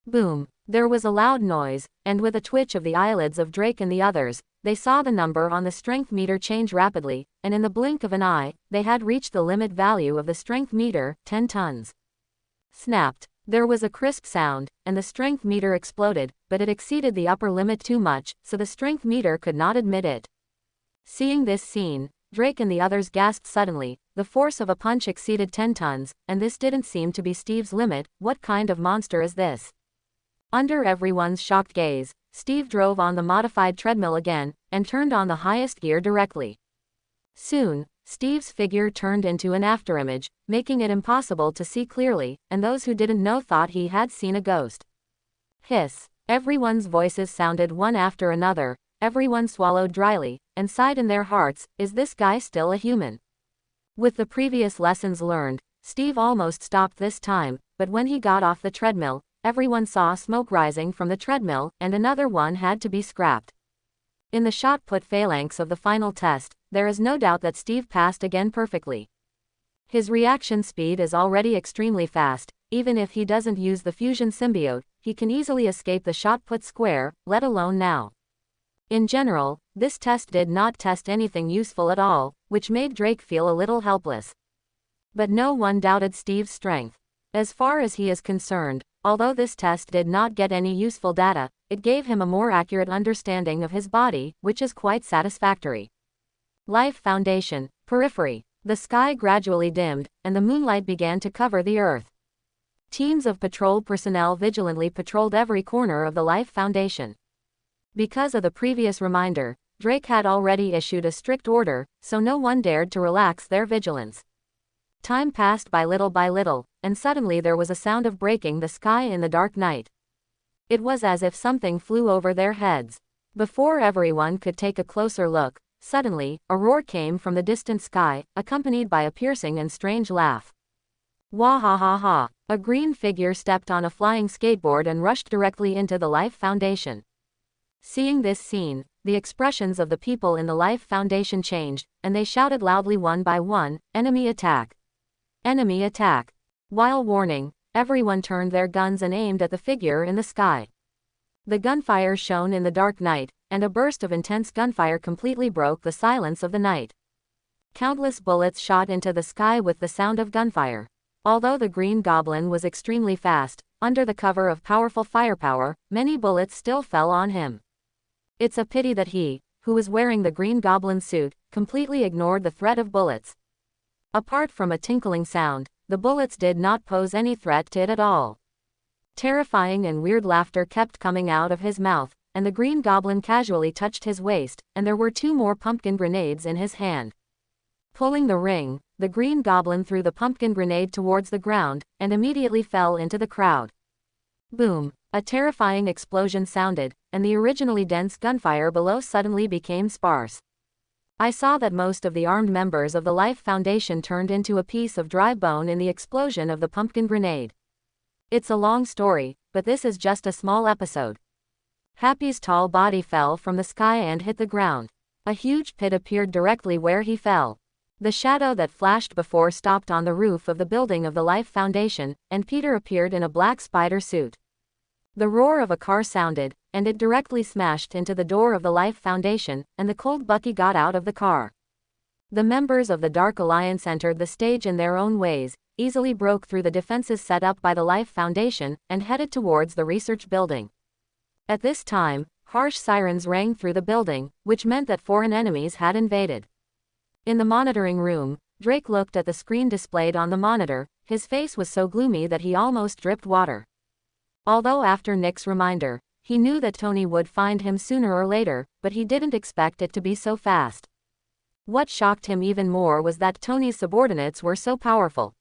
S1: Boom! There was a loud noise, and with a twitch of the eyelids of Drake and the others, they saw the number on the strength meter change rapidly, and in the blink of an eye, they had reached the limit value of the strength meter, 10 tons. Snapped. There was a crisp sound, and the strength meter exploded, but it exceeded the upper limit too much, so the strength meter could not admit it. Seeing this scene, Drake and the others gasped suddenly. The force of a punch exceeded 10 tons, and this didn't seem to be Steve's limit. What kind of monster is this? Under everyone's shocked gaze, Steve drove on the modified treadmill again, and turned on the highest gear directly. Soon, Steve's figure turned into an afterimage, making it impossible to see clearly, and those who didn't know thought he had seen a ghost. Hiss! Everyone's voices sounded one after another, everyone swallowed dryly, and sighed in their hearts, is this guy still a human? With the previous lessons learned, Steve almost stopped this time, but when he got off the treadmill, everyone saw smoke rising from the treadmill, and another one had to be scrapped. In the shot put phalanx of the final test, there is no doubt that Steve passed again perfectly. His reaction speed is already extremely fast. Even if he doesn't use the fusion symbiote, he can easily escape the shot put square, let alone now. In general, this test did not test anything useful at all, which made Drake feel a little helpless. But no one doubted Steve's strength. As far as he is concerned, although this test did not get any useful data, it gave him a more accurate understanding of his body, which is quite satisfactory. Life Foundation, Periphery. The sky gradually dimmed, and the moonlight began to cover the earth. Teams of patrol personnel vigilantly patrolled every corner of the Life Foundation. Because of the previous reminder, Drake had already issued a strict order, so no one dared to relax their vigilance. Time passed by little, and suddenly there was a sound of breaking the sky in the dark night. It was as if something flew over their heads. Before everyone could take a closer look, suddenly, a roar came from the distant sky, accompanied by a piercing and strange laugh. Wah ha ha ha! A green figure stepped on a flying skateboard and rushed directly into the Life Foundation. Seeing this scene, the expressions of the people in the Life Foundation changed, and they shouted loudly one by one, "Enemy attack! Enemy attack!" While warning, everyone turned their guns and aimed at the figure in the sky. The gunfire shone in the dark night, and a burst of intense gunfire completely broke the silence of the night. Countless bullets shot into the sky with the sound of gunfire. Although the Green Goblin was extremely fast, under the cover of powerful firepower, many bullets still fell on him. It's a pity that he, who was wearing the Green Goblin suit, completely ignored the threat of bullets. Apart from a tinkling sound, the bullets did not pose any threat to it at all. Terrifying and weird laughter kept coming out of his mouth, and the Green Goblin casually touched his waist, and there were 2 more pumpkin grenades in his hand. Pulling the ring, the Green Goblin threw the pumpkin grenade towards the ground, and immediately fell into the crowd. Boom! A terrifying explosion sounded, and the originally dense gunfire below suddenly became sparse. I saw that most of the armed members of the Life Foundation turned into a piece of dry bone in the explosion of the pumpkin grenade. It's a long story, but this is just a small episode. Happy's tall body fell from the sky and hit the ground. A huge pit appeared directly where he fell. The shadow that flashed before stopped on the roof of the building of the Life Foundation, and Peter appeared in a black spider suit. The roar of a car sounded, and it directly smashed into the door of the Life Foundation, and the cold Bucky got out of the car. The members of the Dark Alliance entered the stage in their own ways, easily broke through the defenses set up by the Life Foundation, and headed towards the research building. At this time, harsh sirens rang through the building, which meant that foreign enemies had invaded. In the monitoring room, Drake looked at the screen displayed on the monitor. His face was so gloomy that he almost dripped water. Although after Nick's reminder, he knew that Tony would find him sooner or later, but he didn't expect it to be so fast. What shocked him even more was that Tony's subordinates were so powerful.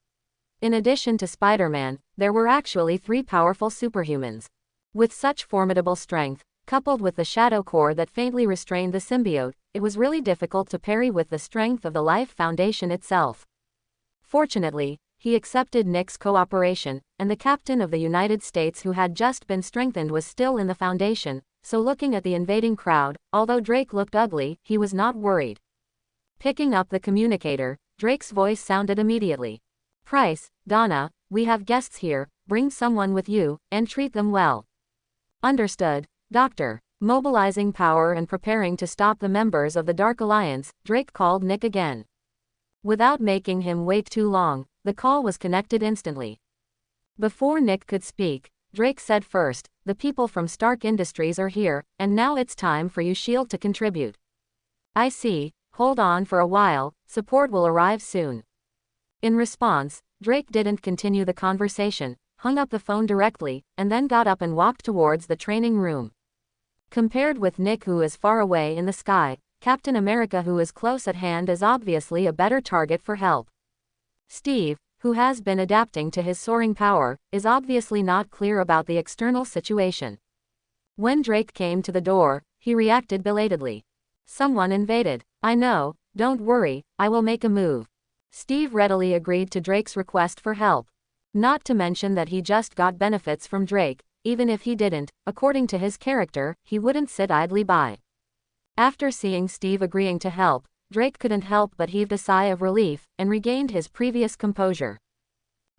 S1: In addition to Spider-Man, there were actually 3 powerful superhumans. With such formidable strength, coupled with the shadow core that faintly restrained the symbiote, it was really difficult to parry with the strength of the Life Foundation itself. Fortunately, he accepted Nick's cooperation, and the captain of the United States who had just been strengthened was still in the Foundation, so looking at the invading crowd, although Drake looked ugly, he was not worried. Picking up the communicator, Drake's voice sounded immediately. "Price, Donna, we have guests here, bring someone with you, and treat them well." "Understood, Doctor." Mobilizing power and preparing to stop the members of the Dark Alliance, Drake called Nick again. Without making him wait too long, the call was connected instantly. Before Nick could speak, Drake said first, "The people from Stark Industries are here, and now it's time for you SHIELD to contribute." "I see, hold on for a while, support will arrive soon." In response, Drake didn't continue the conversation, hung up the phone directly, and then got up and walked towards the training room. Compared with Nick, who is far away in the sky, Captain America, who is close at hand, is obviously a better target for help. Steve, who has been adapting to his soaring power, is obviously not clear about the external situation. When Drake came to the door, he reacted belatedly. "Someone invaded." "I know, don't worry, I will make a move." Steve readily agreed to Drake's request for help. Not to mention that he just got benefits from Drake. Even if he didn't, according to his character, he wouldn't sit idly by. After seeing Steve agreeing to help, Drake couldn't help but heaved a sigh of relief, and regained his previous composure.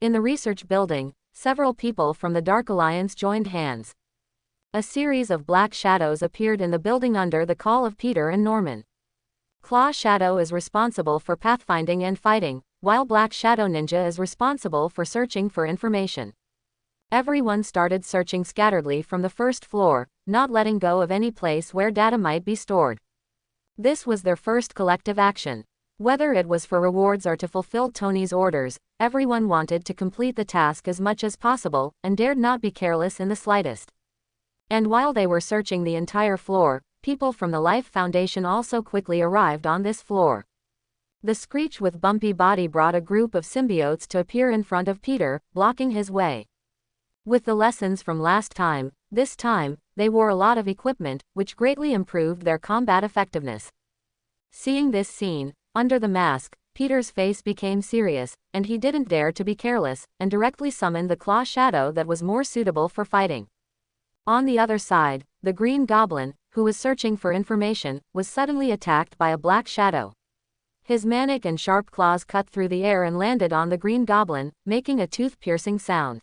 S1: In the research building, several people from the Dark Alliance joined hands. A series of black shadows appeared in the building under the call of Peter and Norman. Claw Shadow is responsible for pathfinding and fighting, while Black Shadow Ninja is responsible for searching for information. Everyone started searching scatteredly from the first floor, not letting go of any place where data might be stored. This was their first collective action. Whether it was for rewards or to fulfill Tony's orders, everyone wanted to complete the task as much as possible, and dared not be careless in the slightest. And while they were searching the entire floor, people from the Life Foundation also quickly arrived on this floor. The Screech with bumpy body brought a group of symbiotes to appear in front of Peter, blocking his way. With the lessons from last time, this time, they wore a lot of equipment, which greatly improved their combat effectiveness. Seeing this scene, under the mask, Peter's face became serious, and he didn't dare to be careless, and directly summoned the Claw Shadow that was more suitable for fighting. On the other side, the Green Goblin, who was searching for information, was suddenly attacked by a Black Shadow. His manic and sharp claws cut through the air and landed on the Green Goblin, making a tooth-piercing sound.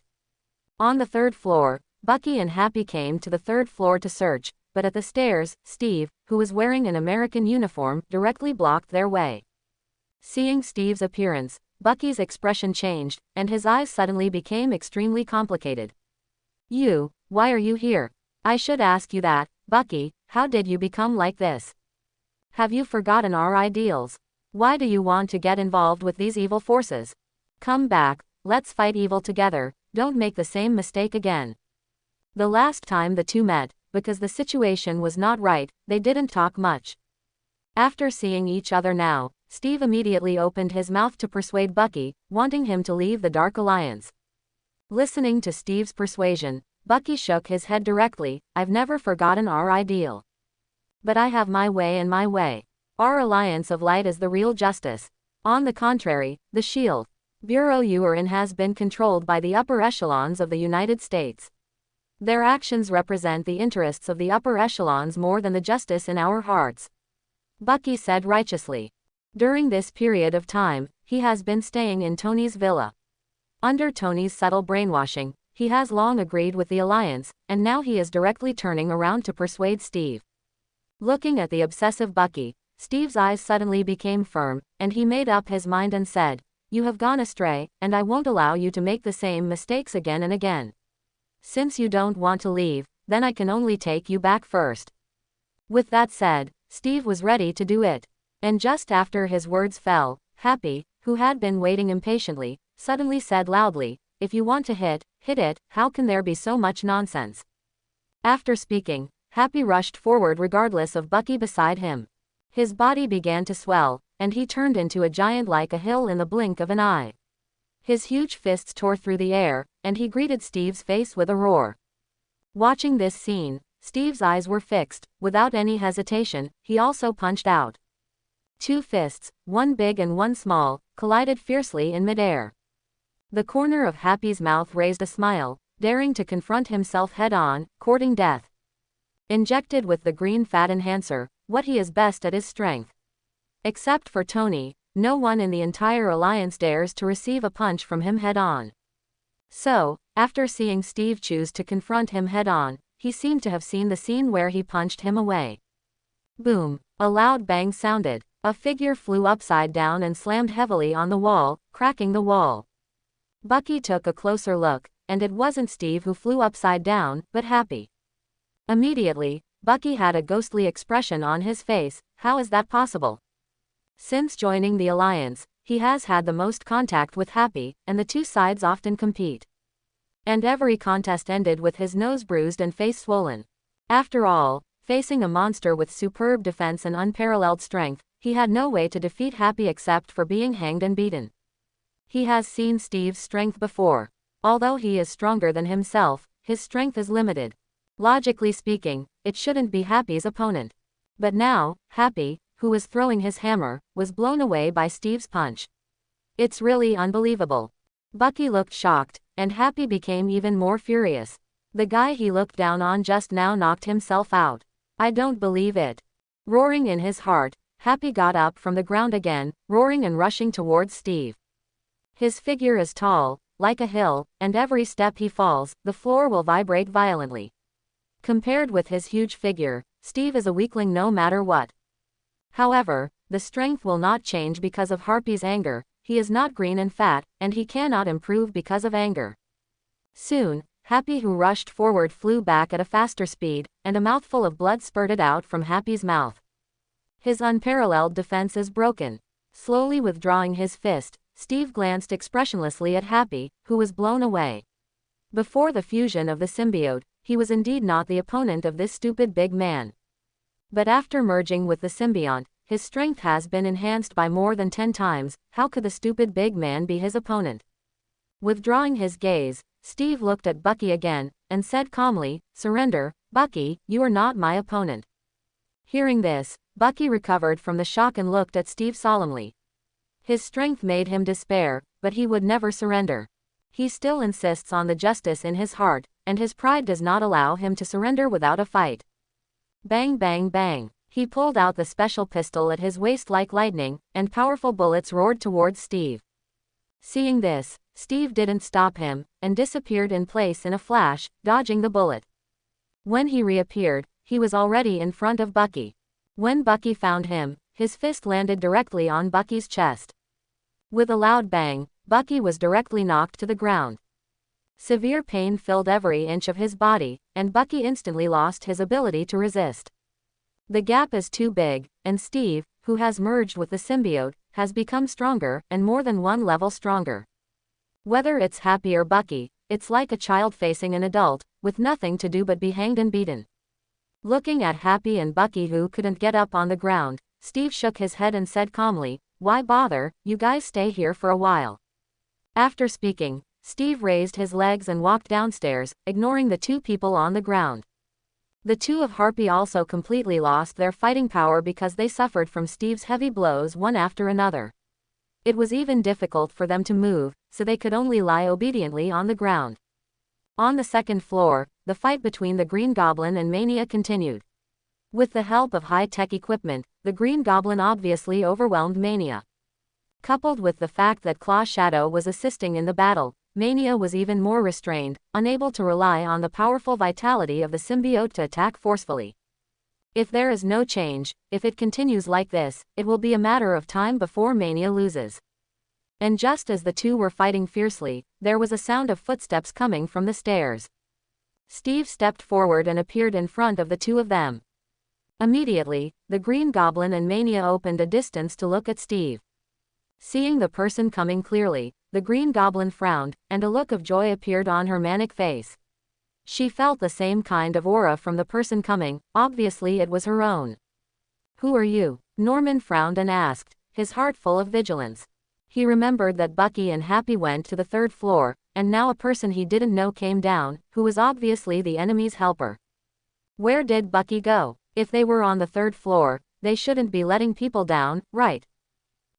S1: On the 3rd floor, Bucky and Happy came to the 3rd floor to search, but at the stairs, Steve, who was wearing an American uniform, directly blocked their way. Seeing Steve's appearance, Bucky's expression changed, and his eyes suddenly became extremely complicated. Why are you here? I should ask you that, Bucky, how did you become like this? Have you forgotten our ideals? Why do you want to get involved with these evil forces? Come back, let's fight evil together. Don't make the same mistake again. The last time the two met, because the situation was not right, they didn't talk much. After seeing each other now, Steve immediately opened his mouth to persuade Bucky, wanting him to leave the Dark Alliance. Listening to Steve's persuasion, Bucky shook his head directly. "I've never forgotten our ideal. But I have my way and my way. Our Alliance of Light is the real justice. On the contrary, the SHIELD Bureau you are in has been controlled by the upper echelons of the United States. Their actions represent the interests of the upper echelons more than the justice in our hearts," Bucky said righteously. During this period of time, he has been staying in Tony's villa. Under Tony's subtle brainwashing, he has long agreed with the alliance, and now he is directly turning around to persuade Steve. Looking at the obsessive Bucky, Steve's eyes suddenly became firm, and he made up his mind and said, "You have gone astray, and I won't allow you to make the same mistakes again and again. Since you don't want to leave, then I can only take you back first." With that said, Steve was ready to do it. And just after his words fell, Happy, who had been waiting impatiently, suddenly said loudly, "If you want to hit it, how can there be so much nonsense?" After speaking, Happy rushed forward regardless of Bucky beside him. His body began to swell, and he turned into a giant like a hill in the blink of an eye. His huge fists tore through the air, and he greeted Steve's face with a roar. Watching this scene, Steve's eyes were fixed. Without any hesitation, he also punched out. Two fists, one big and one small, collided fiercely in midair. The corner of Happy's mouth raised a smile, daring to confront himself head-on, courting death. Injected with the green fat enhancer, what he is best at is strength. Except for Tony, no one in the entire alliance dares to receive a punch from him head-on. So, after seeing Steve choose to confront him head-on, he seemed to have seen the scene where he punched him away. Boom! A loud bang sounded. A figure flew upside down and slammed heavily on the wall, cracking the wall. Bucky took a closer look, and it wasn't Steve who flew upside down, but Happy. Immediately, Bucky had a ghostly expression on his face. How is that possible? Since joining the alliance, he has had the most contact with Happy, and the two sides often compete. And every contest ended with his nose bruised and face swollen. After all, facing a monster with superb defense and unparalleled strength, he had no way to defeat Happy except for being hanged and beaten. He has seen Steve's strength before. Although he is stronger than himself, his strength is limited. Logically speaking, it shouldn't be Happy's opponent. But now, Happy, who was throwing his hammer, was blown away by Steve's punch. It's really unbelievable. Bucky looked shocked, and Happy became even more furious. The guy he looked down on just now knocked himself out. I don't believe it. Roaring in his heart, Happy got up from the ground again, roaring and rushing towards Steve. His figure is tall, like a hill, and every step he falls, the floor will vibrate violently. Compared with his huge figure, Steve is a weakling no matter what. However, the strength will not change because of Happy's anger. He is not green and fat, and he cannot improve because of anger. Soon, Happy, who rushed forward, flew back at a faster speed, and a mouthful of blood spurted out from Happy's mouth. His unparalleled defense is broken. Slowly withdrawing his fist, Steve glanced expressionlessly at Happy, who was blown away. Before the fusion of the symbiote, he was indeed not the opponent of this stupid big man. But after merging with the symbiont, his strength has been enhanced by more than 10 times. How could the stupid big man be his opponent? Withdrawing his gaze, Steve looked at Bucky again, and said calmly, "Surrender, Bucky, you are not my opponent." Hearing this, Bucky recovered from the shock and looked at Steve solemnly. His strength made him despair, but he would never surrender. He still insists on the justice in his heart, and his pride does not allow him to surrender without a fight. Bang bang bang. He pulled out the special pistol at his waist like lightning, and powerful bullets roared towards Steve. Seeing this, Steve didn't stop him, and disappeared in place in a flash, dodging the bullet. When he reappeared, he was already in front of Bucky. When Bucky found him, his fist landed directly on Bucky's chest. With a loud bang, Bucky was directly knocked to the ground. Severe pain filled every inch of his body, and Bucky instantly lost his ability to resist. The gap is too big, and Steve, who has merged with the symbiote, has become stronger, and more than one level stronger. Whether it's Happy or Bucky, it's like a child facing an adult, with nothing to do but be hanged and beaten. Looking at Happy and Bucky, who couldn't get up on the ground, Steve shook his head and said calmly, "Why bother, you guys stay here for a while." After speaking, Steve raised his legs and walked downstairs, ignoring the two people on the ground. The two of Harpy also completely lost their fighting power because they suffered from Steve's heavy blows one after another. It was even difficult for them to move, so they could only lie obediently on the ground. On the second floor, the fight between the Green Goblin and Mania continued. With the help of high-tech equipment, the Green Goblin obviously overwhelmed Mania. Coupled with the fact that Claw Shadow was assisting in the battle, Mania was even more restrained, unable to rely on the powerful vitality of the symbiote to attack forcefully. If there is no change, if it continues like this, it will be a matter of time before Mania loses. And just as the two were fighting fiercely, there was a sound of footsteps coming from the stairs. Steve stepped forward and appeared in front of the two of them. Immediately, the Green Goblin and Mania opened a distance to look at Steve. Seeing the person coming clearly, the Green Goblin frowned, and a look of joy appeared on her manic face. She felt the same kind of aura from the person coming, obviously it was her own. "Who are you?" Norman frowned and asked, his heart full of vigilance. He remembered that Bucky and Happy went to the 3rd floor, and now a person he didn't know came down, who was obviously the enemy's helper. Where did Bucky go? If they were on the 3rd floor, they shouldn't be letting people down, right?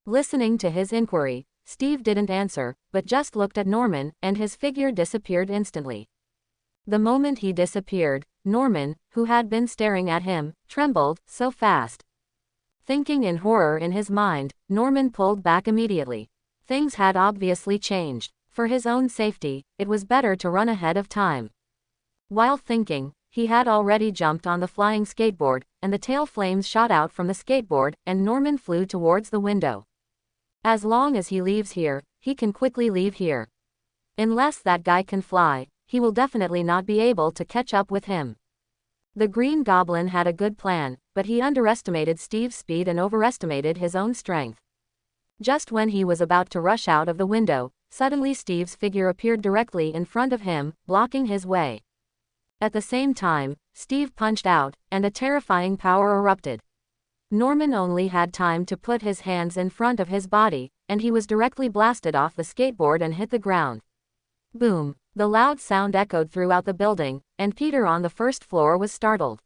S1: Listening to his inquiry, Steve didn't answer, but just looked at Norman, and his figure disappeared instantly. The moment he disappeared, Norman, who had been staring at him, trembled, so fast. Thinking in horror in his mind, Norman pulled back immediately. Things had obviously changed. For his own safety, it was better to run ahead of time. While thinking, he had already jumped on the flying skateboard, and the tail flames shot out from the skateboard, and Norman flew towards the window. As long as he leaves here, he can quickly leave here. Unless that guy can fly, he will definitely not be able to catch up with him. The Green Goblin had a good plan, but he underestimated Steve's speed and overestimated his own strength. Just when he was about to rush out of the window, suddenly Steve's figure appeared directly in front of him, blocking his way. At the same time, Steve punched out, and a terrifying power erupted. Norman only had time to put his hands in front of his body, and he was directly blasted off the skateboard and hit the ground. Boom! The loud sound echoed throughout the building, and Peter on the 1st floor was startled.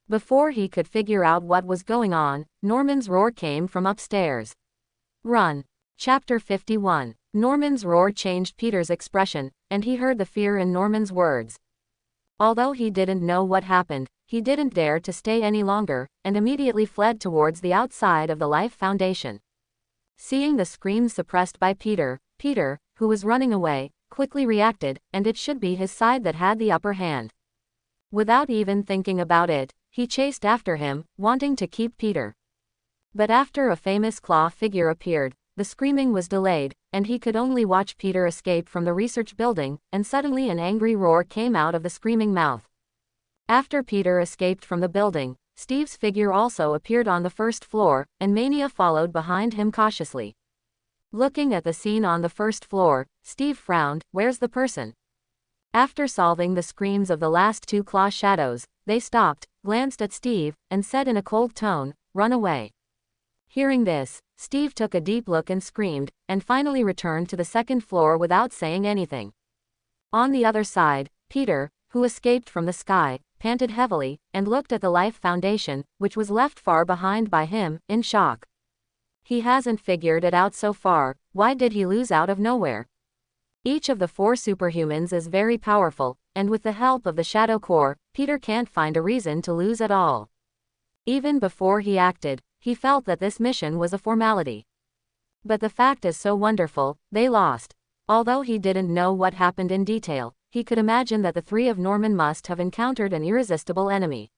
S1: Before he could figure out what was going on, Norman's roar came from upstairs. Run! Chapter 51. Norman's roar changed Peter's expression, and he heard the fear in Norman's words. Although he didn't know what happened, he didn't dare to stay any longer, and immediately fled towards the outside of the Life Foundation. Seeing the screams suppressed by Peter, who was running away, quickly reacted, and it should be his side that had the upper hand. Without even thinking about it, he chased after him, wanting to keep Peter. But after a famous claw figure appeared, the screaming was delayed, and he could only watch Peter escape from the research building, and suddenly an angry roar came out of the screaming mouth. After Peter escaped from the building, Steve's figure also appeared on the 1st floor, and Mania followed behind him cautiously. Looking at the scene on the 1st floor, Steve frowned. Where's the person? After solving the screams of the last two claw shadows, they stopped, glanced at Steve, and said in a cold tone, "Run away." Hearing this, Steve took a deep look and screamed, and finally returned to the 2nd floor without saying anything. On the other side, Peter, who escaped from the sky, panted heavily, and looked at the Life Foundation, which was left far behind by him, in shock. He hasn't figured it out so far. Why did he lose out of nowhere? Each of the 4 superhumans is very powerful, and with the help of the Shadow Core, Peter can't find a reason to lose at all. Even before he acted, he felt that this mission was a formality. But the fact is so wonderful, they lost. Although he didn't know what happened in detail, he could imagine that the 3 of Norman must have encountered an irresistible enemy.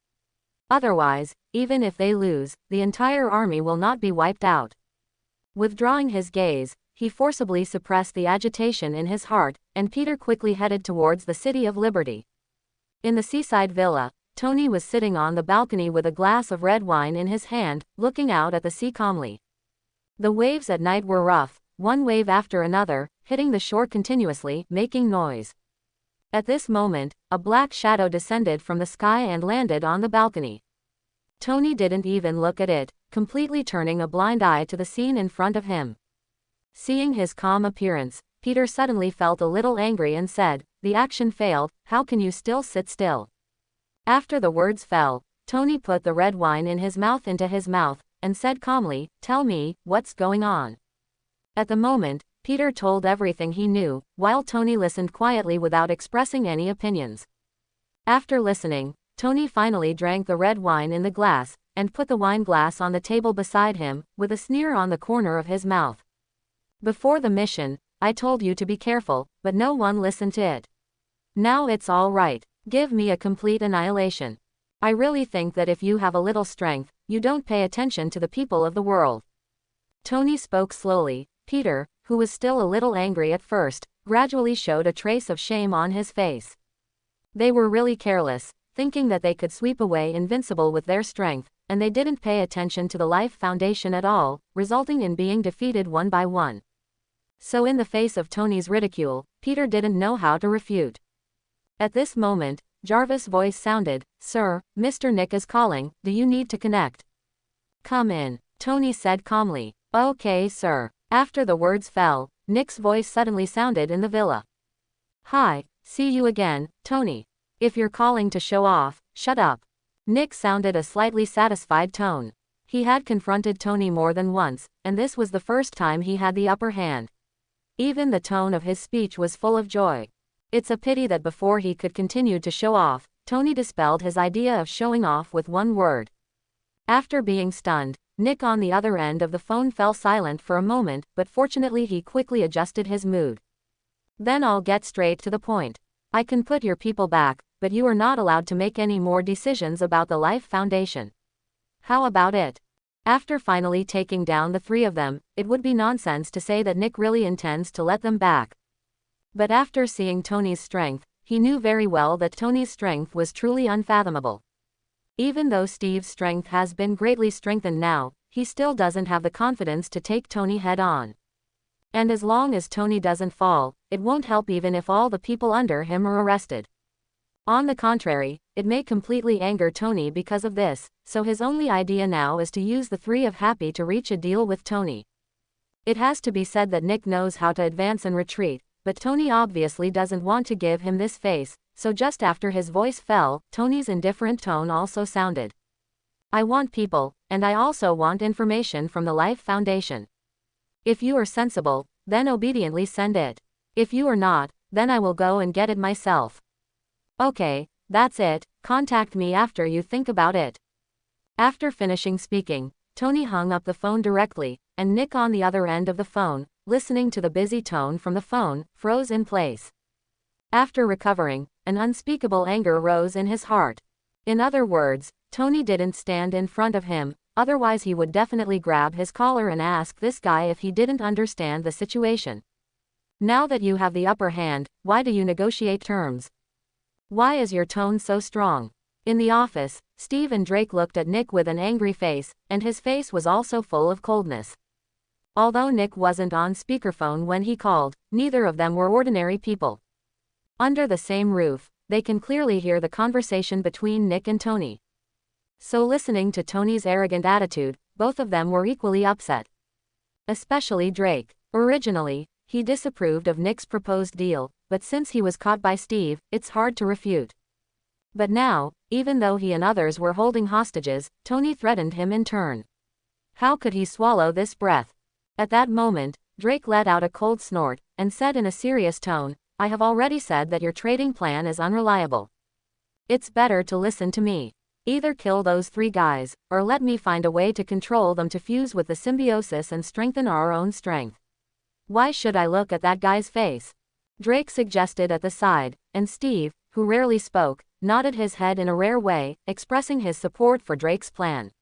S1: Otherwise, even if they lose, the entire army will not be wiped out. Withdrawing his gaze, he forcibly suppressed the agitation in his heart, and Peter quickly headed towards the City of Liberty. In the seaside villa, Tony was sitting on the balcony with a glass of red wine in his hand, looking out at the sea calmly. The waves at night were rough, one wave after another, hitting the shore continuously, making noise. At this moment, a black shadow descended from the sky and landed on the balcony. Tony didn't even look at it, completely turning a blind eye to the scene in front of him. Seeing his calm appearance, Peter suddenly felt a little angry and said, "The action failed, how can you still sit still?" After the words fell, Tony put the red wine in his mouth into his mouth, and said calmly, "Tell me, what's going on?" At the moment, Peter told everything he knew, while Tony listened quietly without expressing any opinions. After listening, Tony finally drank the red wine in the glass, and put the wine glass on the table beside him, with a sneer on the corner of his mouth. Before the mission, I told you to be careful, but no one listened to it. Now it's all right. Give me a complete annihilation. I really think that if you have a little strength, you don't pay attention to the people of the world. Tony spoke slowly. Peter, who was still a little angry at first, gradually showed a trace of shame on his face. They were really careless, thinking that they could sweep away Invincible with their strength, and they didn't pay attention to the Life Foundation at all, resulting in being defeated one by one. So in the face of Tony's ridicule, Peter didn't know how to refute. At this moment, Jarvis' voice sounded, "Sir, Mr. Nick is calling, do you need to connect?" "Come in," Tony said calmly. "Okay, sir." After the words fell, Nick's voice suddenly sounded in the villa. "Hi, see you again, Tony. If you're calling to show off, shut up." Nick sounded a slightly satisfied tone. He had confronted Tony more than once, and this was the first time he had the upper hand. Even the tone of his speech was full of joy. It's a pity that before he could continue to show off, Tony dispelled his idea of showing off with one word. After being stunned, Nick on the other end of the phone fell silent for a moment, but fortunately he quickly adjusted his mood. "Then I'll get straight to the point. I can put your people back, but you are not allowed to make any more decisions about the Life Foundation. How about it?" After finally taking down the three of them, it would be nonsense to say that Nick really intends to let them back. But after seeing Tony's strength, he knew very well that Tony's strength was truly unfathomable. Even though Steve's strength has been greatly strengthened now, he still doesn't have the confidence to take Tony head on. And as long as Tony doesn't fall, it won't help even if all the people under him are arrested. On the contrary, it may completely anger Tony because of this, so his only idea now is to use the three of Happy to reach a deal with Tony. It has to be said that Nick knows how to advance and retreat, but Tony obviously doesn't want to give him this face, so just after his voice fell, Tony's indifferent tone also sounded. "I want people, and I also want information from the Life Foundation. If you are sensible, then obediently send it. If you are not, then I will go and get it myself." "Okay, that's it, contact me after you think about it." After finishing speaking, Tony hung up the phone directly, and Nick on the other end of the phone, listening to the busy tone from the phone, froze in place. After recovering, an unspeakable anger rose in his heart. In other words, Tony didn't stand in front of him, otherwise he would definitely grab his collar and ask this guy if he didn't understand the situation. Now that you have the upper hand, why do you negotiate terms? Why is your tone so strong? In the office, Steve and Drake looked at Nick with an angry face, and his face was also full of coldness. Although Nick wasn't on speakerphone when he called, neither of them were ordinary people. Under the same roof, they can clearly hear the conversation between Nick and Tony. So listening to Tony's arrogant attitude, both of them were equally upset. Especially Drake. Originally, he disapproved of Nick's proposed deal, but since he was caught by Steve, it's hard to refute. But now, even though he and others were holding hostages, Tony threatened him in turn. How could he swallow this breath? At that moment, Drake let out a cold snort, and said in a serious tone, "I have already said that your trading plan is unreliable. It's better to listen to me. Either kill those three guys, or let me find a way to control them to fuse with the symbiosis and strengthen our own strength." "Why should I look at that guy's face?" Drake suggested at the side, and Steve, who rarely spoke, nodded his head in a rare way, expressing his support for Drake's plan.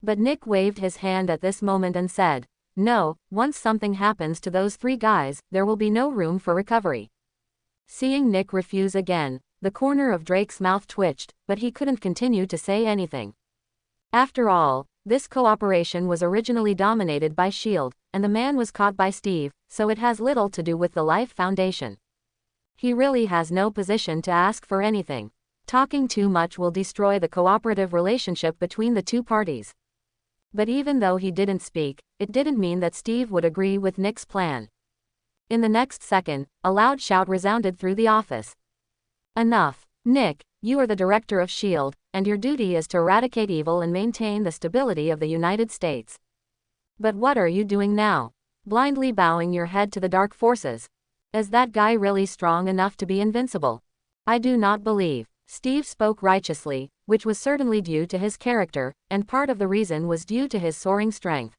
S1: But Nick waved his hand at this moment and said, "No, once something happens to those three guys, there will be no room for recovery." Seeing Nick refuse again, the corner of Drake's mouth twitched, but he couldn't continue to say anything. After all, this cooperation was originally dominated by S.H.I.E.L.D., and the man was caught by Steve, so it has little to do with the Life Foundation. He really has no position to ask for anything. Talking too much will destroy the cooperative relationship between the two parties. But even though he didn't speak, it didn't mean that Steve would agree with Nick's plan. In the next second, a loud shout resounded through the office. "Enough. Nick, you are the director of S.H.I.E.L.D., and your duty is to eradicate evil and maintain the stability of the United States. But what are you doing now? Blindly bowing your head to the dark forces? Is that guy really strong enough to be invincible? I do not believe." Steve spoke righteously, which was certainly due to his character, and part of the reason was due to his soaring strength.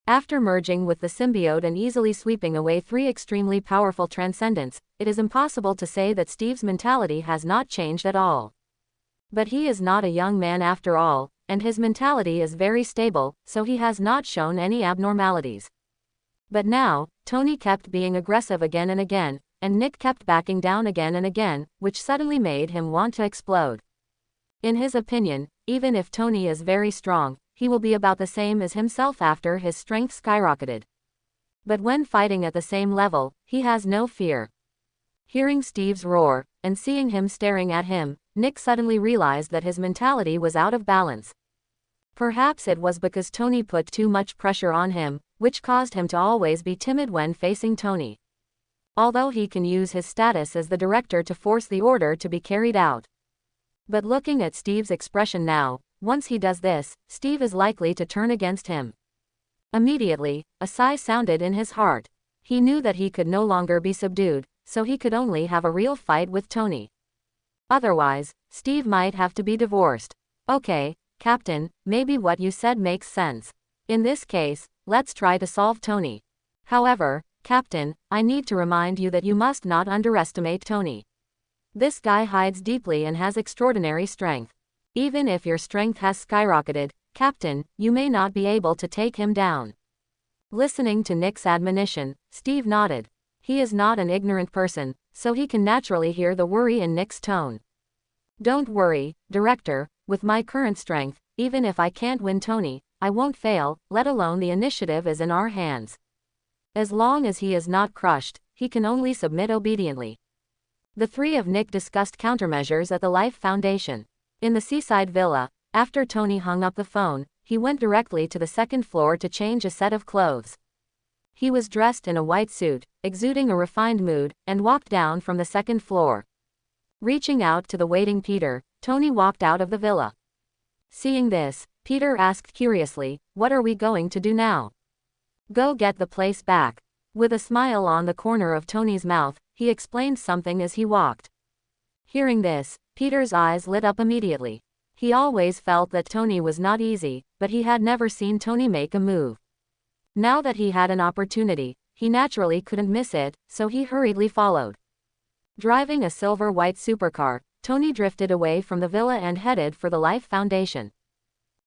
S1: After merging with the symbiote and easily sweeping away 3 extremely powerful transcendents, it is impossible to say that Steve's mentality has not changed at all. But he is not a young man after all, and his mentality is very stable, so he has not shown any abnormalities. But now, Tony kept being aggressive again and again, and Nick kept backing down again and again, which suddenly made him want to explode. In his opinion, even if Tony is very strong, he will be about the same as himself after his strength skyrocketed. But when fighting at the same level, he has no fear. Hearing Steve's roar, and seeing him staring at him, Nick suddenly realized that his mentality was out of balance. Perhaps it was because Tony put too much pressure on him, which caused him to always be timid when facing Tony. Although he can use his status as the director to force the order to be carried out. But looking at Steve's expression now, once he does this, Steve is likely to turn against him. Immediately, a sigh sounded in his heart. He knew that he could no longer be subdued, so he could only have a real fight with Tony. Otherwise, Steve might have to be divorced. Okay, Captain, maybe what you said makes sense. In this case, let's try to solve Tony. However, Captain, I need to remind you that you must not underestimate Tony. This guy hides deeply and has extraordinary strength. Even if your strength has skyrocketed, Captain, you may not be able to take him down. Listening to Nick's admonition, Steve nodded. He is not an ignorant person, so he can naturally hear the worry in Nick's tone. Don't worry, Director, with my current strength, even if I can't win Tony, I won't fail, let alone the initiative is in our hands. As long as he is not crushed, he can only submit obediently. The 3 of Nick discussed countermeasures at the Life Foundation. In the seaside villa, after Tony hung up the phone, he went directly to the 2nd floor to change a set of clothes. He was dressed in a white suit, exuding a refined mood, and walked down from the 2nd floor. Reaching out to the waiting Peter, Tony walked out of the villa. Seeing this, Peter asked curiously, "What are we going to do now?" "Go get the place back." With a smile on the corner of Tony's mouth, he explained something as he walked. Hearing this, Peter's eyes lit up immediately. He always felt that Tony was not easy, but he had never seen Tony make a move. Now that he had an opportunity, he naturally couldn't miss it, so he hurriedly followed. Driving a silver-white supercar, Tony drifted away from the villa and headed for the Life Foundation.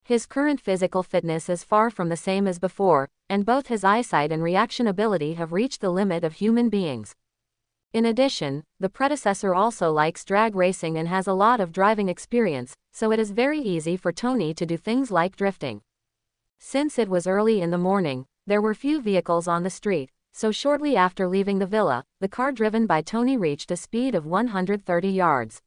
S1: His current physical fitness is far from the same as before, and both his eyesight and reaction ability have reached the limit of human beings. In addition, the predecessor also likes drag racing and has a lot of driving experience, so it is very easy for Tony to do things like drifting. Since it was early in the morning, there were few vehicles on the street, so shortly after leaving the villa, the car driven by Tony reached a speed of 130 yards.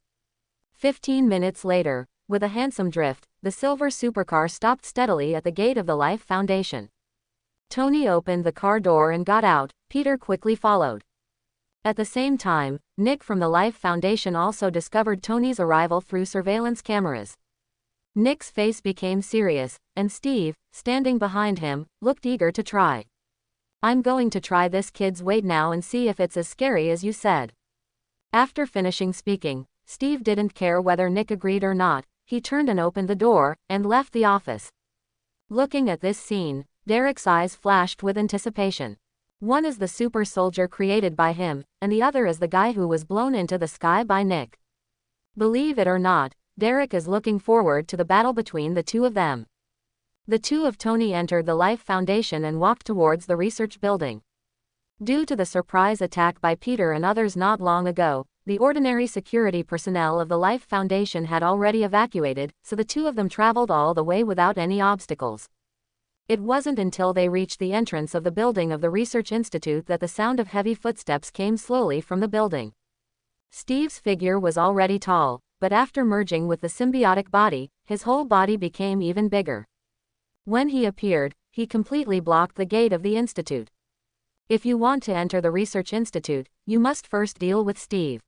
S1: 15 minutes later, with a handsome drift, the silver supercar stopped steadily at the gate of the Life Foundation. Tony opened the car door and got out, Peter quickly followed. At the same time, Nick from the Life Foundation also discovered Tony's arrival through surveillance cameras. Nick's face became serious, and Steve, standing behind him, looked eager to try. "I'm going to try this kid's weight now and see if it's as scary as you said." After finishing speaking, Steve didn't care whether Nick agreed or not, he turned and opened the door, and left the office. Looking at this scene, Derek's eyes flashed with anticipation. One is the super soldier created by him, and the other is the guy who was blown into the sky by Nick. Believe it or not, Derek is looking forward to the battle between the 2 of them. The 2 of Tony entered the Life Foundation and walked towards the research building. Due to the surprise attack by Peter and others not long ago, the ordinary security personnel of the Life Foundation had already evacuated, so the 2 of them traveled all the way without any obstacles. It wasn't until they reached the entrance of the building of the Research Institute that the sound of heavy footsteps came slowly from the building. Steve's figure was already tall, but after merging with the symbiotic body, his whole body became even bigger. When he appeared, he completely blocked the gate of the institute. If you want to enter the Research Institute, you must first deal with Steve.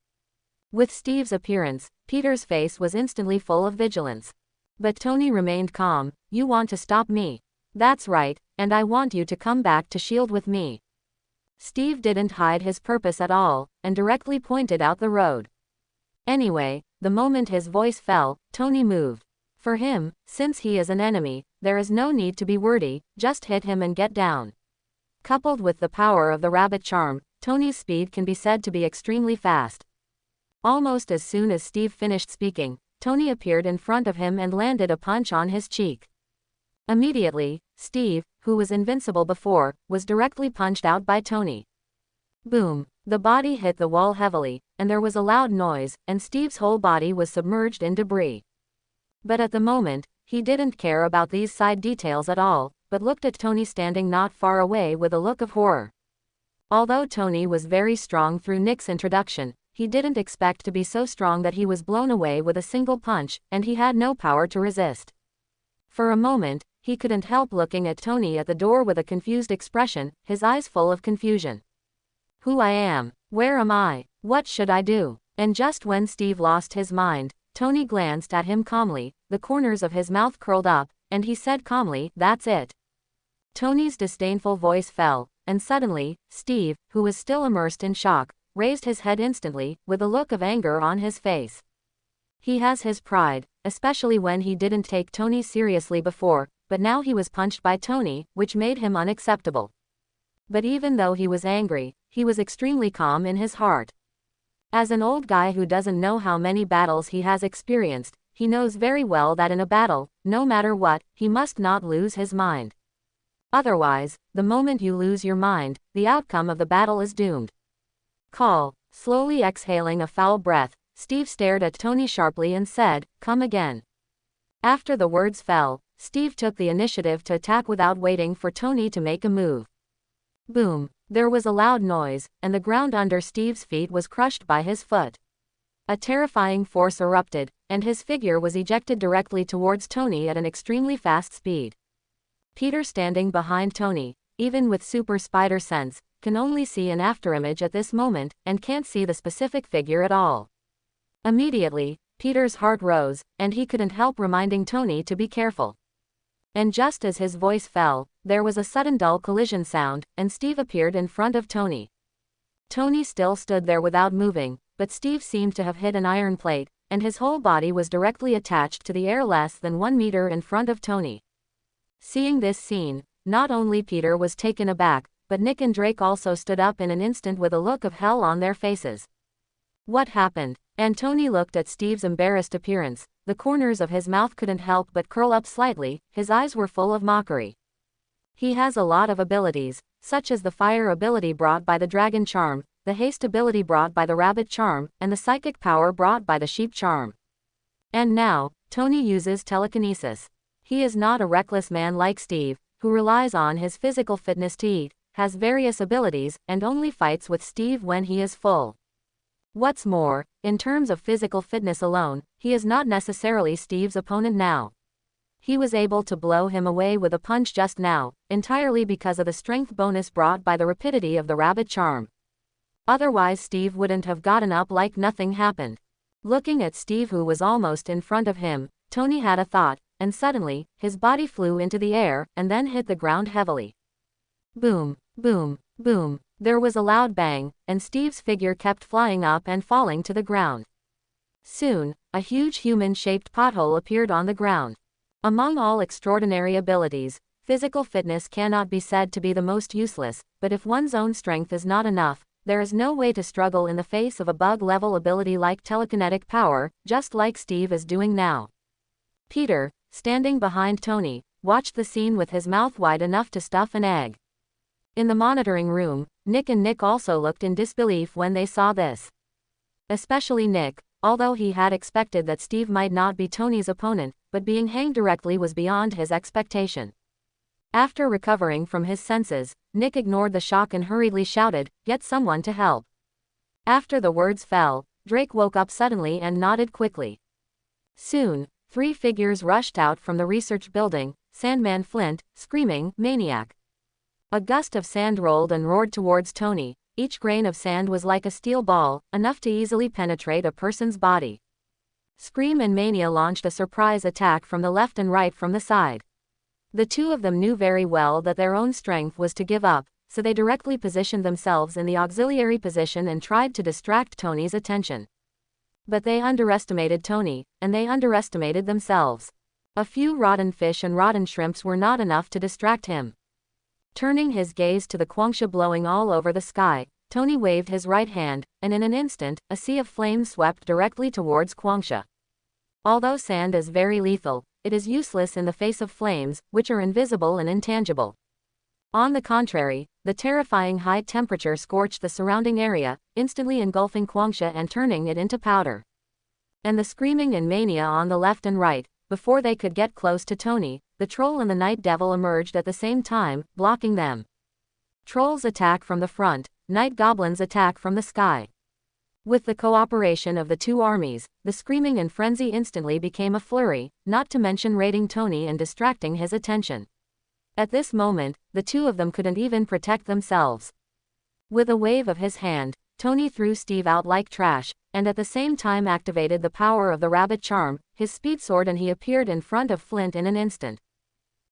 S1: With Steve's appearance, Peter's face was instantly full of vigilance. But Tony remained calm. "You want to stop me? That's right, and I want you to come back to S.H.I.E.L.D. with me." Steve didn't hide his purpose at all, and directly pointed out the road. Anyway, the moment his voice fell, Tony moved. For him, since he is an enemy, there is no need to be wordy, just hit him and get down. Coupled with the power of the rabbit charm, Tony's speed can be said to be extremely fast. Almost as soon as Steve finished speaking, Tony appeared in front of him and landed a punch on his cheek. Immediately, Steve, who was invincible before, was directly punched out by Tony. Boom! The body hit the wall heavily, and there was a loud noise, and Steve's whole body was submerged in debris. But at the moment, he didn't care about these side details at all, but looked at Tony standing not far away with a look of horror. Although Tony was very strong through Nick's introduction, he didn't expect to be so strong that he was blown away with a single punch, and he had no power to resist. For a moment, he couldn't help looking at Tony at the door with a confused expression, his eyes full of confusion. Who I am? Where am I? What should I do? And just when Steve lost his mind, Tony glanced at him calmly, the corners of his mouth curled up, and he said calmly, "That's it." Tony's disdainful voice fell, and suddenly, Steve, who was still immersed in shock, raised his head instantly, with a look of anger on his face. He has his pride, especially when he didn't take Tony seriously before, but now he was punched by Tony, which made him unacceptable. But even though he was angry, he was extremely calm in his heart. As an old guy who doesn't know how many battles he has experienced, he knows very well that in a battle, no matter what, he must not lose his mind. Otherwise, the moment you lose your mind, the outcome of the battle is doomed. Call. Slowly exhaling a foul breath, Steve stared at Tony sharply and said, "Come again." After the words fell, Steve took the initiative to attack without waiting for Tony to make a move. Boom! There was a loud noise, and the ground under Steve's feet was crushed by his foot. A terrifying force erupted, and his figure was ejected directly towards Tony at an extremely fast speed. Peter, standing behind Tony, even with super spider sense, can only see an afterimage at this moment, and can't see the specific figure at all. Immediately, Peter's heart rose, and he couldn't help reminding Tony to be careful. And just as his voice fell, there was a sudden dull collision sound, and Steve appeared in front of Tony. Tony still stood there without moving, but Steve seemed to have hit an iron plate, and his whole body was directly attached to the air less than 1 meter in front of Tony. Seeing this scene, not only Peter was taken aback, but Nick and Drake also stood up in an instant with a look of hell on their faces. What happened? And Tony looked at Steve's embarrassed appearance. The corners of his mouth couldn't help but curl up slightly, his eyes were full of mockery. He has a lot of abilities, such as the fire ability brought by the dragon charm, the haste ability brought by the rabbit charm, and the psychic power brought by the sheep charm. And now, Tony uses telekinesis. He is not a reckless man like Steve, who relies on his physical fitness to eat, has various abilities, and only fights with Steve when he is full. What's more, in terms of physical fitness alone, he is not necessarily Steve's opponent now. He was able to blow him away with a punch just now, entirely because of the strength bonus brought by the rapidity of the rabbit charm. Otherwise Steve wouldn't have gotten up like nothing happened. Looking at Steve, who was almost in front of him, Tony had a thought, and suddenly, his body flew into the air, and then hit the ground heavily. Boom, boom, boom. There was a loud bang, and Steve's figure kept flying up and falling to the ground. Soon, a huge human-shaped pothole appeared on the ground. Among all extraordinary abilities, physical fitness cannot be said to be the most useless, but if one's own strength is not enough, there is no way to struggle in the face of a bug-level ability like telekinetic power, just like Steve is doing now. Peter, standing behind Tony, watched the scene with his mouth wide enough to stuff an egg. In the monitoring room, Nick also looked in disbelief when they saw this. Especially Nick, although he had expected that Steve might not be Tony's opponent, but being hanged directly was beyond his expectation. After recovering from his senses, Nick ignored the shock and hurriedly shouted, "Get someone to help." After the words fell, Drake woke up suddenly and nodded quickly. Soon, 3 figures rushed out from the research building, Sandman Flint, screaming, "Maniac!" A gust of sand rolled and roared towards Tony. Each grain of sand was like a steel ball, enough to easily penetrate a person's body. Scream and Mania launched a surprise attack from the left and right from the side. The two of them knew very well that their own strength was to give up, so they directly positioned themselves in the auxiliary position and tried to distract Tony's attention. But they underestimated Tony, and they underestimated themselves. A few rotten fish and rotten shrimps were not enough to distract him. Turning his gaze to the quangxia blowing all over the sky, Tony waved his right hand, and in an instant, a sea of flames swept directly towards quangxia. Although sand is very lethal, it is useless in the face of flames, which are invisible and intangible. On the contrary, the terrifying high temperature scorched the surrounding area, instantly engulfing quangxia and turning it into powder. And the screaming and mania on the left and right, before they could get close to Tony, the troll and the night devil emerged at the same time, blocking them. Trolls attack from the front, night goblins attack from the sky. With the cooperation of the two armies, the screaming and frenzy instantly became a flurry, not to mention raiding Tony and distracting his attention. At this moment, the two of them couldn't even protect themselves. With a wave of his hand, Tony threw Steve out like trash, and at the same time activated the power of the rabbit charm, his speed sword, and he appeared in front of Flint in an instant.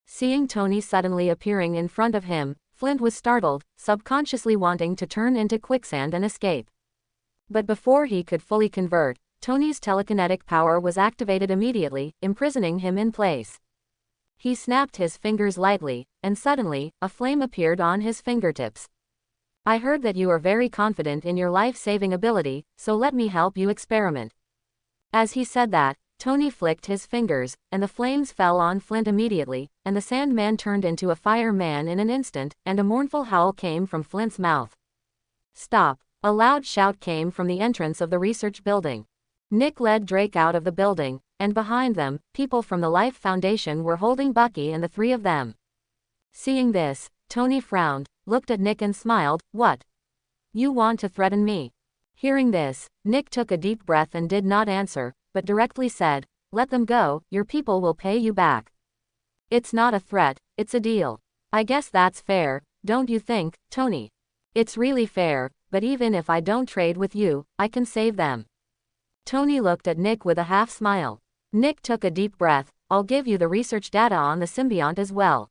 S1: Seeing Tony suddenly appearing in front of him, Flint was startled, subconsciously wanting to turn into quicksand and escape. But before he could fully convert, Tony's telekinetic power was activated immediately, imprisoning him in place. He snapped his fingers lightly, and suddenly, a flame appeared on his fingertips. I heard that you are very confident in your life-saving ability, so let me help you experiment. As he said that, Tony flicked his fingers, and the flames fell on Flint immediately, and the Sandman turned into a fireman in an instant, and a mournful howl came from Flint's mouth. Stop! A loud shout came from the entrance of the research building. Nick led Drake out of the building, and behind them, people from the Life Foundation were holding Bucky and the three of them. Seeing this, Tony frowned, looked at Nick and smiled. What? You want to threaten me? Hearing this, Nick took a deep breath and did not answer, but directly said, let them go, your people will pay you back. It's not a threat, it's a deal. I guess that's fair, don't you think, Tony? It's really fair, but even if I don't trade with you, I can save them. Tony looked at Nick with a half smile. Nick took a deep breath. I'll give you the research data on the symbiont as well.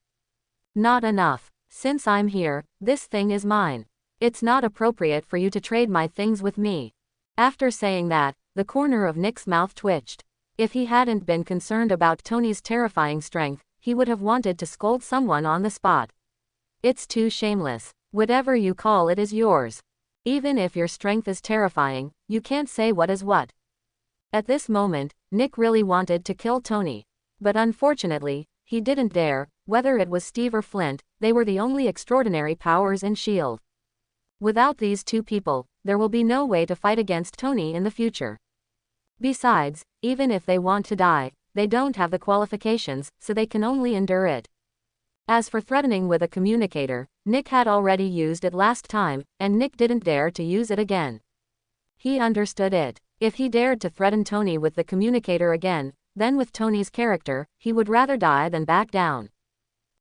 S1: Not enough. Since I'm here, this thing is mine. It's not appropriate for you to trade my things with me. After saying that, the corner of Nick's mouth twitched. If he hadn't been concerned about Tony's terrifying strength, he would have wanted to scold someone on the spot. It's too shameless. Whatever you call it is yours. Even if your strength is terrifying, you can't say what is what. At this moment, Nick really wanted to kill Tony. But unfortunately, he didn't dare. Whether it was Steve or Flint, they were the only extraordinary powers in S.H.I.E.L.D. Without these two people, there will be no way to fight against Tony in the future. Besides, even if they want to die, they don't have the qualifications, so they can only endure it. As for threatening with a communicator, Nick had already used it last time, and Nick didn't dare to use it again. He understood it. If he dared to threaten Tony with the communicator again, then with Tony's character, he would rather die than back down.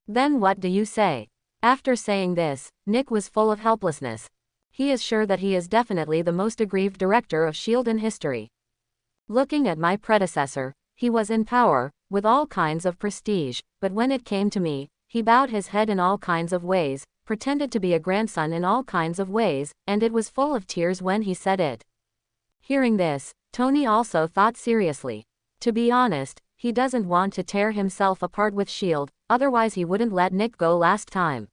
S1: Then what do you say? After saying this, Nick was full of helplessness. He is sure that he is definitely the most aggrieved director of S.H.I.E.L.D. in history. Looking at my predecessor, he was in power, with all kinds of prestige, but when it came to me, he bowed his head in all kinds of ways, pretended to be a grandson in all kinds of ways, and it was full of tears when he said it. Hearing this, Tony also thought seriously. To be honest, he doesn't want to tear himself apart with S.H.I.E.L.D., otherwise he wouldn't let Nick go last time.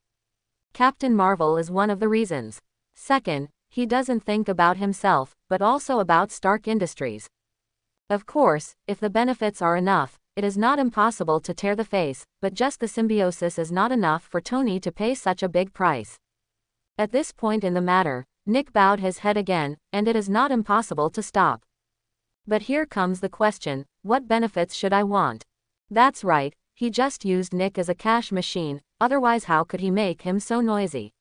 S1: Captain Marvel is one of the reasons. Second, he doesn't think about himself, but also about Stark Industries. Of course, if the benefits are enough, it is not impossible to tear the face, but just the symbiosis is not enough for Tony to pay such a big price. At this point in the matter, Nick bowed his head again, and it is not impossible to stop. But here comes the question, what benefits should I want? That's right, he just used Nick as a cash machine, otherwise how could he make him so noisy?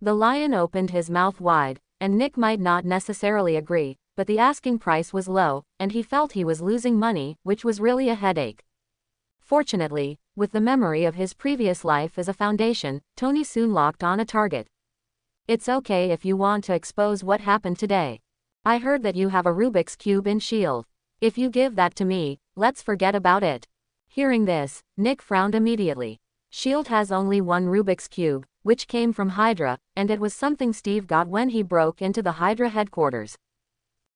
S1: The lion opened his mouth wide, and Nick might not necessarily agree, but the asking price was low, and he felt he was losing money, which was really a headache. Fortunately, with the memory of his previous life as a foundation, Tony soon locked on a target. It's okay if you want to expose what happened today. I heard that you have a Rubik's Cube in S.H.I.E.L.D. If you give that to me, let's forget about it. Hearing this, Nick frowned immediately. S.H.I.E.L.D. has only one Rubik's Cube, which came from Hydra, and it was something Steve got when he broke into the Hydra headquarters.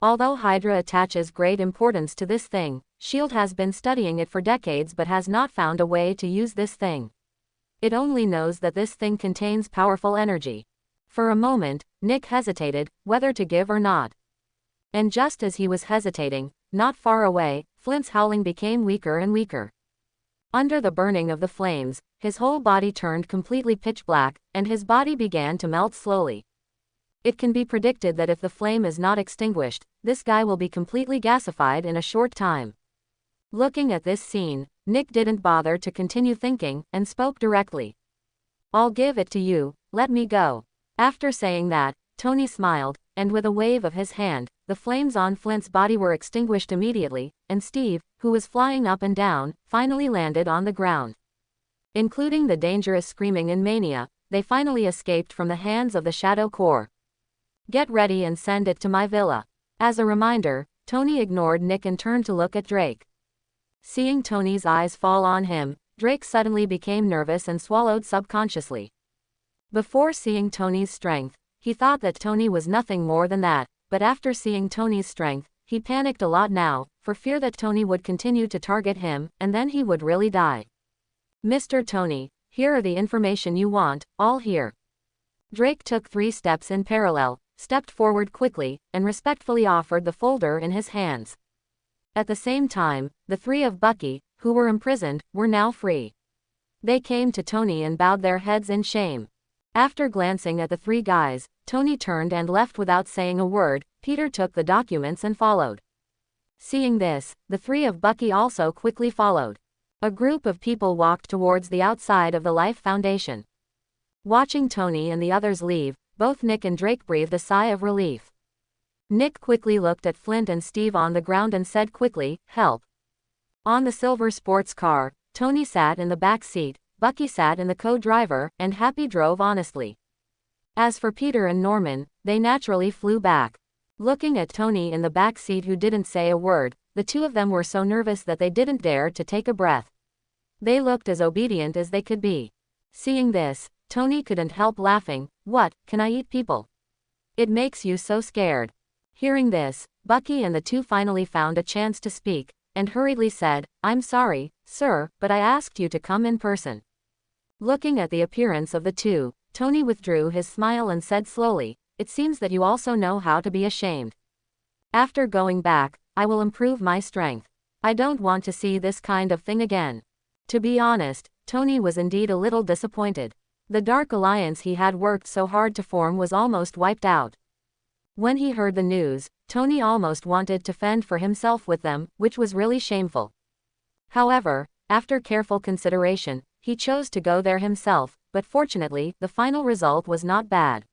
S1: Although Hydra attaches great importance to this thing, S.H.I.E.L.D. has been studying it for decades but has not found a way to use this thing. It only knows that this thing contains powerful energy. For a moment, Nick hesitated, whether to give or not. And just as he was hesitating, not far away, Flint's howling became weaker and weaker. Under the burning of the flames, his whole body turned completely pitch black, and his body began to melt slowly. It can be predicted that if the flame is not extinguished, this guy will be completely gasified in a short time. Looking at this scene, Nick didn't bother to continue thinking, and spoke directly. "I'll give it to you, let me go." After saying that, Tony smiled, and with a wave of his hand, the flames on Flint's body were extinguished immediately, and Steve, who was flying up and down, finally landed on the ground. Including the dangerous screaming in Mania, they finally escaped from the hands of the Shadow Corps. "Get ready and send it to my villa." As a reminder, Tony ignored Nick and turned to look at Drake. Seeing Tony's eyes fall on him, Drake suddenly became nervous and swallowed subconsciously. Before seeing Tony's strength, he thought that Tony was nothing more than that, but after seeing Tony's strength, he panicked a lot now, for fear that Tony would continue to target him, and then he would really die. "Mr. Tony, here are the information you want, all here." Drake took 3 steps in parallel, stepped forward quickly, and respectfully offered the folder in his hands. At the same time, the 3 of Bucky, who were imprisoned, were now free. They came to Tony and bowed their heads in shame. After glancing at the 3 guys, Tony turned and left without saying a word. Peter took the documents and followed. Seeing this, the 3 of Bucky also quickly followed. A group of people walked towards the outside of the Life Foundation. Watching Tony and the others leave, both Nick and Drake breathed a sigh of relief. Nick quickly looked at Flint and Steve on the ground and said quickly, "Help." On the silver sports car, Tony sat in the back seat, Bucky sat in the co-driver, and Happy drove honestly. As for Peter and Norman, they naturally flew back. Looking at Tony in the back seat who didn't say a word, the 2 of them were so nervous that they didn't dare to take a breath. They looked as obedient as they could be. Seeing this, Tony couldn't help laughing. "What, can I eat people? It makes you so scared." Hearing this, Bucky and the 2 finally found a chance to speak, and hurriedly said, "I'm sorry, sir, but I asked you to come in person." Looking at the appearance of the 2, Tony withdrew his smile and said slowly, "It seems that you also know how to be ashamed. After going back, I will improve my strength. I don't want to see this kind of thing again." To be honest, Tony was indeed a little disappointed. The Dark Alliance he had worked so hard to form was almost wiped out. When he heard the news, Tony almost wanted to fend for himself with them, which was really shameful. However, after careful consideration, he chose to go there himself, but fortunately, the final result was not bad.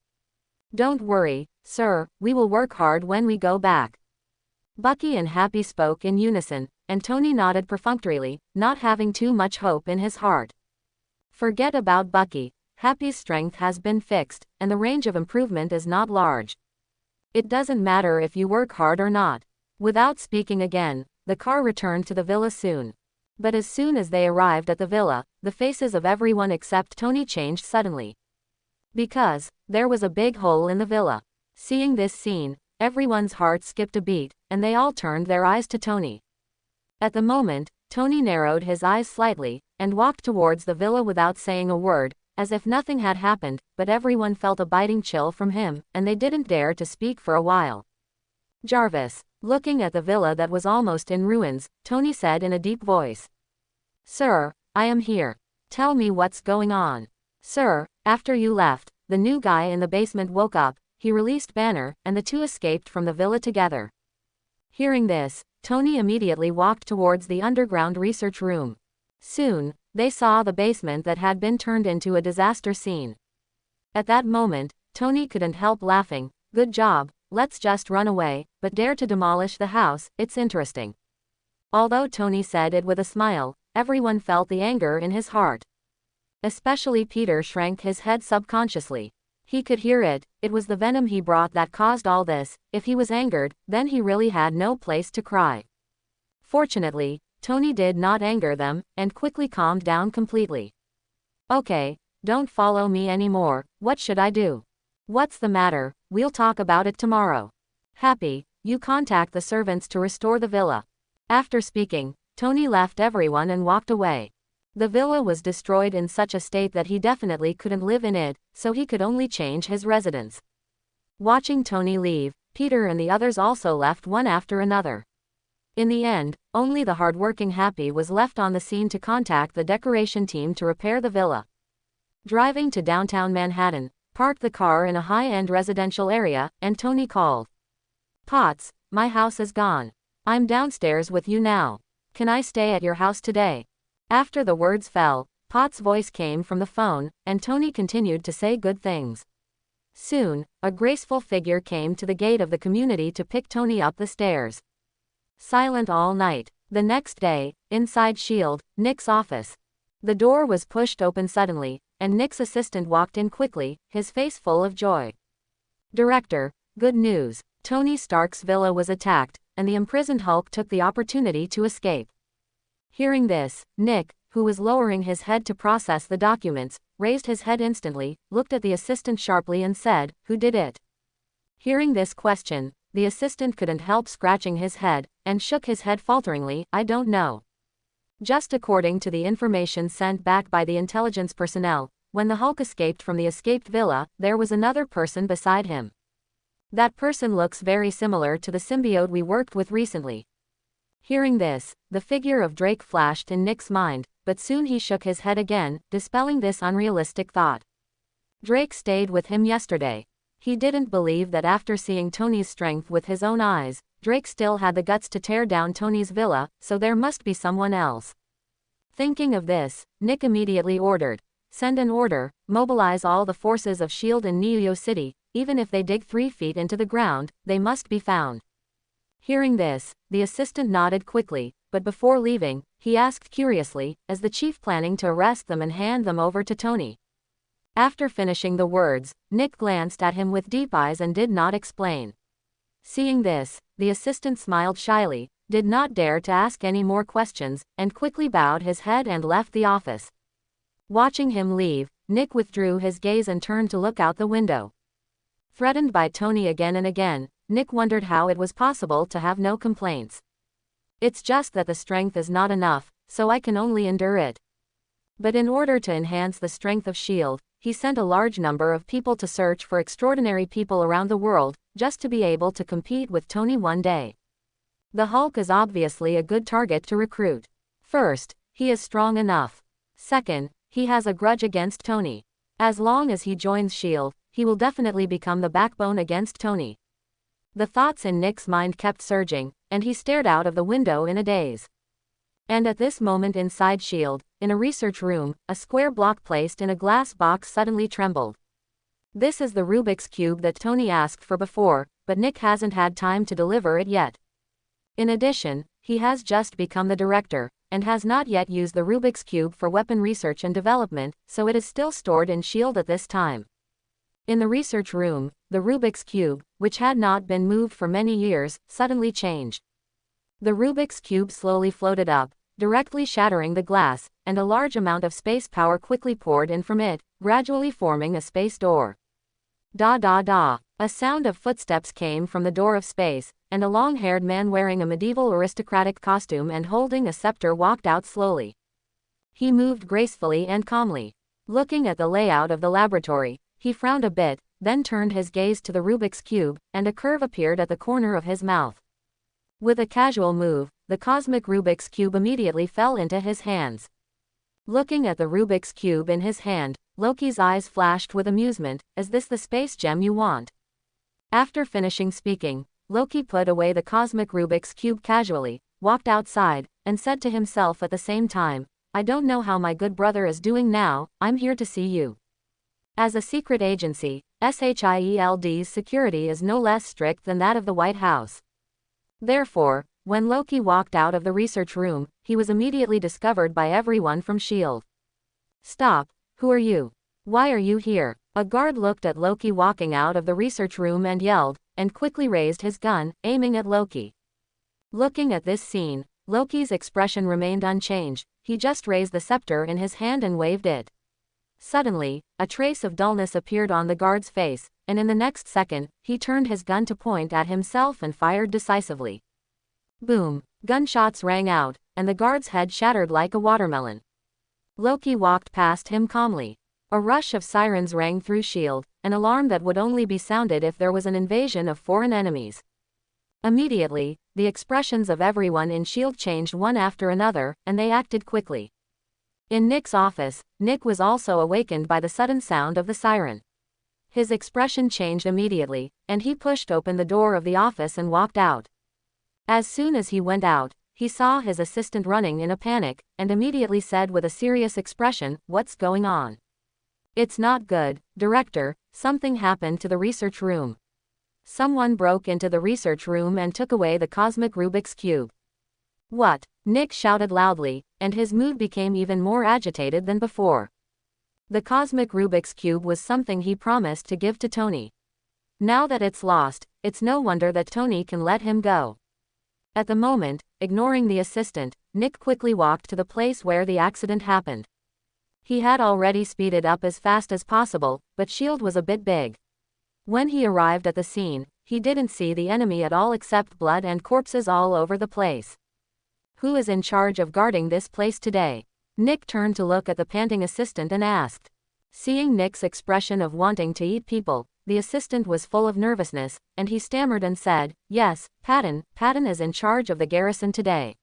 S1: "Don't worry, sir, we will work hard when we go back." Bucky and Happy spoke in unison, and Tony nodded perfunctorily, not having too much hope in his heart. Forget about Bucky. Happy's strength has been fixed, and the range of improvement is not large. It doesn't matter if you work hard or not. Without speaking again, the car returned to the villa soon. But as soon as they arrived at the villa, the faces of everyone except Tony changed suddenly. Because there was a big hole in the villa. Seeing this scene, everyone's heart skipped a beat, and they all turned their eyes to Tony. At the moment, Tony narrowed his eyes slightly, and walked towards the villa without saying a word, as if nothing had happened, but everyone felt a biting chill from him, and they didn't dare to speak for a while. "Jarvis." Looking at the villa that was almost in ruins, Tony said in a deep voice. "Sir, I am here. Tell me what's going on." "Sir, after you left, the new guy in the basement woke up, he released Banner, and the 2 escaped from the villa together." Hearing this, Tony immediately walked towards the underground research room. Soon, they saw the basement that had been turned into a disaster scene. At that moment, Tony couldn't help laughing. "Good job, let's just run away, but dare to demolish the house, it's interesting." Although Tony said it with a smile, everyone felt the anger in his heart. Especially Peter shrank his head subconsciously. He could hear it, it was the venom he brought that caused all this. If he was angered, then he really had no place to cry. Fortunately, Tony did not anger them, and quickly calmed down completely. "Okay, don't follow me anymore, what should I do?" "What's the matter, we'll talk about it tomorrow." "Happy, you contact the servants to restore the villa. After speaking, Tony left everyone and walked away. The villa was destroyed in such a state that he definitely couldn't live in it, so he could only change his residence. Watching Tony leave, Peter and the others also left one after another. In the end, only the hard-working Happy was left on the scene to contact the decoration team to repair the villa. Driving to downtown Manhattan, parked the car in a high-end residential area, and Tony called. "Potts, my house is gone. I'm downstairs with you now. Can I stay at your house today?" After the words fell, Potts' voice came from the phone, and Tony continued to say good things. Soon, a graceful figure came to the gate of the community to pick Tony up the stairs. Silent all night. The next day, inside S.H.I.E.L.D., Nick's office. The door was pushed open suddenly, and Nick's assistant walked in quickly, his face full of joy. "Director, good news. Tony Stark's villa was attacked, and the imprisoned Hulk took the opportunity to escape." Hearing this, Nick, who was lowering his head to process the documents, raised his head instantly, looked at the assistant sharply and said, "Who did it?" Hearing this question, the assistant couldn't help scratching his head, and shook his head falteringly, "I don't know. Just according to the information sent back by the intelligence personnel, when the Hulk escaped from the escaped villa, there was another person beside him. That person looks very similar to the symbiote we worked with recently." Hearing this, the figure of Drake flashed in Nick's mind, but soon he shook his head again, dispelling this unrealistic thought. Drake stayed with him yesterday. He didn't believe that after seeing Tony's strength with his own eyes, Drake still had the guts to tear down Tony's villa, so there must be someone else. Thinking of this, Nick immediately ordered, "Send an order, mobilize all the forces of S.H.I.E.L.D. in New York City, even if they dig 3 feet into the ground, they must be found." Hearing this, the assistant nodded quickly, but before leaving, he asked curiously, "Is the chief planning to arrest them and hand them over to Tony?" After finishing the words, Nick glanced at him with deep eyes and did not explain. Seeing this, the assistant smiled shyly, did not dare to ask any more questions, and quickly bowed his head and left the office. Watching him leave, Nick withdrew his gaze and turned to look out the window. Threatened by Tony again and again, Nick wondered how it was possible to have no complaints. "It's just that the strength is not enough, so I can only endure it." But in order to enhance the strength of S.H.I.E.L.D., he sent a large number of people to search for extraordinary people around the world, just to be able to compete with Tony one day. The Hulk is obviously a good target to recruit. First, he is strong enough. Second, he has a grudge against Tony. As long as he joins S.H.I.E.L.D., he will definitely become the backbone against Tony. The thoughts in Nick's mind kept surging, and he stared out of the window in a daze. And at this moment inside S.H.I.E.L.D., in a research room, a square block placed in a glass box suddenly trembled. This is the Rubik's Cube that Tony asked for before, but Nick hasn't had time to deliver it yet. In addition, he has just become the director, and has not yet used the Rubik's Cube for weapon research and development, so it is still stored in S.H.I.E.L.D. at this time. In the research room, the Rubik's Cube, which had not been moved for many years, suddenly changed. The Rubik's Cube slowly floated up, directly shattering the glass, and a large amount of space power quickly poured in from it, gradually forming a space door. Da da da. A sound of footsteps came from the door of space, and a long-haired man wearing a medieval aristocratic costume and holding a scepter walked out slowly. He moved gracefully and calmly. Looking at the layout of the laboratory, he frowned a bit, then turned his gaze to the Rubik's Cube, and a curve appeared at the corner of his mouth. With a casual move, the cosmic Rubik's Cube immediately fell into his hands. Looking at the Rubik's Cube in his hand, Loki's eyes flashed with amusement. "Is this the space gem you want?" After finishing speaking, Loki put away the cosmic Rubik's Cube casually, walked outside, and said to himself at the same time, "I don't know how my good brother is doing now, I'm here to see you." As a secret agency, S.H.I.E.L.D's security is no less strict than that of the White House. Therefore, when Loki walked out of the research room, he was immediately discovered by everyone from S.H.I.E.L.D. "Stop, who are you? Why are you here?" A guard looked at Loki walking out of the research room and yelled, and quickly raised his gun, aiming at Loki. Looking at this scene, Loki's expression remained unchanged, he just raised the scepter in his hand and waved it. Suddenly, a trace of dullness appeared on the guard's face, and in the next second, he turned his gun to point at himself and fired decisively. Boom! Gunshots rang out, and the guard's head shattered like a watermelon. Loki walked past him calmly. A rush of sirens rang through S.H.I.E.L.D., an alarm that would only be sounded if there was an invasion of foreign enemies. Immediately, the expressions of everyone in S.H.I.E.L.D. changed one after another, and they acted quickly. In Nick's office, Nick was also awakened by the sudden sound of the siren. His expression changed immediately, and he pushed open the door of the office and walked out. As soon as he went out, he saw his assistant running in a panic, and immediately said with a serious expression, "What's going on?" "It's not good, Director, something happened to the research room. Someone broke into the research room and took away the cosmic Rubik's Cube." "What?" Nick shouted loudly, and his mood became even more agitated than before. The cosmic Rubik's Cube was something he promised to give to Tony. Now that it's lost, it's no wonder that Tony can let him go. At the moment, ignoring the assistant, Nick quickly walked to the place where the accident happened. He had already speeded up as fast as possible, but S.H.I.E.L.D. was a bit big. When he arrived at the scene, he didn't see the enemy at all except blood and corpses all over the place. "Who is in charge of guarding this place today?" Nick turned to look at the panting assistant and asked. Seeing Nick's expression of wanting to eat people, the assistant was full of nervousness, and he stammered and said, "Yes, Patton is in charge of the garrison today."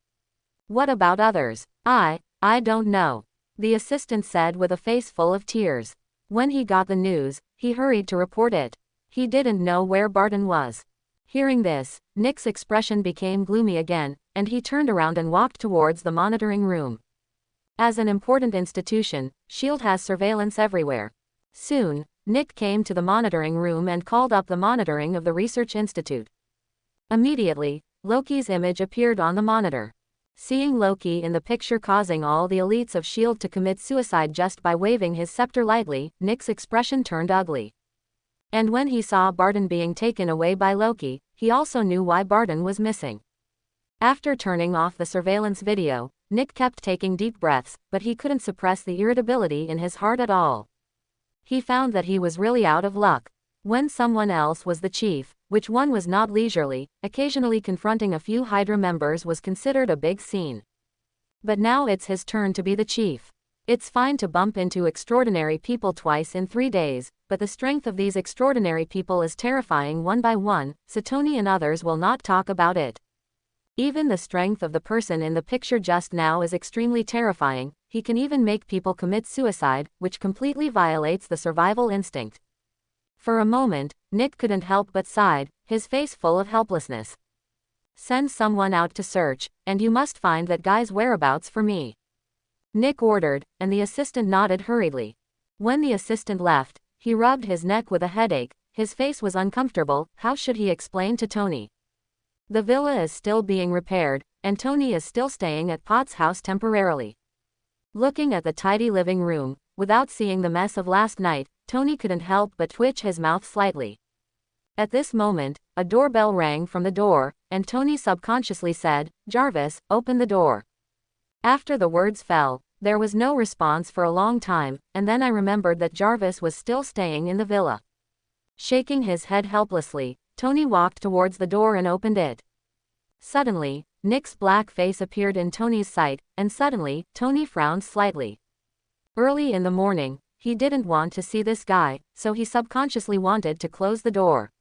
S1: "What about others?" I don't know," the assistant said with a face full of tears. When he got the news, he hurried to report it. He didn't know where Barton was. Hearing this, Nick's expression became gloomy again, and he turned around and walked towards the monitoring room. As an important institution, S.H.I.E.L.D. has surveillance everywhere. Soon, Nick came to the monitoring room and called up the monitoring of the Research Institute. Immediately, Loki's image appeared on the monitor. Seeing Loki in the picture causing all the elites of S.H.I.E.L.D. to commit suicide just by waving his scepter lightly, Nick's expression turned ugly. And when he saw Barton being taken away by Loki, he also knew why Barton was missing. After turning off the surveillance video, Nick kept taking deep breaths, but he couldn't suppress the irritability in his heart at all. He found that he was really out of luck. When someone else was the chief, which one was not leisurely, occasionally confronting a few Hydra members was considered a big scene. But now it's his turn to be the chief. It's fine to bump into extraordinary people twice in 3 days, but the strength of these extraordinary people is terrifying one by one, so Tony and others will not talk about it. Even the strength of the person in the picture just now is extremely terrifying. He can even make people commit suicide, which completely violates the survival instinct. For a moment, Nick couldn't help but sigh, his face full of helplessness. "Send someone out to search, and you must find that guy's whereabouts for me," Nick ordered, and the assistant nodded hurriedly. When the assistant left, he rubbed his neck with a headache. His face was uncomfortable. How should he explain to Tony? The villa is still being repaired, and Tony is still staying at Pot's house temporarily. Looking at the tidy living room, without seeing the mess of last night, Tony couldn't help but twitch his mouth slightly. At this moment, a doorbell rang from the door, and Tony subconsciously said, "Jarvis, open the door." After the words fell, there was no response for a long time, and then I remembered that Jarvis was still staying in the villa. Shaking his head helplessly, Tony walked towards the door and opened it. Suddenly, Nick's black face appeared in Tony's sight, and suddenly, Tony frowned slightly. Early in the morning, he didn't want to see this guy, so he subconsciously wanted to close the door.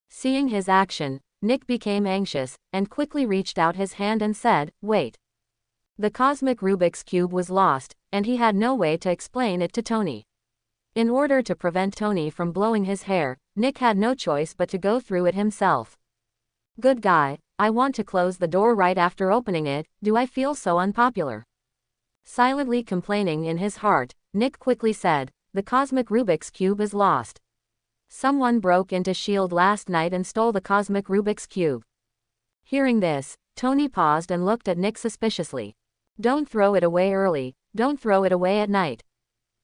S1: Seeing his action, Nick became anxious, and quickly reached out his hand and said, "Wait." The cosmic Rubik's Cube was lost, and he had no way to explain it to Tony. In order to prevent Tony from blowing his hair, Nick had no choice but to go through it himself. "Good guy, I want to close the door right after opening it. Do I feel so unpopular?" Silently complaining in his heart, Nick quickly said, "The cosmic Rubik's Cube is lost. Someone broke into S.H.I.E.L.D. last night and stole the cosmic Rubik's Cube." Hearing this, Tony paused and looked at Nick suspiciously. "Don't throw it away early, don't throw it away at night.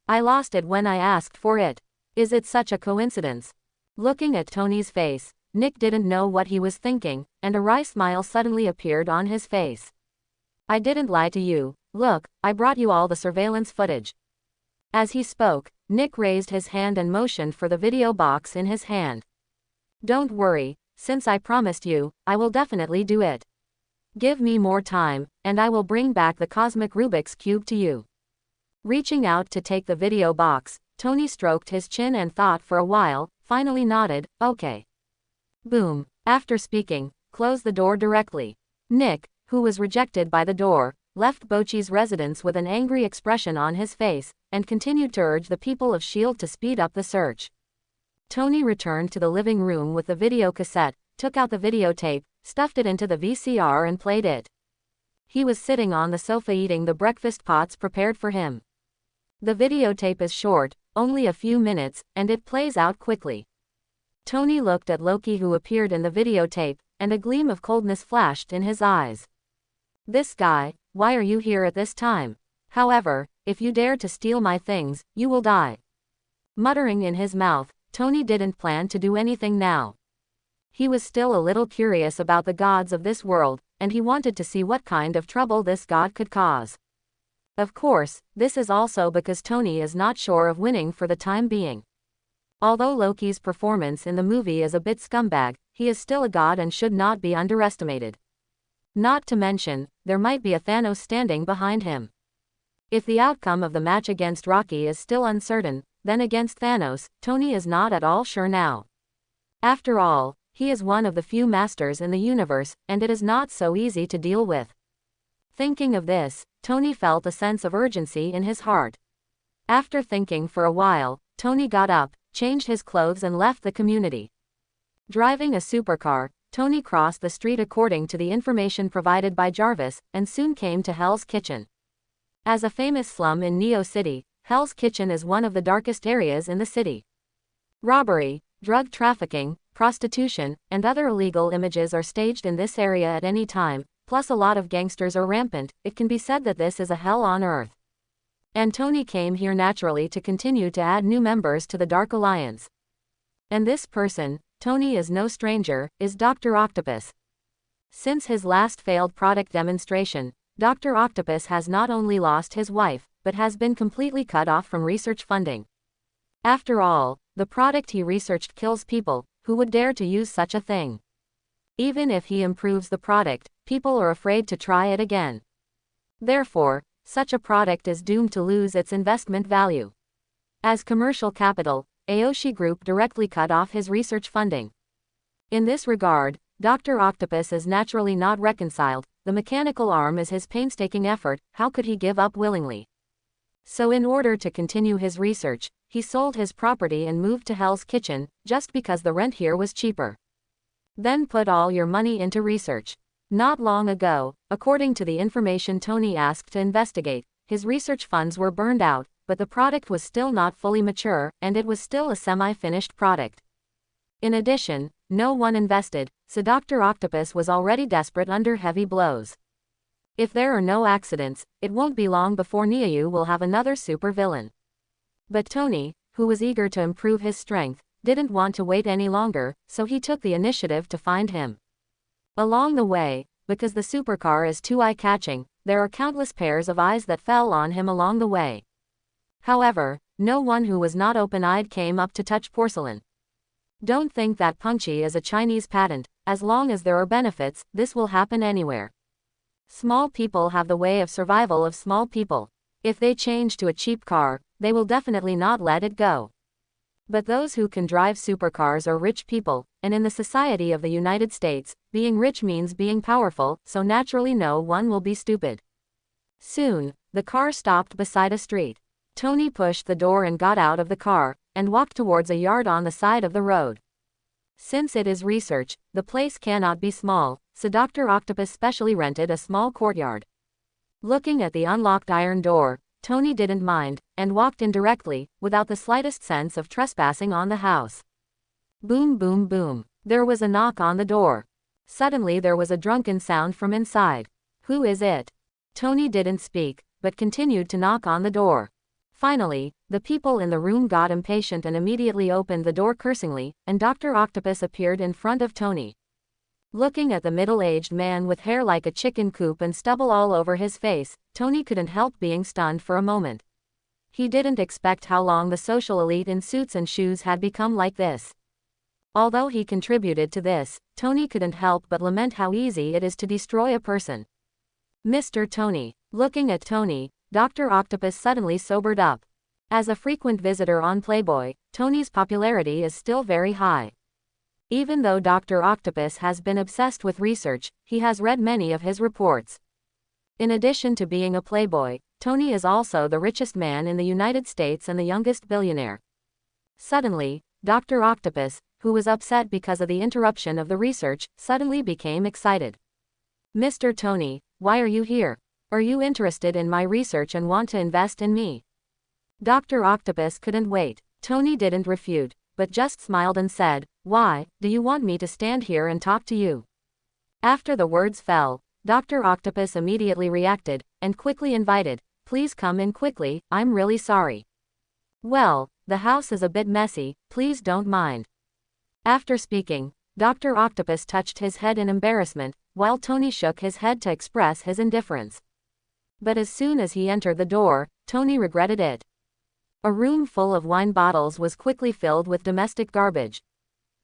S1: I lost it when I asked for it. Is it such a coincidence?" Looking at Tony's face, Nick didn't know what he was thinking, and a wry smile suddenly appeared on his face. "I didn't lie to you. Look, I brought you all the surveillance footage." As he spoke, Nick raised his hand and motioned for the video box in his hand. Don't worry, since I promised you, I will definitely do it. Give me more time, and I will bring back the cosmic Rubik's Cube to you. Reaching out to take the video box, Tony stroked his chin and thought for a while, finally nodded, okay. Boom. After speaking, close the door directly. Nick, who was rejected by the door, left Bocchi's residence with an angry expression on his face, and continued to urge the people of S.H.I.E.L.D. to speed up the search. Tony returned to the living room with the video cassette, took out the videotape, stuffed it into the VCR and played it. He was sitting on the sofa eating the breakfast pots prepared for him. The videotape is short, only a few minutes, and it plays out quickly. Tony looked at Loki, who appeared in the videotape, and a gleam of coldness flashed in his eyes. This guy, why are you here at this time? However, if you dare to steal my things, you will die. Muttering in his mouth, Tony didn't plan to do anything now. He was still a little curious about the gods of this world, and he wanted to see what kind of trouble this god could cause. Of course, this is also because Tony is not sure of winning for the time being. Although Loki's performance in the movie is a bit scumbag, he is still a god and should not be underestimated. Not to mention, there might be a Thanos standing behind him. If the outcome of the match against Rocky is still uncertain, then against Thanos, Tony is not at all sure now. After all, he is one of the few masters in the universe, and it is not so easy to deal with. Thinking of this, Tony felt a sense of urgency in his heart. After thinking for a while, Tony got up, changed his clothes and left the community. Driving a supercar, Tony crossed the street according to the information provided by Jarvis, and soon came to Hell's Kitchen. As a famous slum in Neo City, Hell's Kitchen is one of the darkest areas in the city. Robbery, drug trafficking, prostitution, and other illegal images are staged in this area at any time, plus a lot of gangsters are rampant. It can be said that this is a hell on earth. And Tony came here naturally to continue to add new members to the Dark Alliance. And this person, Tony is no stranger, is Dr. Octopus. Since his last failed product demonstration, Dr. Octopus has not only lost his wife, but has been completely cut off from research funding. After all, the product he researched kills people. Who would dare to use such a thing? Even if he improves the product, people are afraid to try it again. Therefore, such a product is doomed to lose its investment value. As commercial capital, Aoshi Group directly cut off his research funding. In this regard, Dr. Octopus is naturally not reconciled. The mechanical arm is his painstaking effort. How could he give up willingly? So in order to continue his research, he sold his property and moved to Hell's Kitchen, just because the rent here was cheaper. Then put all your money into research. Not long ago, according to the information Tony asked to investigate, his research funds were burned out, but the product was still not fully mature, and it was still a semi-finished product. In addition, no one invested, so Dr. Octopus was already desperate under heavy blows. If there are no accidents, it won't be long before Neo will have another super villain. But Tony, who was eager to improve his strength, didn't want to wait any longer, so he took the initiative to find him. Along the way, because the supercar is too eye-catching, there are countless pairs of eyes that fell on him along the way. However, no one who was not open-eyed came up to touch porcelain. Don't think that punchy is a Chinese patent. As long as there are benefits, this will happen anywhere. Small people have the way of survival of small people. If they change to a cheap car, they will definitely not let it go. But those who can drive supercars are rich people, and in the society of the United States, being rich means being powerful, so naturally no one will be stupid. Soon, the car stopped beside a street. Tony pushed the door and got out of the car, and walked towards a yard on the side of the road. Since it is research, the place cannot be small, so Dr. Octopus specially rented a small courtyard. Looking at the unlocked iron door, Tony didn't mind, and walked in directly, without the slightest sense of trespassing on the house. Boom boom boom. There was a knock on the door. Suddenly there was a drunken sound from inside. Who is it? Tony didn't speak, but continued to knock on the door. Finally, the people in the room got impatient and immediately opened the door cursingly, and Dr. Octopus appeared in front of Tony. Looking at the middle-aged man with hair like a chicken coop and stubble all over his face, Tony couldn't help being stunned for a moment. He didn't expect how long the social elite in suits and shoes had become like this. Although he contributed to this, Tony couldn't help but lament how easy it is to destroy a person. Mr. Tony. Looking at Tony, Dr. Octopus suddenly sobered up. As a frequent visitor on Playboy, Tony's popularity is still very high. Even though Dr. Octopus has been obsessed with research, he has read many of his reports. In addition to being a playboy, Tony is also the richest man in the United States and the youngest billionaire. Suddenly, Dr. Octopus, who was upset because of the interruption of the research, suddenly became excited. Mr. Tony, why are you here? Are you interested in my research and want to invest in me? Dr. Octopus couldn't wait. Tony didn't refute, but just smiled and said, why, do you want me to stand here and talk to you? After the words fell, Dr. Octopus immediately reacted, and quickly invited, please come in quickly, I'm really sorry. Well, the house is a bit messy, please don't mind. After speaking, Dr. Octopus touched his head in embarrassment, while Tony shook his head to express his indifference. But as soon as he entered the door, Tony regretted it. A room full of wine bottles was quickly filled with domestic garbage.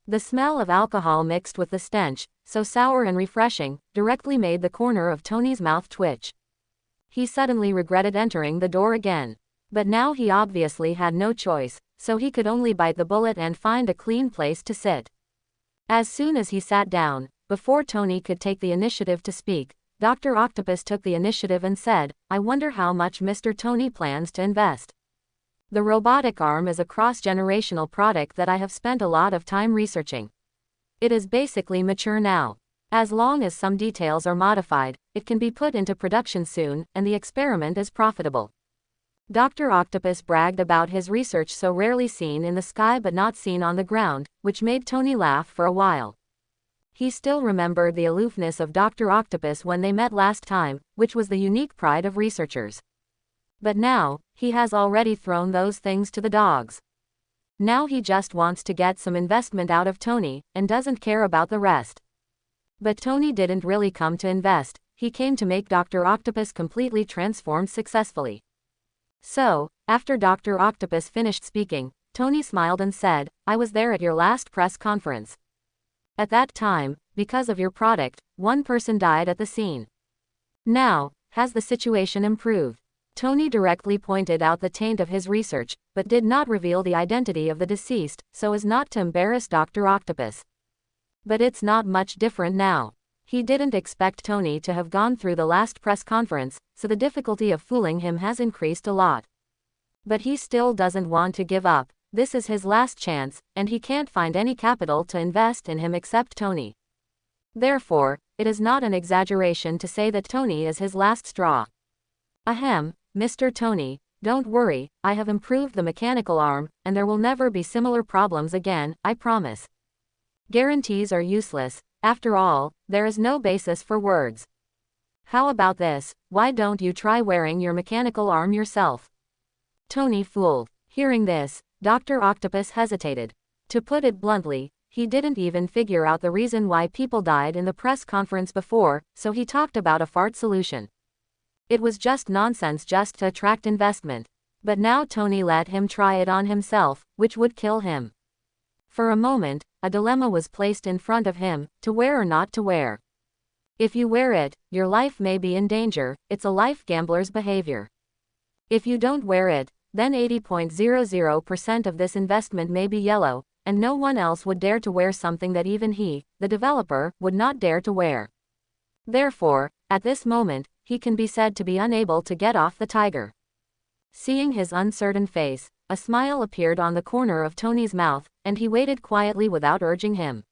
S1: The smell of alcohol mixed with the stench, so sour and refreshing, directly made the corner of Tony's mouth twitch. He suddenly regretted entering the door again. But now he obviously had no choice, so he could only bite the bullet and find a clean place to sit. As soon as he sat down, before Tony could take the initiative to speak, Dr. Octopus took the initiative and said, I wonder how much Mr. Tony plans to invest. The robotic arm is a cross-generational product that I have spent a lot of time researching. It is basically mature now. As long as some details are modified, it can be put into production soon, and the experiment is profitable. Dr. Octopus bragged about his research so rarely seen in the sky but not seen on the ground, which made Tony laugh for a while. He still remembered the aloofness of Dr. Octopus when they met last time, which was the unique pride of researchers. But now, he has already thrown those things to the dogs. Now he just wants to get some investment out of Tony, and doesn't care about the rest. But Tony didn't really come to invest, he came to make Dr. Octopus completely transformed successfully. So, after Dr. Octopus finished speaking, Tony smiled and said, I was there at your last press conference. At that time, because of your product, one person died at the scene. Now, has the situation improved? Tony directly pointed out the taint of his research, but did not reveal the identity of the deceased, so as not to embarrass Dr. Octopus. But it's not much different now. He didn't expect Tony to have gone through the last press conference, so the difficulty of fooling him has increased a lot. But he still doesn't want to give up. This is his last chance, and he can't find any capital to invest in him except Tony. Therefore, it is not an exaggeration to say that Tony is his last straw. Ahem, Mr. Tony, don't worry, I have improved the mechanical arm, and there will never be similar problems again, I promise. Guarantees are useless. After all, there is no basis for words. How about this, why don't you try wearing your mechanical arm yourself? Tony fooled. Hearing this, Dr. Octopus hesitated. To put it bluntly, he didn't even figure out the reason why people died in the press conference before, so he talked about a fart solution. It was just nonsense just to attract investment. But now Tony let him try it on himself, which would kill him. For a moment, a dilemma was placed in front of him, to wear or not to wear. If you wear it, your life may be in danger, it's a life gambler's behavior. If you don't wear it, then 80.00% of this investment may be yellow, and no one else would dare to wear something that even he, the developer, would not dare to wear. Therefore, at this moment, he can be said to be unable to get off the tiger. Seeing his uncertain face, a smile appeared on the corner of Tony's mouth, and he waited quietly without urging him.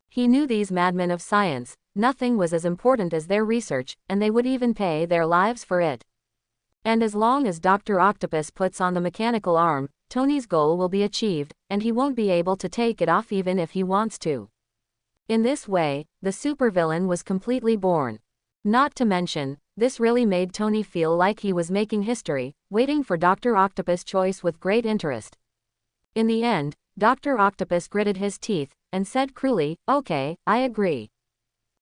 S1: He knew these madmen of science, nothing was as important as their research, and they would even pay their lives for it. And as long as Dr. Octopus puts on the mechanical arm, Tony's goal will be achieved, and he won't be able to take it off even if he wants to. In this way, the supervillain was completely born. Not to mention, this really made Tony feel like he was making history, waiting for Dr. Octopus' choice with great interest. In the end, Dr. Octopus gritted his teeth, and said cruelly, okay, I agree.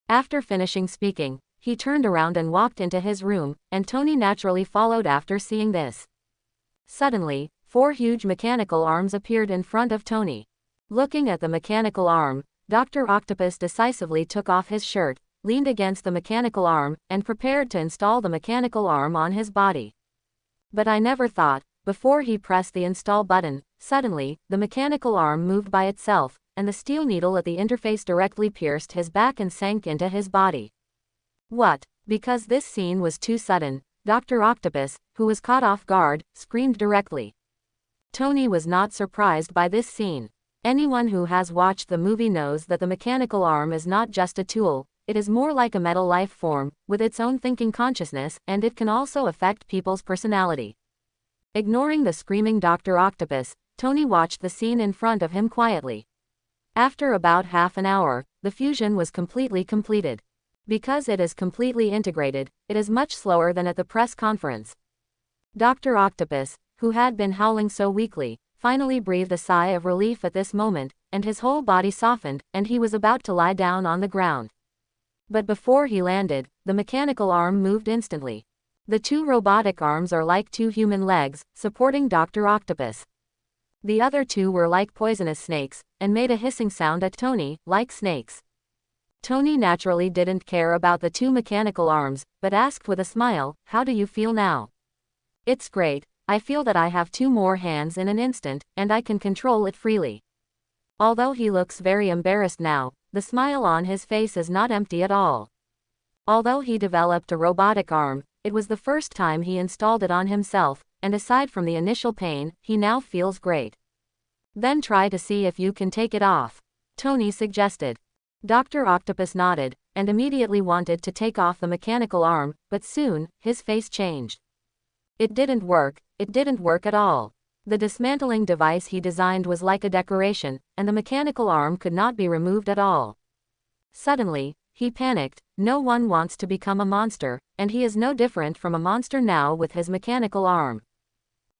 S1: After finishing speaking, he turned around and walked into his room, and Tony naturally followed after seeing this. Suddenly, 4 huge mechanical arms appeared in front of Tony. Looking at the mechanical arm, Dr. Octopus decisively took off his shirt, leaned against the mechanical arm, and prepared to install the mechanical arm on his body. But I never thought, before he pressed the install button, suddenly, the mechanical arm moved by itself, and the steel needle at the interface directly pierced his back and sank into his body. What? Because this scene was too sudden, Dr. Octopus, who was caught off guard, screamed directly. Tony was not surprised by this scene. Anyone who has watched the movie knows that the mechanical arm is not just a tool, it is more like a metal life form, with its own thinking consciousness, and it can also affect people's personality. Ignoring the screaming Dr. Octopus, Tony watched the scene in front of him quietly. After about half an hour, the fusion was completely completed. Because it is completely integrated, it is much slower than at the press conference. Dr. Octopus, who had been howling so weakly, finally breathed a sigh of relief at this moment, and his whole body softened, and he was about to lie down on the ground. But before he landed, the mechanical arm moved instantly. The 2 robotic arms are like 2 human legs, supporting Dr. Octopus. The other 2 were like poisonous snakes, and made a hissing sound at Tony, like snakes. Tony naturally didn't care about the 2 mechanical arms, but asked with a smile, "How do you feel now?" "It's great, I feel that I have 2 more hands in an instant, and I can control it freely." Although he looks very embarrassed now, the smile on his face is not empty at all. Although he developed a robotic arm, it was the first time he installed it on himself, and aside from the initial pain, he now feels great. "Then try to see if you can take it off," Tony suggested. Dr. Octopus nodded, and immediately wanted to take off the mechanical arm, but soon, his face changed. It didn't work at all. The dismantling device he designed was like a decoration, and the mechanical arm could not be removed at all. Suddenly, he panicked. No one wants to become a monster, and he is no different from a monster now with his mechanical arm.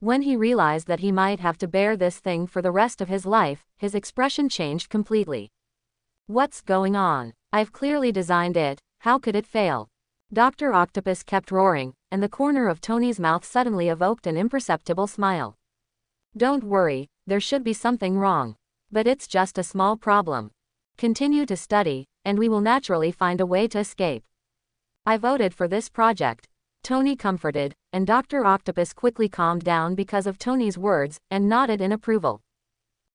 S1: When he realized that he might have to bear this thing for the rest of his life, his expression changed completely. "What's going on? I've clearly designed it, how could it fail?" Dr. Octopus kept roaring, and the corner of Tony's mouth suddenly evoked an imperceptible smile. "Don't worry, there should be something wrong. But it's just a small problem. Continue to study, and we will naturally find a way to escape." "I voted for this project," Tony comforted, and Dr. Octopus quickly calmed down because of Tony's words, and nodded in approval.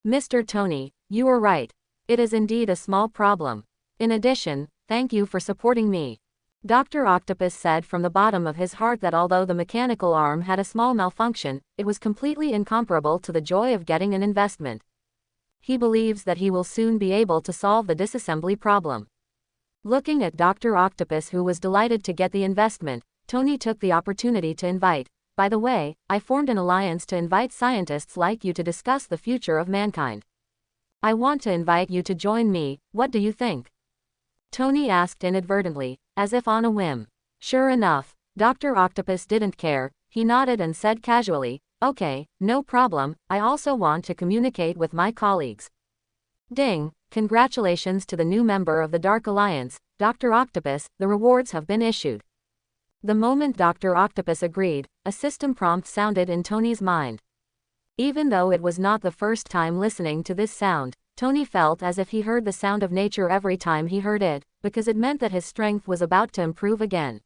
S1: "Mr. Tony, you are right. It is indeed a small problem. In addition, thank you for supporting me." Dr. Octopus said from the bottom of his heart that although the mechanical arm had a small malfunction, it was completely incomparable to the joy of getting an investment. He believes that he will soon be able to solve the disassembly problem. Looking at Dr. Octopus, who was delighted to get the investment, Tony took the opportunity to invite, "By the way, I formed an alliance to invite scientists like you to discuss the future of mankind. I want to invite you to join me, what do you think?" Tony asked inadvertently, as if on a whim. Sure enough, Dr. Octopus didn't care, he nodded and said casually, "Okay, no problem, I also want to communicate with my colleagues." Ding, congratulations to the new member of the Dark Alliance, Dr. Octopus, the rewards have been issued. The moment Dr. Octopus agreed, a system prompt sounded in Tony's mind. Even though it was not the first time listening to this sound, Tony felt as if he heard the sound of nature every time he heard it, because it meant that his strength was about to improve again.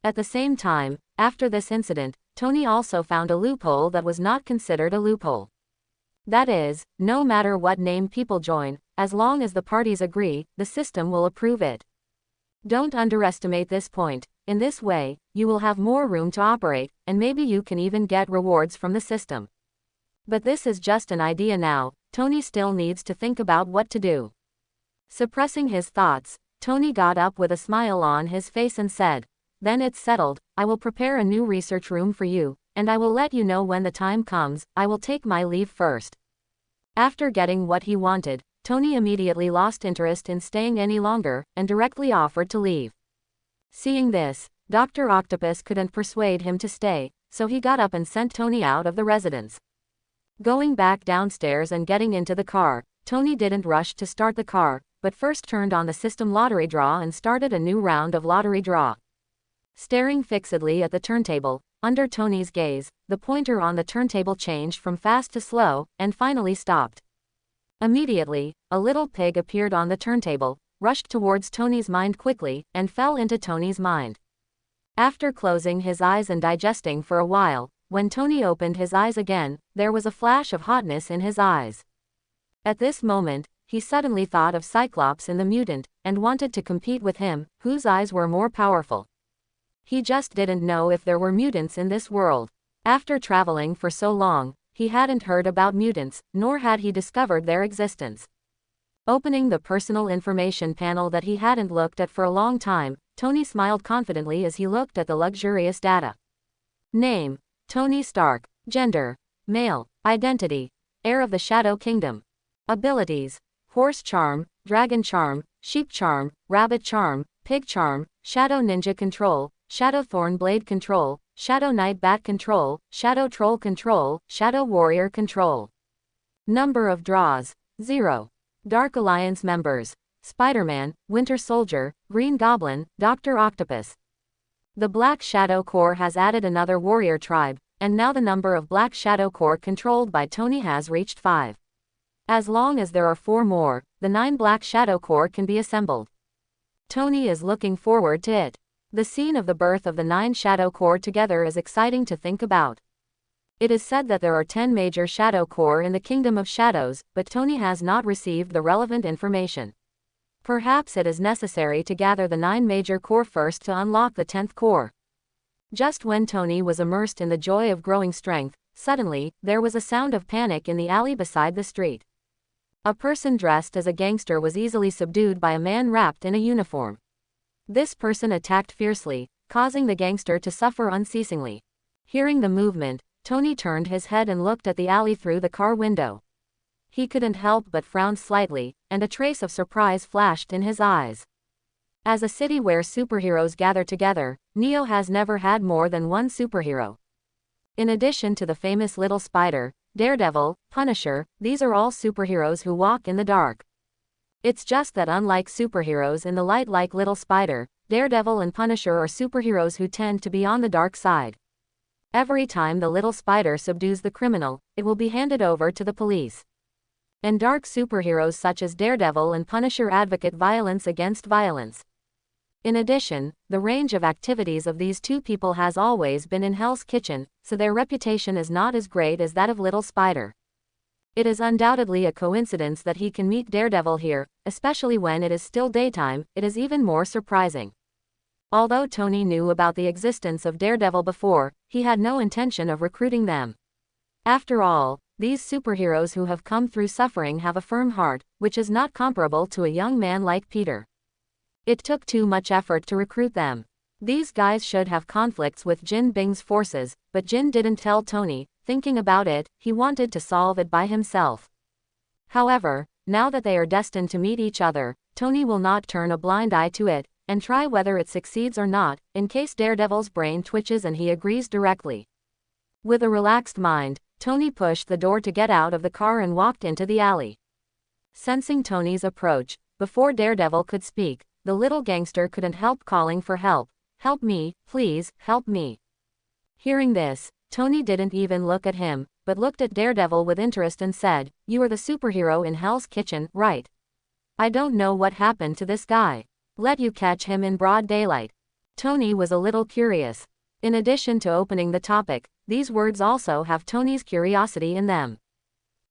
S1: At the same time, after this incident, Tony also found a loophole that was not considered a loophole. That is, no matter what name people join, as long as the parties agree, the system will approve it. Don't underestimate this point. In this way, you will have more room to operate, and maybe you can even get rewards from the system. But this is just an idea now, Tony still needs to think about what to do. Suppressing his thoughts, Tony got up with a smile on his face and said, "Then it's settled, I will prepare a new research room for you, and I will let you know when the time comes. I will take my leave first." After getting what he wanted, Tony immediately lost interest in staying any longer, and directly offered to leave. Seeing this, Dr. Octopus couldn't persuade him to stay, so he got up and sent Tony out of the residence. Going back downstairs and getting into the car, Tony didn't rush to start the car, but first turned on the system lottery draw and started a new round of lottery draw. Staring fixedly at the turntable, under Tony's gaze, the pointer on the turntable changed from fast to slow, and finally stopped. Immediately, a little pig appeared on the turntable, rushed towards Tony's mind quickly, and fell into Tony's mind. After closing his eyes and digesting for a while, when Tony opened his eyes again, there was a flash of hotness in his eyes. At this moment, he suddenly thought of Cyclops in the mutant, and wanted to compete with him, whose eyes were more powerful. He just didn't know if there were mutants in this world. After traveling for so long, he hadn't heard about mutants, nor had he discovered their existence. Opening the personal information panel that he hadn't looked at for a long time, Tony smiled confidently as he looked at the luxurious data. Name: Tony Stark. Gender: male. Identity: heir of the Shadow Kingdom. Abilities: Horse Charm, Dragon Charm, Sheep Charm, Rabbit Charm, Pig Charm, Shadow Ninja Control, Shadow Thorn Blade Control, Shadow Knight Bat Control, Shadow Troll Control, Shadow Warrior Control. Number of draws: 0. Dark Alliance members: Spider-Man, Winter Soldier, Green Goblin, Dr. Octopus. The Black Shadow Corps has added another warrior tribe, and now the number of Black Shadow Corps controlled by Tony has reached 5. As long as there are 4 more, the 9 Black Shadow Corps can be assembled. Tony is looking forward to it. The scene of the birth of the 9 Shadow Corps together is exciting to think about. It is said that there are 10 major Shadow Corps in the Kingdom of Shadows, but Tony has not received the relevant information. Perhaps it is necessary to gather the 9 major corps first to unlock the 10th corps. Just when Tony was immersed in the joy of growing strength, suddenly, there was a sound of panic in the alley beside the street. A person dressed as a gangster was easily subdued by a man wrapped in a uniform. This person attacked fiercely, causing the gangster to suffer unceasingly. Hearing the movement, Tony turned his head and looked at the alley through the car window. He couldn't help but frown slightly, and a trace of surprise flashed in his eyes. As a city where superheroes gather together, Neo has never had more than one superhero. In addition to the famous Little Spider, Daredevil, Punisher, these are all superheroes who walk in the dark. It's just that unlike superheroes in the light like Little Spider, Daredevil and Punisher are superheroes who tend to be on the dark side. Every time the Little Spider subdues the criminal, it will be handed over to the police. And dark superheroes such as Daredevil and Punisher advocate violence against violence. In addition, the range of activities of these two people has always been in Hell's Kitchen, so their reputation is not as great as that of Little Spider. It is undoubtedly a coincidence that he can meet Daredevil here, especially when it is still daytime. It is even more surprising. Although Tony knew about the existence of Daredevil before, he had no intention of recruiting them. After all, these superheroes who have come through suffering have a firm heart, which is not comparable to a young man like Peter. It took too much effort to recruit them. These guys should have conflicts with Jin Bing's forces, but Jin didn't tell Tony. Thinking about it, he wanted to solve it by himself. However, now that they are destined to meet each other, Tony will not turn a blind eye to it, and try whether it succeeds or not, in case Daredevil's brain twitches and he agrees directly. With a relaxed mind, Tony pushed the door to get out of the car and walked into the alley. Sensing Tony's approach, before Daredevil could speak, the little gangster couldn't help calling for help. "Help me, please, help me." Hearing this, Tony didn't even look at him, but looked at Daredevil with interest and said, "You are the superhero in Hell's Kitchen, right? I don't know what happened to this guy. Let you catch him in broad daylight." Tony was a little curious. In addition to opening the topic, these words also have Tony's curiosity in them.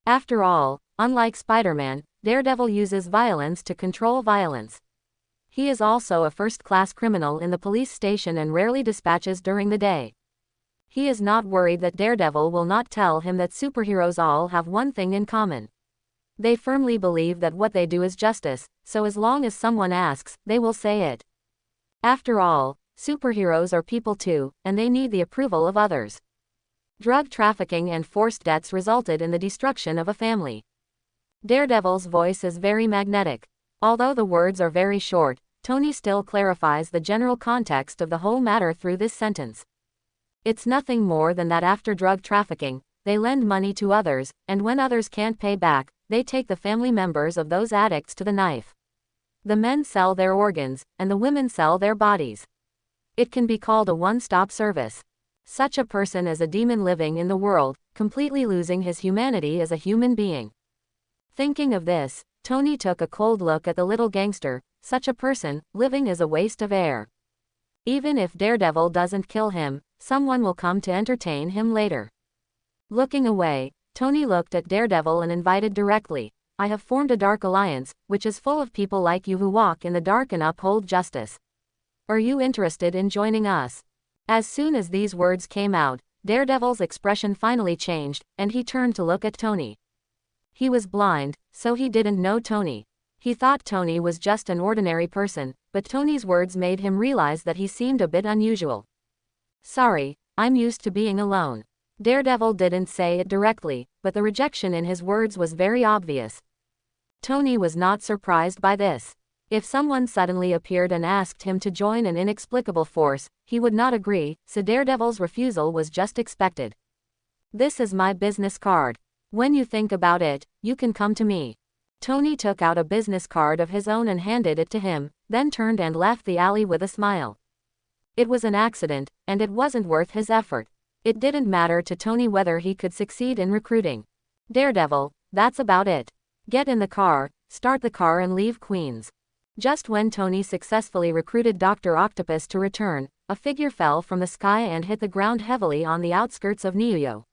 S1: After all, unlike Spider-Man, Daredevil uses violence to control violence. He is also a first-class criminal in the police station and rarely dispatches during the day. He is not worried that Daredevil will not tell him that superheroes all have one thing in common. They firmly believe that what they do is justice, so as long as someone asks, they will say it. After all, superheroes are people too, and they need the approval of others. Drug trafficking and forced deaths resulted in the destruction of a family. Daredevil's voice is very magnetic. Although the words are very short, Tony still clarifies the general context of the whole matter through this sentence. It's nothing more than that after drug trafficking, they lend money to others, and when others can't pay back, they take the family members of those addicts to the knife. The men sell their organs, and the women sell their bodies. It can be called a one-stop service. Such a person is a demon living in the world, completely losing his humanity as a human being. Thinking of this, Tony took a cold look at the little gangster. Such a person, living is a waste of air. Even if Daredevil doesn't kill him, someone will come to entertain him later. Looking away, Tony looked at Daredevil and invited directly, I have formed a dark alliance, which is full of people like you who walk in the dark and uphold justice. Are you interested in joining us? As soon as these words came out, Daredevil's expression finally changed, and he turned to look at Tony. He was blind, so he didn't know Tony. He thought Tony was just an ordinary person, but Tony's words made him realize that he seemed a bit unusual. Sorry, I'm used to being alone. Daredevil didn't say it directly, but the rejection in his words was very obvious. Tony was not surprised by this. If someone suddenly appeared and asked him to join an inexplicable force, he would not agree, so Daredevil's refusal was just expected. This is my business card. When you think about it, you can come to me. Tony took out a business card of his own and handed it to him, then turned and left the alley with a smile. It was an accident, and it wasn't worth his effort. It didn't matter to Tony whether he could succeed in recruiting Daredevil. That's about it. Get in the car, start the car and leave Queens. Just when Tony successfully recruited Dr. Octopus to return, a figure fell from the sky and hit the ground heavily on the outskirts of New York.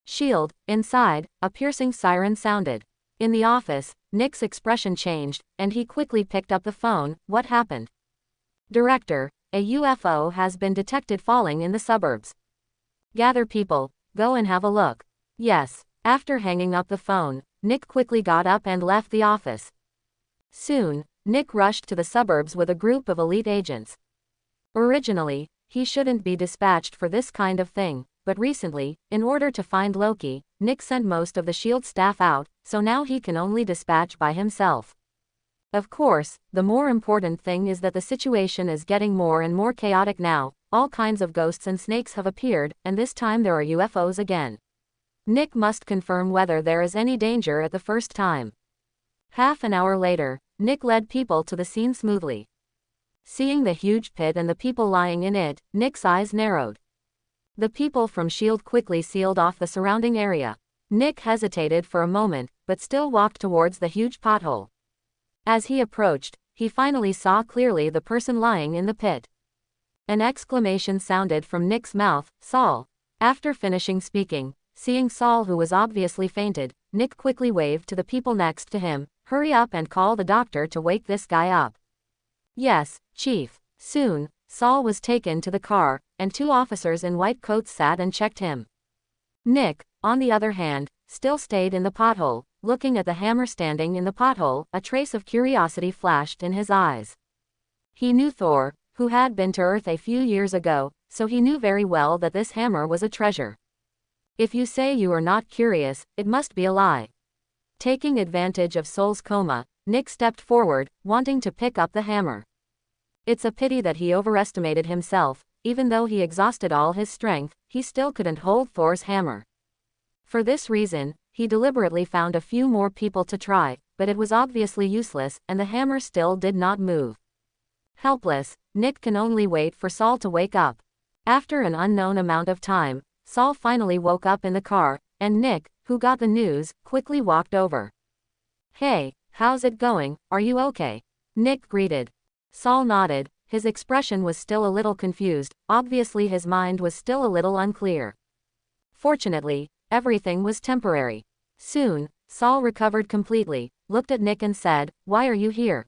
S1: Shield, inside, a piercing siren sounded. In the office, Nick's expression changed, and he quickly picked up the phone. What happened? Director, a UFO has been detected falling in the suburbs. Gather people, go and have a look. Yes. After hanging up the phone, Nick quickly got up and left the office. Soon, Nick rushed to the suburbs with a group of elite agents. Originally, he shouldn't be dispatched for this kind of thing, but recently, in order to find Loki, Nick sent most of the SHIELD staff out, so now he can only dispatch by himself. Of course, the more important thing is that the situation is getting more and more chaotic now. All kinds of ghosts and snakes have appeared, and this time there are UFOs again. Nick must confirm whether there is any danger at the first time. Half an hour later, Nick led people to the scene smoothly. Seeing the huge pit and the people lying in it, Nick's eyes narrowed. The people from SHIELD quickly sealed off the surrounding area. Nick hesitated for a moment, but still walked towards the huge pothole. As he approached, he finally saw clearly the person lying in the pit. An exclamation sounded from Nick's mouth, Saul. After finishing speaking, seeing Saul who was obviously fainted, Nick quickly waved to the people next to him, hurry up and call the doctor to wake this guy up. Yes, Chief. Soon, Saul was taken to the car, and two officers in white coats sat and checked him. Nick, on the other hand, still stayed in the pothole, looking at the hammer standing in the pothole. A trace of curiosity flashed in his eyes. He knew Thor, who had been to Earth a few years ago, so he knew very well that this hammer was a treasure. If you say you are not curious, it must be a lie. Taking advantage of Saul's coma, Nick stepped forward, wanting to pick up the hammer. It's a pity that he overestimated himself. Even though he exhausted all his strength, he still couldn't hold Thor's hammer. For this reason, he deliberately found a few more people to try, but it was obviously useless, and the hammer still did not move. Helpless, Nick can only wait for Saul to wake up. After an unknown amount of time, Saul finally woke up in the car, and Nick, who got the news, quickly walked over. Hey, how's it going, are you okay? Nick greeted. Saul nodded, his expression was still a little confused, obviously his mind was still a little unclear. Fortunately, everything was temporary. Soon, Saul recovered completely, looked at Nick and said, Why are you here?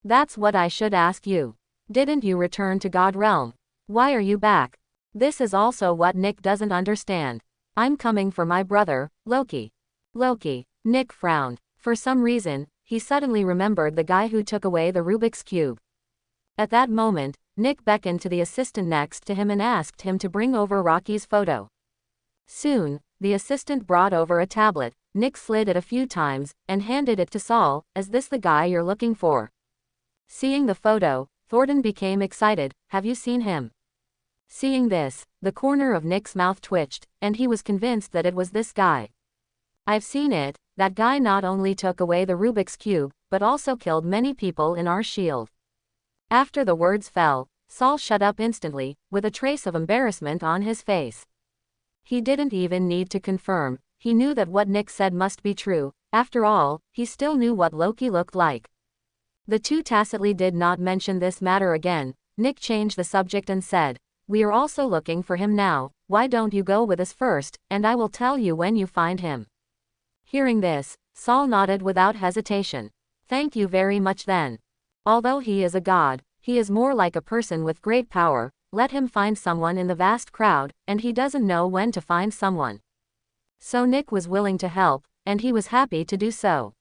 S1: That's what I should ask you. Didn't you return to God Realm? Why are you back? This is also what Nick doesn't understand. I'm coming for my brother, Loki. Loki. Nick frowned. For some reason, he suddenly remembered the guy who took away the Rubik's Cube. At that moment, Nick beckoned to the assistant next to him and asked him to bring over Rocky's photo. Soon, the assistant brought over a tablet. Nick slid it a few times, and handed it to Saul. Is this the guy you're looking for? Seeing the photo, Thornton became excited. Have you seen him? Seeing this, the corner of Nick's mouth twitched, and he was convinced that it was this guy. I've seen it. That guy not only took away the Rubik's Cube, but also killed many people in our SHIELD. After the words fell, Saul shut up instantly, with a trace of embarrassment on his face. He didn't even need to confirm, he knew that what Nick said must be true. After all, he still knew what Loki looked like. The two tacitly did not mention this matter again. Nick changed the subject and said, "We are also looking for him now, why don't you go with us first, and I will tell you when you find him." Hearing this, Saul nodded without hesitation. "Thank you very much then. Although he is a god, he is more like a person with great power. Let him find someone in the vast crowd, and he doesn't know when to find someone." So Nick was willing to help, and he was happy to do so.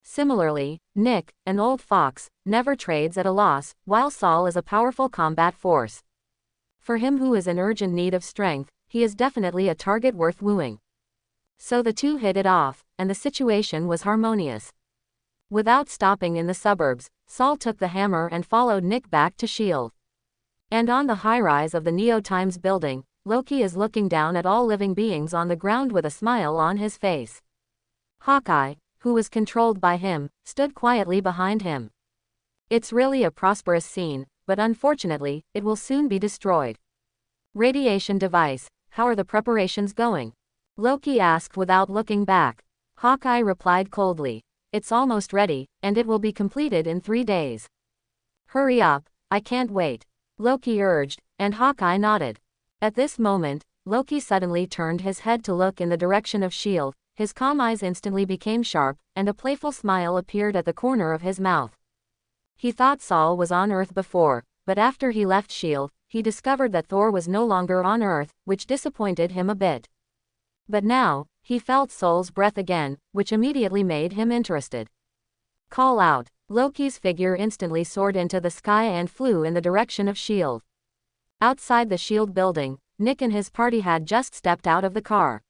S1: Similarly, Nick, an old fox, never trades at a loss, while Saul is a powerful combat force. For him who is in urgent need of strength, he is definitely a target worth wooing. So the two hit it off, and the situation was harmonious. Without stopping in the suburbs, Saul took the hammer and followed Nick back to S.H.I.E.L.D. And on the high-rise of the Neo Times building, Loki is looking down at all living beings on the ground with a smile on his face. Hawkeye, who was controlled by him, stood quietly behind him. It's really a prosperous scene, but unfortunately, it will soon be destroyed. Radiation device, how are the preparations going? Loki asked without looking back. Hawkeye replied coldly, "It's almost ready, and it will be completed in 3 days. Hurry up, I can't wait," Loki urged, and Hawkeye nodded. At this moment, Loki suddenly turned his head to look in the direction of S.H.I.E.L.D., his calm eyes instantly became sharp, and a playful smile appeared at the corner of his mouth. He thought Saul was on Earth before, but after he left S.H.I.E.L.D., he discovered that Thor was no longer on Earth, which disappointed him a bit. But now, he felt Saul's breath again, which immediately made him interested. Call out. Loki's figure instantly soared into the sky and flew in the direction of S.H.I.E.L.D. Outside the S.H.I.E.L.D. building, Nick and his party had just stepped out of the car.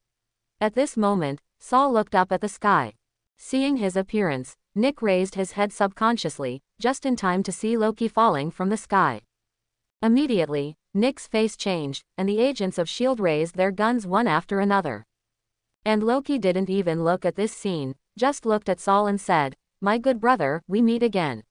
S1: At this moment, Saul looked up at the sky. Seeing his appearance, Nick raised his head subconsciously, just in time to see Loki falling from the sky. Immediately, Nick's face changed, and the agents of S.H.I.E.L.D. raised their guns one after another. And Loki didn't even look at this scene, just looked at Saul and said, "My good brother, we meet again."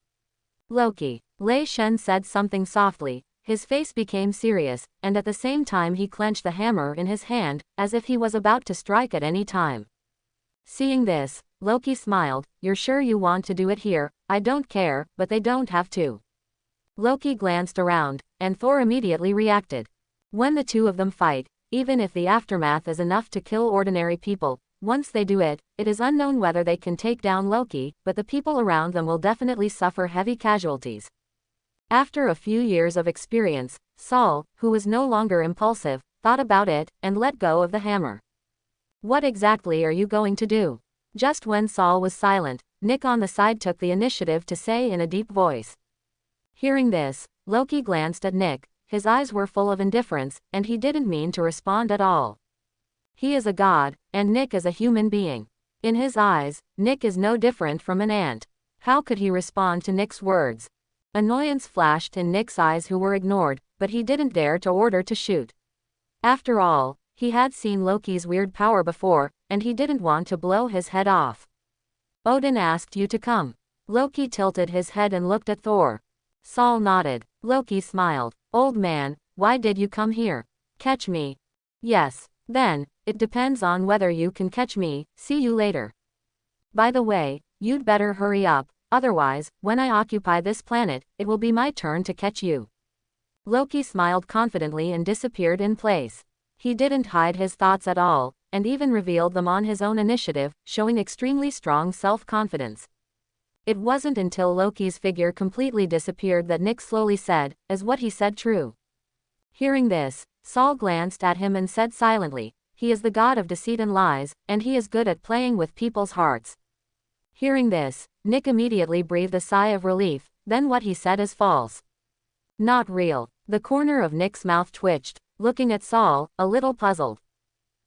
S1: Loki. Lei Shen said something softly, his face became serious, and at the same time he clenched the hammer in his hand, as if he was about to strike at any time. Seeing this, Loki smiled, "You're sure you want to do it here? I don't care, but they don't have to." Loki glanced around, and Thor immediately reacted. When the two of them fight, even if the aftermath is enough to kill ordinary people, once they do it, it is unknown whether they can take down Loki, but the people around them will definitely suffer heavy casualties. After a few years of experience, Saul, who was no longer impulsive, thought about it, and let go of the hammer. "What exactly are you going to do?" Just when Saul was silent, Nick on the side took the initiative to say in a deep voice. Hearing this, Loki glanced at Nick, his eyes were full of indifference, and he didn't mean to respond at all. He is a god, and Nick is a human being. In his eyes, Nick is no different from an ant. How could he respond to Nick's words? Annoyance flashed in Nick's eyes, who were ignored, but he didn't dare to order to shoot. After all, he had seen Loki's weird power before, and he didn't want to blow his head off. "Odin asked you to come." Loki tilted his head and looked at Thor. Saul nodded. Loki smiled. "Old man, why did you come here? Catch me?" "Yes. Then, it depends on whether you can catch me. See you later. By the way, you'd better hurry up, otherwise, when I occupy this planet, it will be my turn to catch you." Loki smiled confidently and disappeared in place. He didn't hide his thoughts at all, and even revealed them on his own initiative, showing extremely strong self-confidence. It wasn't until Loki's figure completely disappeared that Nick slowly said, "Is what he said true?" Hearing this, Saul glanced at him and said silently, "He is the god of deceit and lies, and he is good at playing with people's hearts." Hearing this, Nick immediately breathed a sigh of relief, then what he said is false. Not real. The corner of Nick's mouth twitched, looking at Saul, a little puzzled.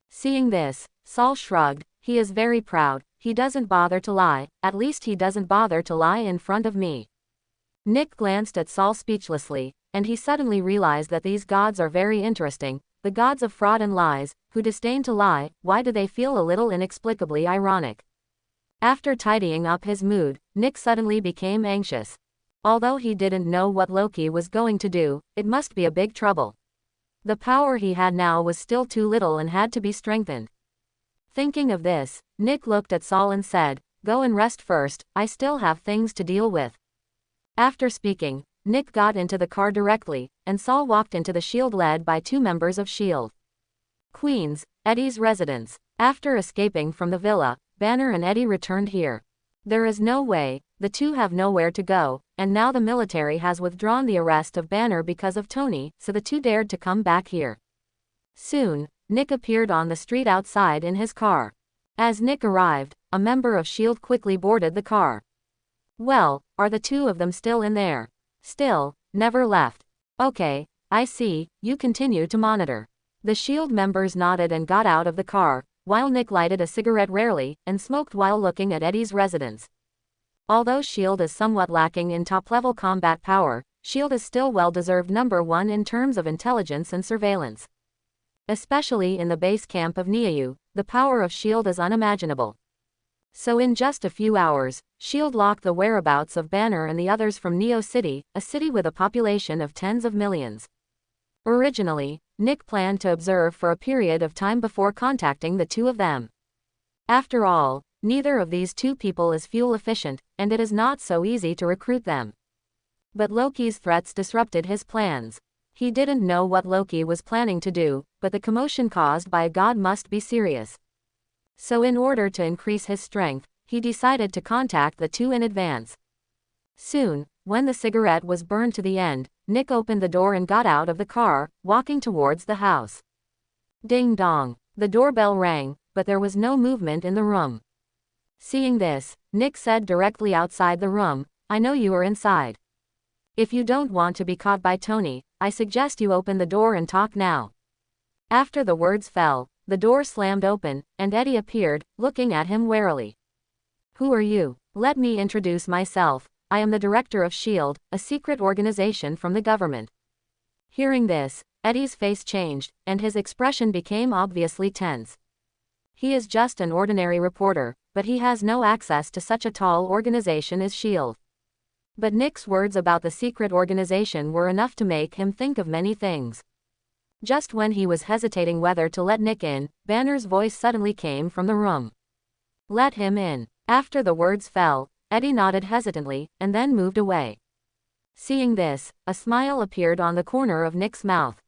S1: Seeing this, Saul shrugged, "He is very proud, he doesn't bother to lie, at least he doesn't bother to lie in front of me." Nick glanced at Saul speechlessly, and he suddenly realized that these gods are very interesting, the gods of fraud and lies, who disdain to lie. Why do they feel a little inexplicably ironic? After tidying up his mood, Nick suddenly became anxious. Although he didn't know what Loki was going to do, it must be a big trouble. The power he had now was still too little and had to be strengthened. Thinking of this, Nick looked at Saul and said, "Go and rest first, I still have things to deal with." After speaking, Nick got into the car directly, and Saul walked into the S.H.I.E.L.D. led by 2 members of S.H.I.E.L.D. Queen's, Eddie's residence. After escaping from the villa, Banner and Eddie returned here. There is no way, the two have nowhere to go, and now the military has withdrawn the arrest of Banner because of Tony, so the two dared to come back here. Soon, Nick appeared on the street outside in his car. As Nick arrived, a member of S.H.I.E.L.D. quickly boarded the car. "Well, are the 2 of them still in there?" "Still, never left." "Okay, I see, you continue to monitor." The S.H.I.E.L.D. members nodded and got out of the car, while Nick lighted a cigarette rarely, and smoked while looking at Eddie's residence. Although S.H.I.E.L.D. is somewhat lacking in top-level combat power, S.H.I.E.L.D. is still well-deserved number 1 in terms of intelligence and surveillance. Especially in the base camp of Neo, the power of S.H.I.E.L.D. is unimaginable. So in just a few hours, S.H.I.E.L.D. locked the whereabouts of Banner and the others from Neo City, a city with a population of tens of millions. Originally, Nick planned to observe for a period of time before contacting the 2 of them. After all, neither of these 2 people is fuel efficient, and it is not so easy to recruit them. But Loki's threats disrupted his plans. He didn't know what Loki was planning to do, but the commotion caused by a god must be serious. So in order to increase his strength, he decided to contact the 2 in advance. Soon, when the cigarette was burned to the end, Nick opened the door and got out of the car, walking towards the house. Ding dong. The doorbell rang, but there was no movement in the room. Seeing this, Nick said directly outside the room, "I know you are inside. If you don't want to be caught by Tony, I suggest you open the door and talk now." After the words fell, the door slammed open, and Eddie appeared, looking at him warily. "Who are you?" "Let me introduce myself. I am the director of S.H.I.E.L.D., a secret organization from the government." Hearing this, Eddie's face changed, and his expression became obviously tense. He is just an ordinary reporter, but he has no access to such a tall organization as S.H.I.E.L.D. But Nick's words about the secret organization were enough to make him think of many things. Just when he was hesitating whether to let Nick in, Banner's voice suddenly came from the room. "Let him in." After the words fell, Eddie nodded hesitantly, and then moved away. Seeing this, a smile appeared on the corner of Nick's mouth.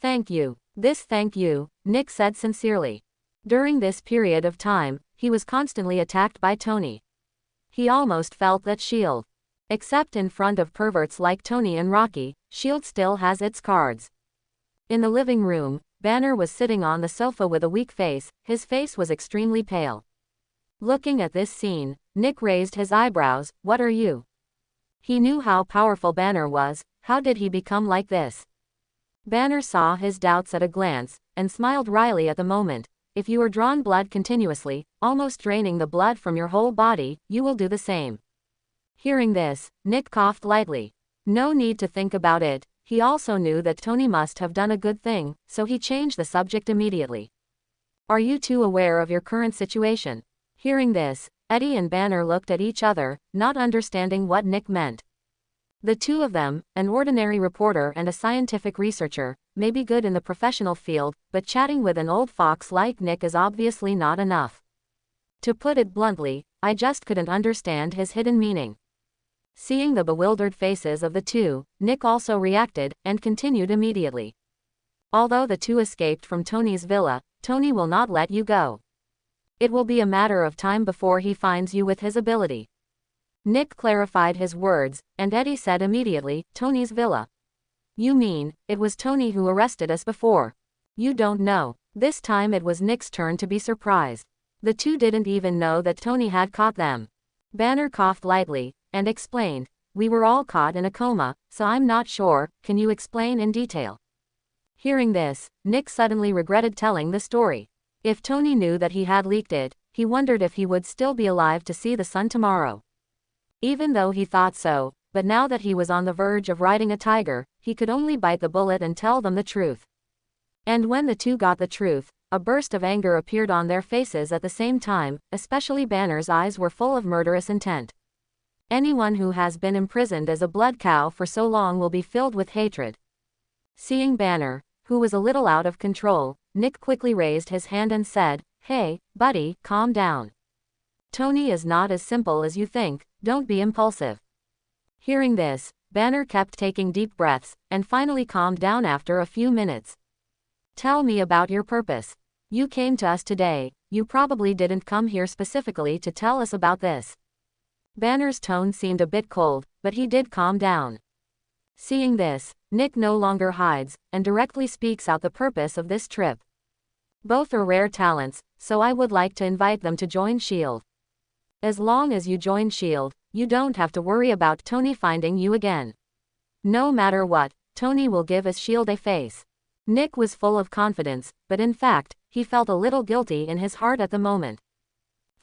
S1: "Thank you." "This thank you," Nick said sincerely. During this period of time, he was constantly attacked by Tony. He almost felt that S.H.I.E.L.D. Except in front of perverts like Tony and Rocky, S.H.I.E.L.D. still has its cards. In the living room, Banner was sitting on the sofa with a weak face, his face was extremely pale. Looking at this scene, Nick raised his eyebrows. "What are you?" He knew how powerful Banner was. How did he become like this? Banner saw his doubts at a glance, and smiled wryly at the moment. "If you are drawn blood continuously, almost draining the blood from your whole body, you will do the same." Hearing this, Nick coughed lightly. No need to think about it. He also knew that Tony must have done a good thing, so he changed the subject immediately. "Are you two aware of your current situation?" Hearing this, Eddie and Banner looked at each other, not understanding what Nick meant. The 2 of them, an ordinary reporter and a scientific researcher, may be good in the professional field, but chatting with an old fox like Nick is obviously not enough. To put it bluntly, I just couldn't understand his hidden meaning. Seeing the bewildered faces of the 2, Nick also reacted, and continued immediately. "Although the 2 escaped from Tony's villa, Tony will not let you go. It will be a matter of time before he finds you with his ability." Nick clarified his words, and Eddie said immediately, "Tony's villa? You mean, it was Tony who arrested us before?" "You don't know." This time it was Nick's turn to be surprised. The 2 didn't even know that Tony had caught them. Banner coughed lightly, and explained, "We were all caught in a coma, so I'm not sure, can you explain in detail?" Hearing this, Nick suddenly regretted telling the story. If Tony knew that he had leaked it, he wondered if he would still be alive to see the sun tomorrow. Even though he thought so, but now that he was on the verge of riding a tiger, he could only bite the bullet and tell them the truth. And when the 2 got the truth, a burst of anger appeared on their faces at the same time, especially Banner's eyes were full of murderous intent. Anyone who has been imprisoned as a blood cow for so long will be filled with hatred. Seeing Banner, who was a little out of control, Nick quickly raised his hand and said, "Hey, buddy, calm down. Tony is not as simple as you think, don't be impulsive." Hearing this, Banner kept taking deep breaths, and finally calmed down after a few minutes. "Tell me about your purpose. You came to us today, you probably didn't come here specifically to tell us about this." Banner's tone seemed a bit cold, but he did calm down. Seeing this, Nick no longer hides, and directly speaks out the purpose of this trip. "Both are rare talents, so I would like to invite them to join S.H.I.E.L.D. As long as you join S.H.I.E.L.D., you don't have to worry about Tony finding you again. No matter what, Tony will give S.H.I.E.L.D. a face." Nick was full of confidence, but in fact, he felt a little guilty in his heart at the moment.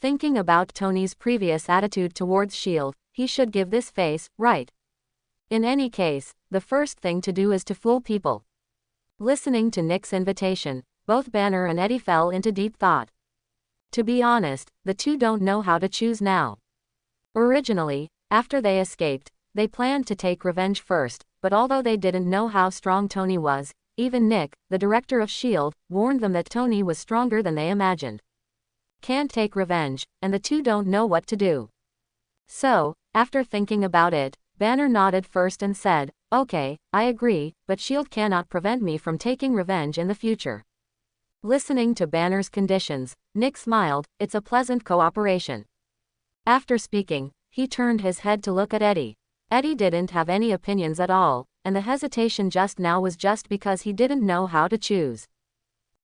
S1: Thinking about Tony's previous attitude towards S.H.I.E.L.D., he should give this face, right? In any case, the first thing to do is to fool people. Listening to Nick's invitation, both Banner and Eddie fell into deep thought. To be honest, the two don't know how to choose now. Originally, after they escaped, they planned to take revenge first, but although they didn't know how strong Tony was, even Nick, the director of S.H.I.E.L.D., warned them that Tony was stronger than they imagined. Can't take revenge, and the two don't know what to do. So, after thinking about it, Banner nodded first and said, "Okay, I agree, but S.H.I.E.L.D. cannot prevent me from taking revenge in the future." Listening to Banner's conditions, Nick smiled, "It's a pleasant cooperation." After speaking, he turned his head to look at Eddie. Eddie didn't have any opinions at all, and the hesitation just now was just because he didn't know how to choose.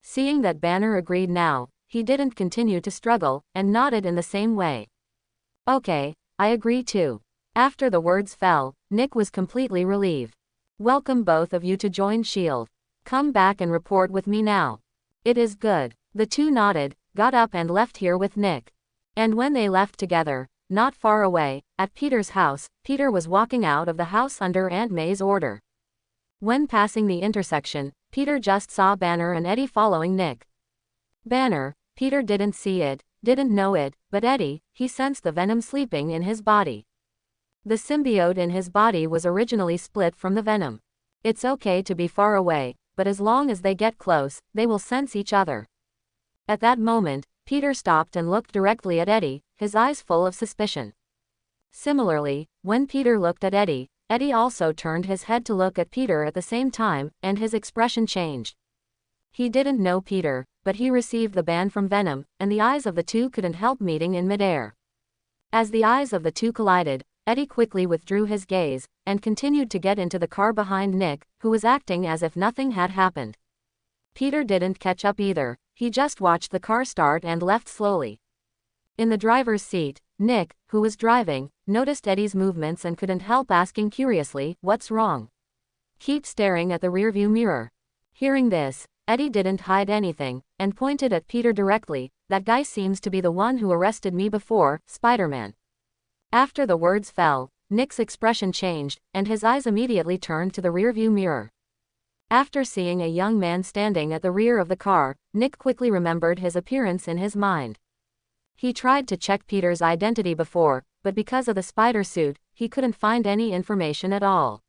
S1: Seeing that Banner agreed now, he didn't continue to struggle, and nodded in the same way. "Okay, I agree too." After the words fell, Nick was completely relieved. "Welcome both of you to join S.H.I.E.L.D. Come back and report with me now." "It is good." The two nodded, got up and left here with Nick. And when they left together, not far away, at Peter's house, Peter was walking out of the house under Aunt May's order. When passing the intersection, Peter just saw Banner and Eddie following Nick. Banner, Peter didn't see it, didn't know it, but Eddie, he sensed the venom sleeping in his body. The symbiote in his body was originally split from the venom. It's okay to be far away, but as long as they get close, they will sense each other. At that moment, Peter stopped and looked directly at Eddie, his eyes full of suspicion. Similarly, when Peter looked at Eddie, Eddie also turned his head to look at Peter at the same time, and his expression changed. He didn't know Peter, but he received the ban from Venom, and the eyes of the two couldn't help meeting in midair. As the eyes of the two collided, Eddie quickly withdrew his gaze, and continued to get into the car behind Nick, who was acting as if nothing had happened. Peter didn't catch up either, he just watched the car start and left slowly. In the driver's seat, Nick, who was driving, noticed Eddie's movements and couldn't help asking curiously, "What's wrong?" "Keep staring at the rearview mirror." Hearing this, Eddie didn't hide anything, and pointed at Peter directly, "That guy seems to be the one who arrested me before, Spider-Man." After the words fell, Nick's expression changed, and his eyes immediately turned to the rearview mirror. After seeing a young man standing at the rear of the car, Nick quickly remembered his appearance in his mind. He tried to check Peter's identity before, but because of the spider suit, he couldn't find any information at all.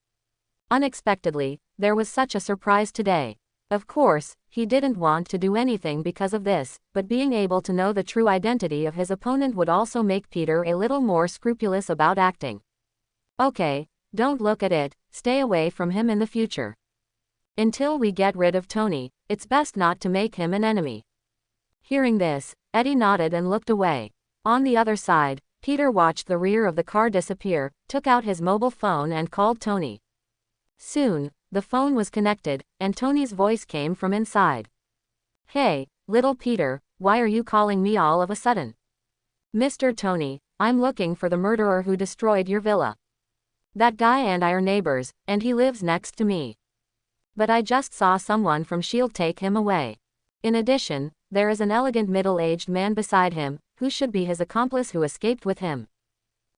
S1: Unexpectedly, there was such a surprise today. Of course, he didn't want to do anything because of this, but being able to know the true identity of his opponent would also make Peter a little more scrupulous about acting. "Okay, don't look at it, stay away from him in the future. Until we get rid of Tony, it's best not to make him an enemy." Hearing this, Eddie nodded and looked away. On the other side, Peter watched the rear of the car disappear, took out his mobile phone and called Tony. Soon, the phone was connected, and Tony's voice came from inside. "Hey, little Peter, why are you calling me all of a sudden?" "Mr. Tony, I'm looking for the murderer who destroyed your villa. That guy and I are neighbors, and he lives next to me. But I just saw someone from S.H.I.E.L.D. take him away. In addition, there is an elegant middle-aged man beside him, who should be his accomplice who escaped with him."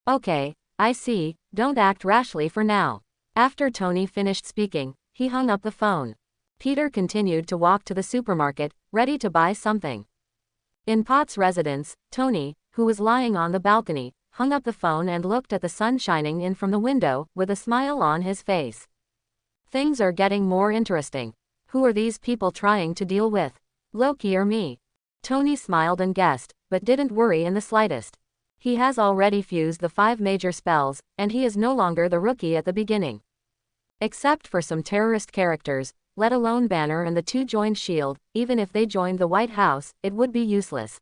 S1: "Okay, I see, don't act rashly for now." After Tony finished speaking, he hung up the phone. Peter continued to walk to the supermarket, ready to buy something. In Pot's residence, Tony, who was lying on the balcony, hung up the phone and looked at the sun shining in from the window, with a smile on his face. Things are getting more interesting. Who are these people trying to deal with? Loki or me? Tony smiled and guessed, but didn't worry in the slightest. He has already fused the 5 major spells, and he is no longer the rookie at the beginning. Except for some terrorist characters, let alone Banner and the 2 joined S.H.I.E.L.D., even if they joined the White House, it would be useless.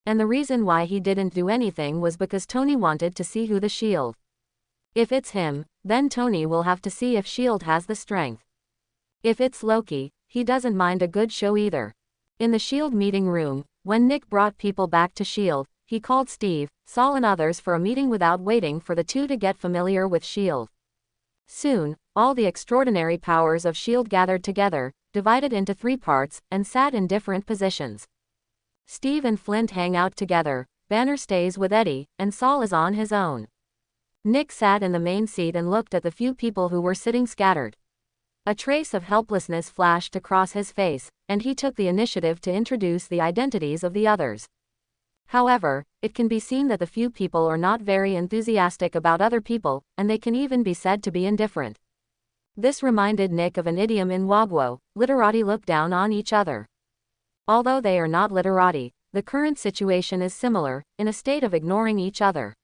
S1: And the reason why he didn't do anything was because Tony wanted to see who the S.H.I.E.L.D. If it's him, then Tony will have to see if S.H.I.E.L.D. has the strength. If it's Loki, he doesn't mind a good show either. In the S.H.I.E.L.D. meeting room, when Nick brought people back to S.H.I.E.L.D., he called Steve, Saul and others for a meeting without waiting for the 2 to get familiar with S.H.I.E.L.D. Soon, all the extraordinary powers of S.H.I.E.L.D. gathered together, divided into 3 parts, and sat in different positions. Steve and Flint hang out together, Banner stays with Eddie, and Saul is on his own. Nick sat in the main seat and looked at the few people who were sitting scattered. A trace of helplessness flashed across his face, and he took the initiative to introduce the identities of the others. However, it can be seen that the few people are not very enthusiastic about other people, and they can even be said to be indifferent. This reminded Nick of an idiom in Wagwo, literati look down on each other. Although they are not literati, the current situation is similar, in a state of ignoring each other.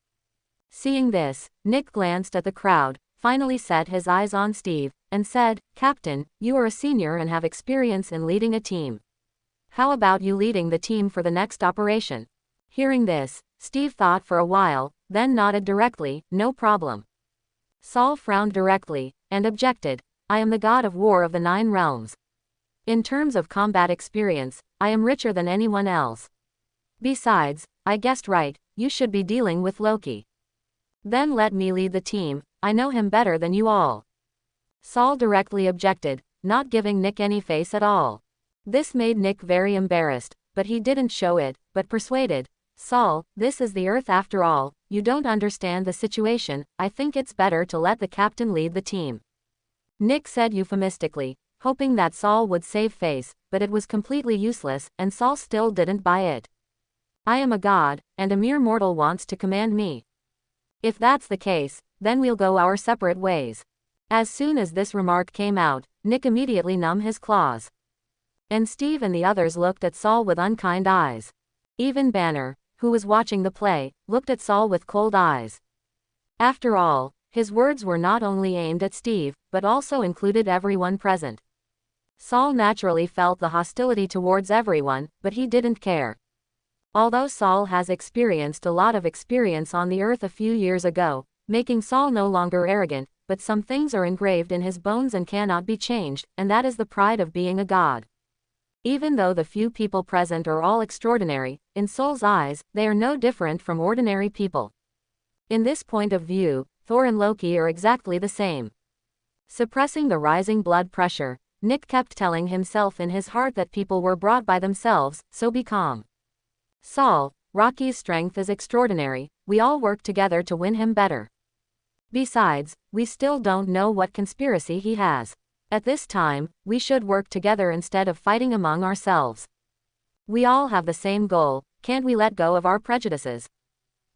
S1: Seeing this, Nick glanced at the crowd, finally set his eyes on Steve, and said, "Captain, you are a senior and have experience in leading a team. How about you leading the team for the next operation?" Hearing this, Steve thought for a while, then nodded directly, "No problem." Saul frowned directly, and objected, "I am the god of war of the 9 realms. In terms of combat experience, I am richer than anyone else. Besides, I guessed right, you should be dealing with Loki. Then let me lead the team, I know him better than you all." Saul directly objected, not giving Nick any face at all. This made Nick very embarrassed, but he didn't show it, but persuaded, "Saul, this is the Earth after all, you don't understand the situation, I think it's better to let the captain lead the team." Nick said euphemistically, hoping that Saul would save face, but it was completely useless, and Saul still didn't buy it. "I am a god, and a mere mortal wants to command me. If that's the case, then we'll go our separate ways." As soon as this remark came out, Nick immediately numbed his claws. And Steve and the others looked at Saul with unkind eyes. Even Banner, who was watching the play, looked at Saul with cold eyes. After all, his words were not only aimed at Steve, but also included everyone present. Saul naturally felt the hostility towards everyone, but he didn't care. Although Saul has experienced a lot of experience on the earth a few years ago, making Saul no longer arrogant, but some things are engraved in his bones and cannot be changed, and that is the pride of being a god. Even though the few people present are all extraordinary, in Saul's eyes, they are no different from ordinary people. In this point of view, Thor and Loki are exactly the same. Suppressing the rising blood pressure, Nick kept telling himself in his heart that people were brought by themselves, so be calm. "Saul, Rocky's strength is extraordinary, we all work together to win him better. Besides, we still don't know what conspiracy he has. At this time, we should work together instead of fighting among ourselves. We all have the same goal, can't we let go of our prejudices?"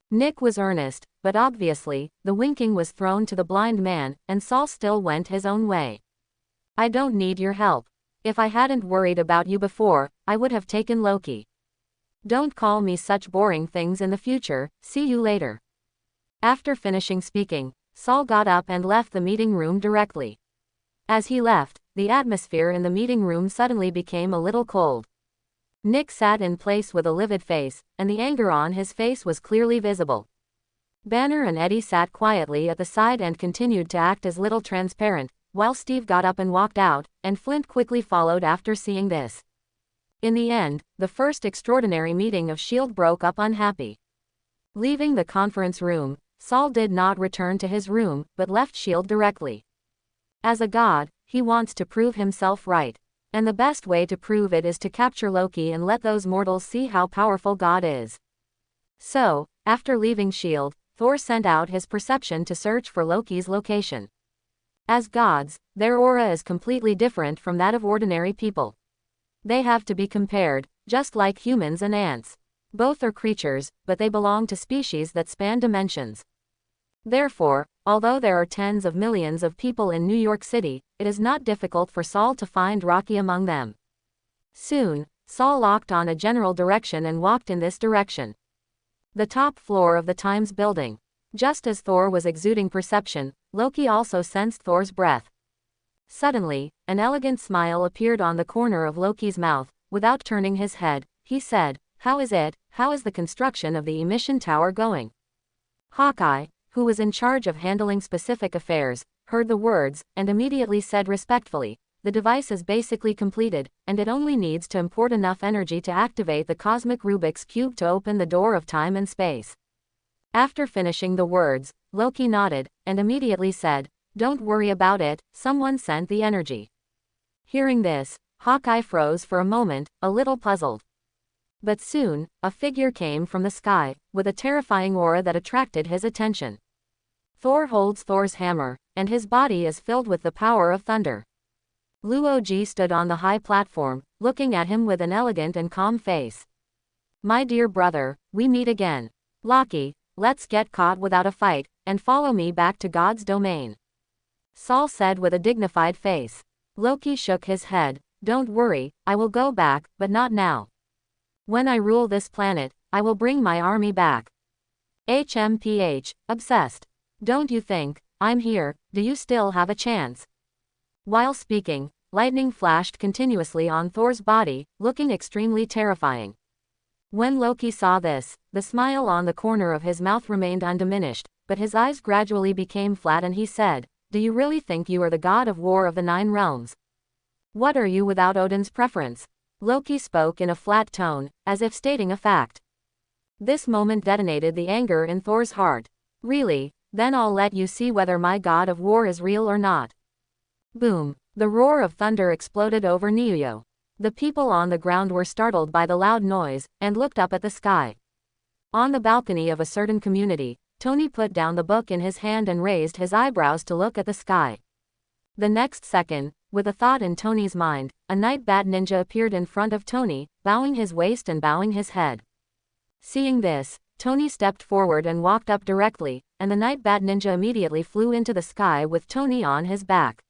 S1: Nick was earnest, but obviously, the winking was thrown to the blind man, and Saul still went his own way. "I don't need your help. If I hadn't worried about you before, I would have taken Loki. Don't call me such boring things in the future, see you later." After finishing speaking, Saul got up and left the meeting room directly. As he left, the atmosphere in the meeting room suddenly became a little cold. Nick sat in place with a livid face, and the anger on his face was clearly visible. Banner and Eddie sat quietly at the side and continued to act as little transparent, while Steve got up and walked out, and Flint quickly followed after seeing this. In the end, the first extraordinary meeting of S.H.I.E.L.D. broke up unhappy. Leaving the conference room, Saul did not return to his room, but left S.H.I.E.L.D. directly. As a god, he wants to prove himself right. And the best way to prove it is to capture Loki and let those mortals see how powerful God is. So, after leaving S.H.I.E.L.D., Thor sent out his perception to search for Loki's location. As gods, their aura is completely different from that of ordinary people. They have to be compared, just like humans and ants. Both are creatures, but they belong to species that span dimensions. Therefore, although there are tens of millions of people in New York City, it is not difficult for Saul to find Rocky among them. Soon, Saul locked on a general direction and walked in this direction. The top floor of the Times building. Just as Thor was exuding perception, Loki also sensed Thor's breath. Suddenly, an elegant smile appeared on the corner of Loki's mouth. Without turning his head, he said, "How is the construction of the emission tower going?" Hawkeye, who was in charge of handling specific affairs, heard the words, and immediately said respectfully, "The device is basically completed, and it only needs to import enough energy to activate the cosmic Rubik's Cube to open the door of time and space." After finishing the words, Loki nodded, and immediately said, "Don't worry about it, someone sent the energy." Hearing this, Hawkeye froze for a moment, a little puzzled. But soon, a figure came from the sky, with a terrifying aura that attracted his attention. Thor holds Thor's hammer, and his body is filled with the power of thunder. Luoji stood on the high platform, looking at him with an elegant and calm face. "My dear brother, we meet again. Loki, let's get caught without a fight, and follow me back to God's domain," Saul said with a dignified face. Loki shook his head. "Don't worry, I will go back, but not now. When I rule this planet, I will bring my army back. HMPH, obsessed. Don't you think, I'm here, do you still have a chance?" While speaking, lightning flashed continuously on Thor's body, looking extremely terrifying. When Loki saw this, the smile on the corner of his mouth remained undiminished, but his eyes gradually became flat and he said, "Do you really think you are the god of war of the 9 realms? What are you without Odin's preference?" Loki spoke in a flat tone, as if stating a fact. This moment detonated the anger in Thor's heart. "Really? Then I'll let you see whether my god of war is real or not." Boom! The roar of thunder exploded over Niuyo. The people on the ground were startled by the loud noise, and looked up at the sky. On the balcony of a certain community, Tony put down the book in his hand and raised his eyebrows to look at the sky. The next second, with a thought in Tony's mind, a night bat ninja appeared in front of Tony, bowing his waist and bowing his head. Seeing this, Tony stepped forward and walked up directly, and the night bat ninja immediately flew into the sky with Tony on his back.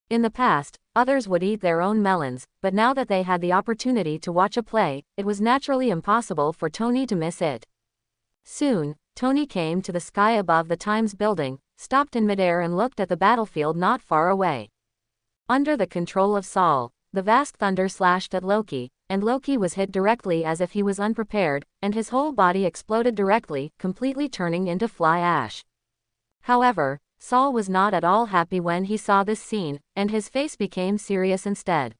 S1: In the past, others would eat their own melons, but now that they had the opportunity to watch a play, it was naturally impossible for Tony to miss it. Soon, Tony came to the sky above the Times building, stopped in midair and looked at the battlefield not far away. Under the control of Saul, the vast thunder slashed at Loki, and Loki was hit directly as if he was unprepared, and his whole body exploded directly, completely turning into fly ash. However, Saul was not at all happy when he saw this scene, and his face became serious instead.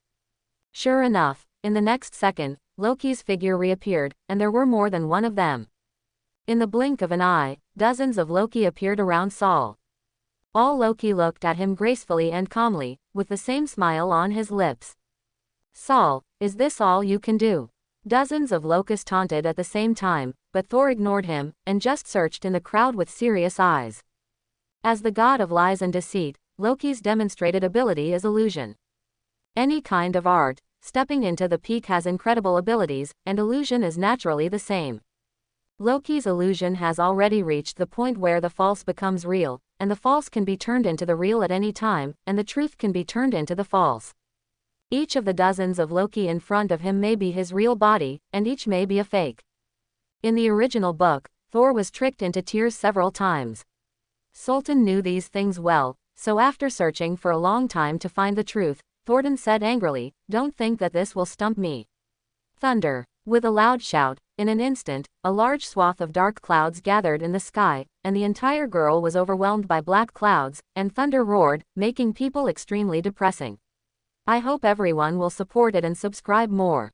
S1: Sure enough, in the next second, Loki's figure reappeared, and there were more than one of them. In the blink of an eye, dozens of Loki appeared around Saul. All Loki looked at him gracefully and calmly, with the same smile on his lips. "Saul, is this all you can do?" Dozens of Locusts taunted at the same time, but Thor ignored him, and just searched in the crowd with serious eyes. As the god of lies and deceit, Loki's demonstrated ability is illusion. Any kind of art, stepping into the peak has incredible abilities, and illusion is naturally the same. Loki's illusion has already reached the point where the false becomes real, and the false can be turned into the real at any time, and the truth can be turned into the false. Each of the dozens of Loki in front of him may be his real body, and each may be a fake. In the original book, Thor was tricked into tears several times. Sultan knew these things well, so after searching for a long time to find the truth, Thornton said angrily, "Don't think that this will stump me." Thunder. With a loud shout, in an instant, a large swath of dark clouds gathered in the sky, and the entire girl was overwhelmed by black clouds, and thunder roared, making people extremely depressing. I hope everyone will support it and subscribe more.